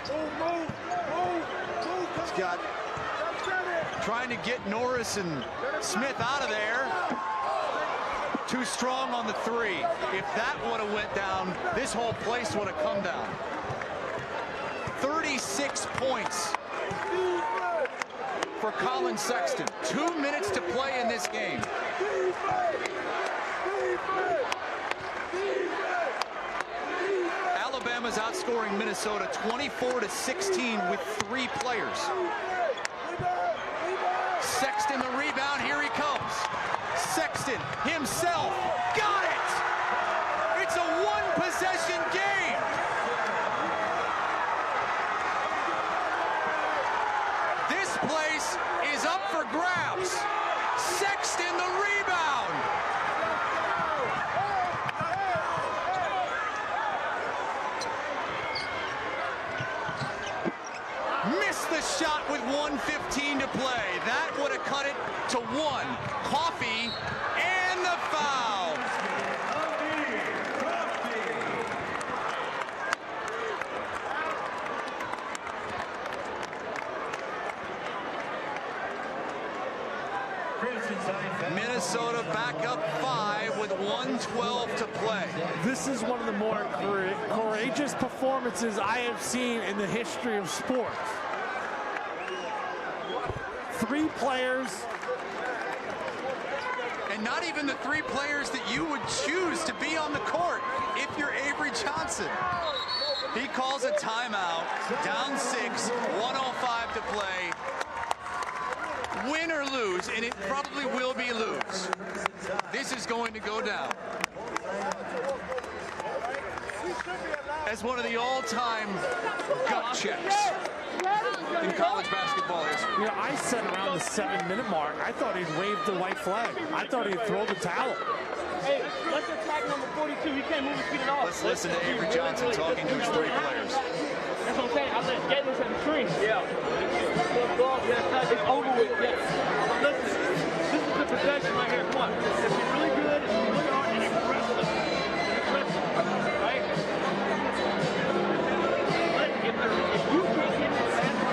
He's got trying to get Norris and Smith out of there. Too strong on the 3. If that would have went down, this whole place would have come down. 36 points for Colin Sexton. 2 minutes to play in this game. Alabama's outscoring Minnesota 24-16 with 3 players. Sexton the rebound, here he comes. Sexton himself, got it! It's a 1-possession game! This place is up for grabs. Sexton the rebound! Missed the shot with 1:15 to play. That would have cut it to 1. Coffee and the foul. Minnesota back up 5 with 1:12 to play. This is one of the more courageous performances I have seen in the history of sports. 3 players. And not even the 3 players that you would choose to be on the court if you're Avery Johnson. He calls a timeout, down 6, 1:05 to play. Win or lose, and it probably will be lose. This is going to go down as one of the all-time gut checks in college basketball history. You know, I said around the 7-minute mark, I thought he'd wave the white flag. I thought he'd throw the towel. Hey, let's attack number 42. He can't move his feet at all. Let's listen to Avery Johnson talking to his 3 players. That's what I'm saying. I said, get this at the screen. Yeah. It's over with. Yes. Listen, this is the possession right here. Come on. If you're really good, if you're really hard, and aggressive. Right? If you can't get this basket,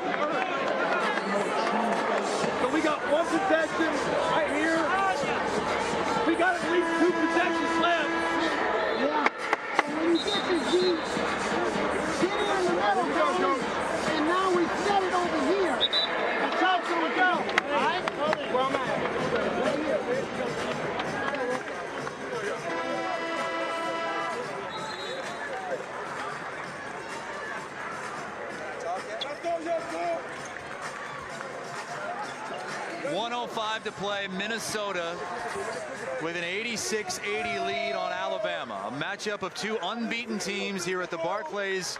go back up. So we got 1 possession right here. We got at least 2 possessions left. Yeah. So when you get this deep, get in the middle, and now we set it over here. The top's gonna go. All right? Where am I at? Right here. Let's go, yes, sir. 1:05 to play. Minnesota with an 86-80 lead on Alabama. A matchup of 2 unbeaten teams here at the Barclays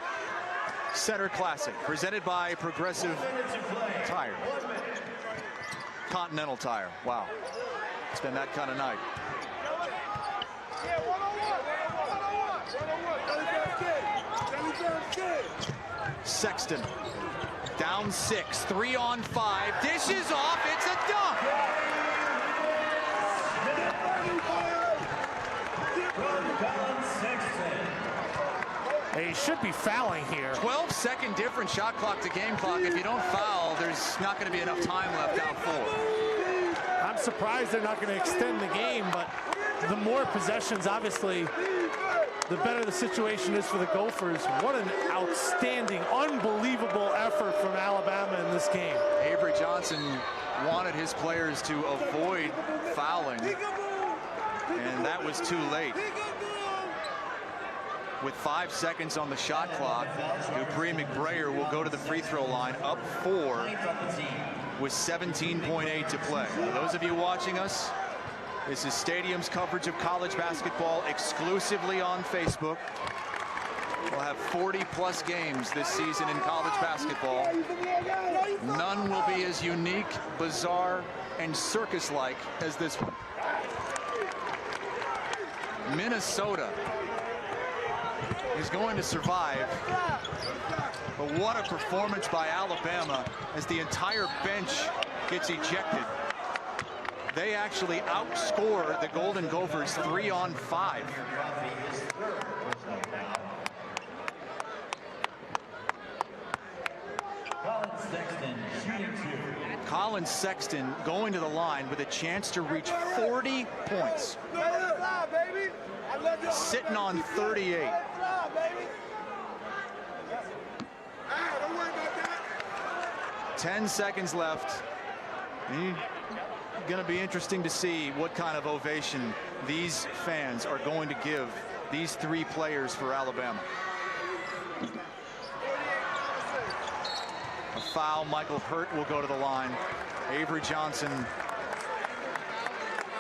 Center Classic, presented by Progressive Tire. Continental Tire. Wow. It's been that kind of night. Sexton Down 6, 3 on 5, dishes off, it's a dunk! He should be fouling here. 12-second difference, shot clock to game clock. If you don't foul, there's not going to be enough time left down 4. I'm surprised they're not going to extend the game, but the more possessions, obviously, the better the situation is for the Gophers. What an outstanding, unbelievable effort from Alabama in this game. Avery Johnson wanted his players to avoid fouling, and that was too late. With 5 seconds on the shot clock, Dupree McBrayer will go to the free throw line, up 4 with 17.8 to play. For those of you watching us, this is Stadium's coverage of college basketball exclusively on Facebook. We'll have 40-plus games this season in college basketball. None will be as unique, bizarre, and circus-like as this one. Minnesota is going to survive, but what a performance by Alabama as the entire bench gets ejected. They actually outscore the Golden Gophers 3 on 5. Colin Sexton going to the line with a chance to reach 40 points. Sitting on 38. 10 seconds left. Going to be interesting to see what kind of ovation these fans are going to give these 3 players for Alabama. A foul, Michael Hurt will go to the line. Avery Johnson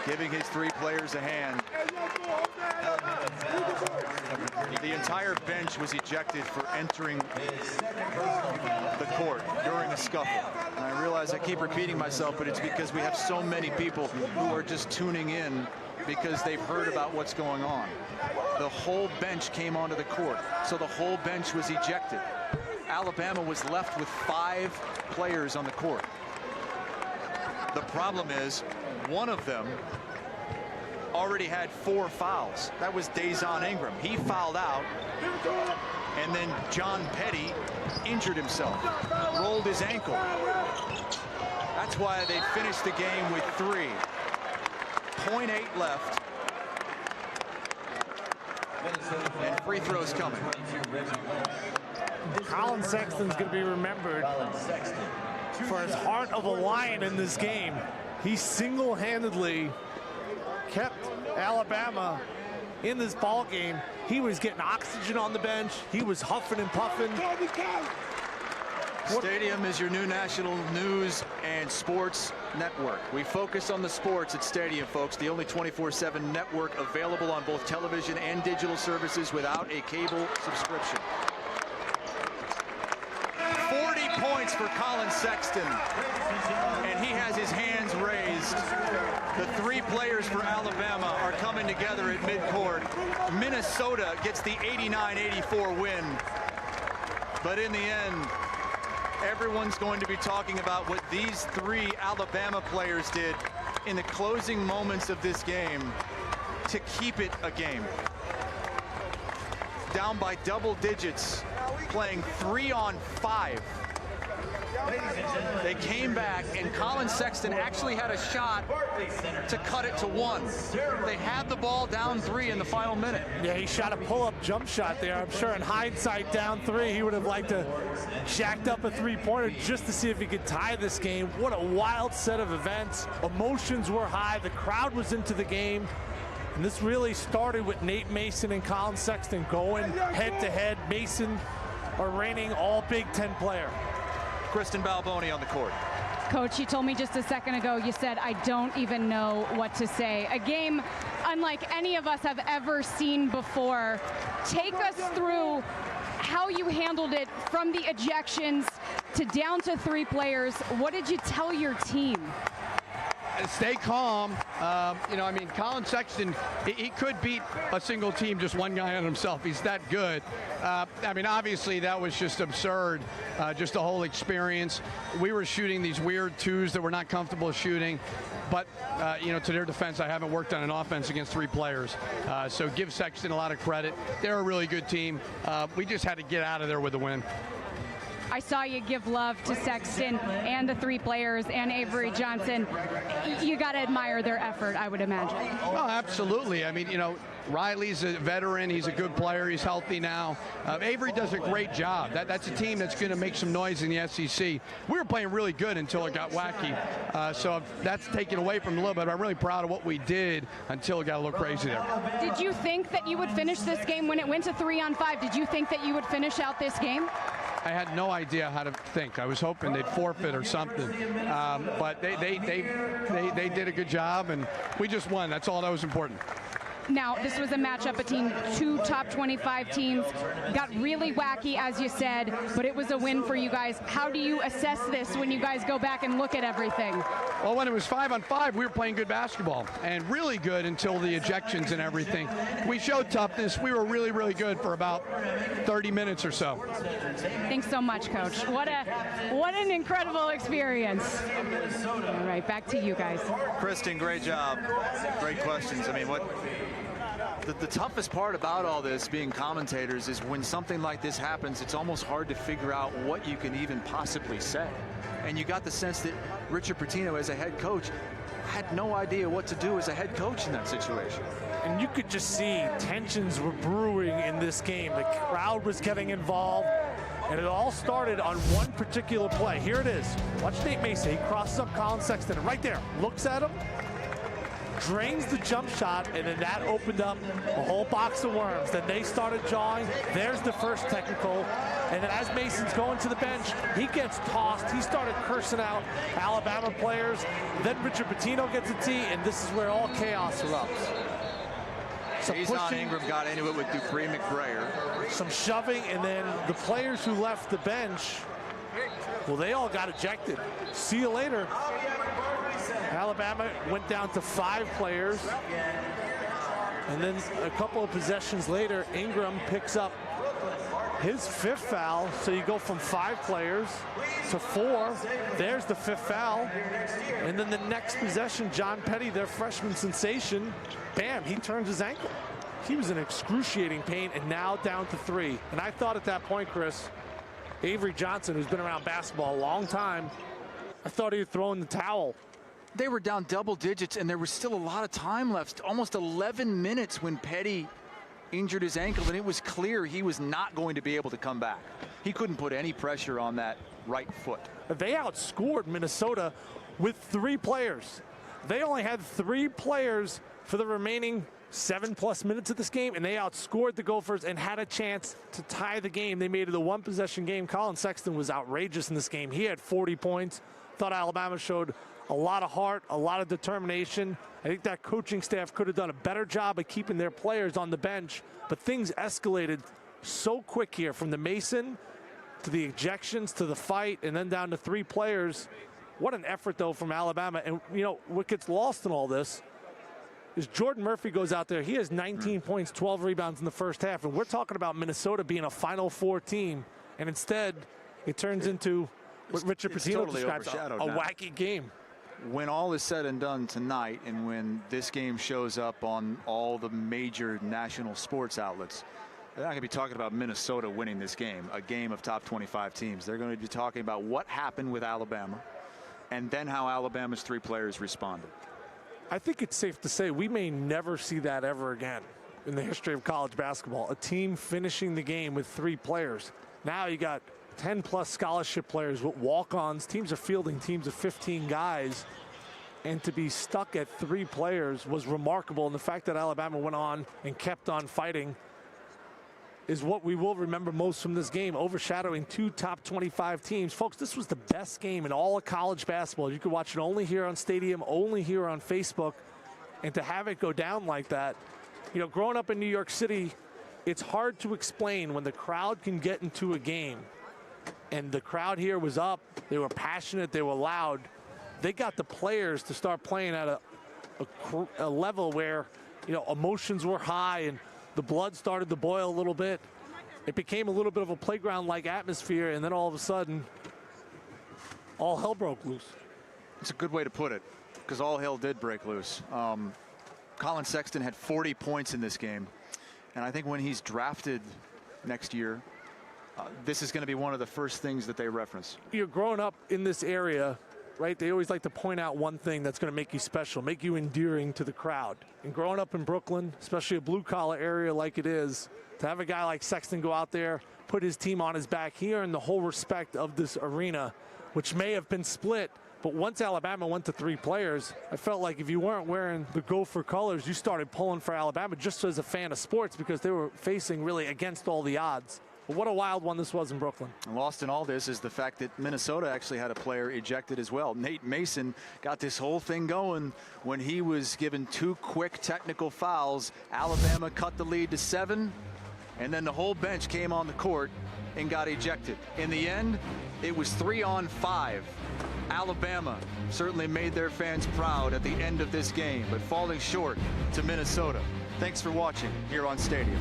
giving his 3 players a hand. The entire bench was ejected for entering the court during a scuffle. And I realize I keep repeating myself, but it's because we have so many people who are just tuning in because they've heard about what's going on. The whole bench came onto the court, so the whole bench was ejected. Alabama was left with 5 players on the court. The problem is, one of them already had 4 fouls. That was Dazon Ingram. He fouled out, and then John Petty injured himself, rolled his ankle. That's why they finished the game with 3. 0.8 left. And free throws coming. Colin Sexton's going to be remembered for his heart of a lion in this game. He single-handedly kept Alabama in this ball game. He was getting oxygen on the bench. He was huffing and puffing. Stadium is your new national news and sports network. We focus on the sports at Stadium, folks. The only 24/7 network available on both television and digital services without a cable subscription. 40 points for Colin Sexton, and he has his hands raised. The 3 players for Alabama are coming together at midcourt. Minnesota gets the 89-84 win. But in the end, everyone's going to be talking about what these 3 Alabama players did in the closing moments of this game to keep it a game. Down by double digits, playing 3 on 5. They came back, and Colin Sexton actually had a shot to cut it to 1. They had the ball down 3 in the final minute. Yeah, he shot a pull-up jump shot there. I'm sure in hindsight, down 3, he would have liked to jacked up a 3-pointer just to see if he could tie this game. What a wild set of events. Emotions were high. The crowd was into the game. And this really started with Nate Mason and Colin Sexton going head-to-head. Mason, a reigning All-Big Ten player. Kristen Balboni on the court. Coach, you told me just a second ago, you said, I don't even know what to say. A game unlike any of us have ever seen before. Take us through how you handled it from the ejections to down to 3 players. What did you tell your team? stay calm. You know, I mean, Colin Sexton, he could beat a single team, just one guy on himself. He's that good. I mean, obviously, that was just absurd, just the whole experience. We were shooting these weird twos that we're not comfortable shooting. But, you know, to their defense, I haven't worked on an offense against 3 players. So give Sexton a lot of credit. They're a really good team. We just had to get out of there with a win. I saw you give love to Sexton and the 3 players and Avery Johnson. You got to admire their effort, I would imagine. Oh, absolutely. I mean, you know, Riley's a veteran. He's a good player. He's healthy now. Avery does a great job. That's a team that's going to make some noise in the SEC. We were playing really good until it got wacky. So that's taken away from a little bit. I'm really proud of what we did until it got a little crazy there. Did you think that you would finish this game when it went to 3-on-5? Did you think that you would finish out this game? I had no idea how to think. I was hoping they'd forfeit or something. But they did a good job, and we just won. That's all that was important. Now, this was a matchup between 2 top 25 teams. Got really wacky, as you said, but it was a win for you guys. How do you assess this when you guys go back and look at everything? Well, when it was 5-on-5, we were playing good basketball, and really good until the ejections and everything. We showed toughness. We were really, really good for about 30 minutes or so. Thanks so much, Coach. What an incredible experience. All right, back to you guys. Kristen, great job. Great questions. I mean, the toughest part about all this, being commentators, is when something like this happens, it's almost hard to figure out what you can even possibly say. And you got the sense that Richard Pitino, as a head coach, had no idea what to do as a head coach in that situation. And you could just see tensions were brewing in this game. The crowd was getting involved, and it all started on one particular play. Here it is. Watch Nate Mason. He crosses up Colin Sexton, and right there, looks at him, drains the jump shot, and then that opened up a whole box of worms. Then they started jawing. There's the first technical. And then as Mason's going to the bench, he gets tossed. He started cursing out Alabama players. Then Richard Pitino gets a tee, and this is where all chaos erupts. Jayson Ingram got into it with Dupree McBrayer. Some shoving, and then the players who left the bench, well, they all got ejected. See you later. Alabama went down to 5 players. And then a couple of possessions later, Ingram picks up his 5th foul. So you go from 5 players to 4. There's the 5th foul. And then the next possession, John Petty, their freshman sensation, bam, he turns his ankle. He was in excruciating pain, and now down to 3. And I thought at that point, Chris, Avery Johnson, who's been around basketball a long time, I thought he had thrown the towel. They were down double digits, and there was still a lot of time left, almost 11 minutes when Petty injured his ankle, and it was clear he was not going to be able to come back. He couldn't put any pressure on that right foot. They outscored Minnesota with 3 players. They only had 3 players for the remaining 7+ minutes of this game, and they outscored the Gophers and had a chance to tie the game. They made it a 1-possession game. Colin Sexton was outrageous in this game. He had 40 points. Thought Alabama showed a lot of heart, a lot of determination. I think that coaching staff could have done a better job of keeping their players on the bench, but things escalated so quick here, from the Mason to the ejections to the fight, and then down to 3 players. What an effort, though, from Alabama. And, you know, what gets lost in all this is Jordan Murphy goes out there. He has 19 points, 12 rebounds in the first half, and we're talking about Minnesota being a Final Four team, and instead it turns into what Richard Pitino totally describes a wacky game. When all is said and done tonight, and when this game shows up on all the major national sports outlets, they're not going to be talking about Minnesota winning this game, a game of top 25 teams. They're going to be talking about what happened with Alabama, and then how Alabama's 3 players responded. I think it's safe to say we may never see that ever again in the history of college basketball. A team finishing the game with 3 players. Now you got 10+ scholarship players with walk-ons. Teams are fielding teams of 15 guys. And to be stuck at 3 players was remarkable. And the fact that Alabama went on and kept on fighting is what we will remember most from this game, overshadowing 2 top 25 teams. Folks, this was the best game in all of college basketball. You could watch it only here on Stadium, only here on Facebook. And to have it go down like that, you know, growing up in New York City, it's hard to explain when the crowd can get into a game. And the crowd here was up. They were passionate. They were loud. they got the players to start playing at a level where, you know, emotions were high and the blood started to boil a little bit. It became a little bit of a playground-like atmosphere, and then all of a sudden, all hell broke loose. It's a good way to put it, because all hell did break loose. Colin Sexton had 40 points in this game, and I think when he's drafted next year, this is going to be one of the first things that they reference. You're growing up in this area, right? They always like to point out one thing that's going to make you special, make you endearing to the crowd. And growing up in Brooklyn, especially a blue-collar area like it is, to have a guy like Sexton go out there, put his team on his back, he earned the whole respect of this arena, which may have been split. But once Alabama went to 3 players, I felt like if you weren't wearing the Gopher colors, you started pulling for Alabama just as a fan of sports, because they were facing really against all the odds. But what a wild one this was in Brooklyn. And lost in all this is the fact that Minnesota actually had a player ejected as well. Nate Mason got this whole thing going when he was given 2 quick technical fouls. Alabama cut the lead to 7, and then the whole bench came on the court and got ejected. In the end, it was 3-on-5. Alabama certainly made their fans proud at the end of this game, but falling short to Minnesota. Thanks for watching here on Stadium.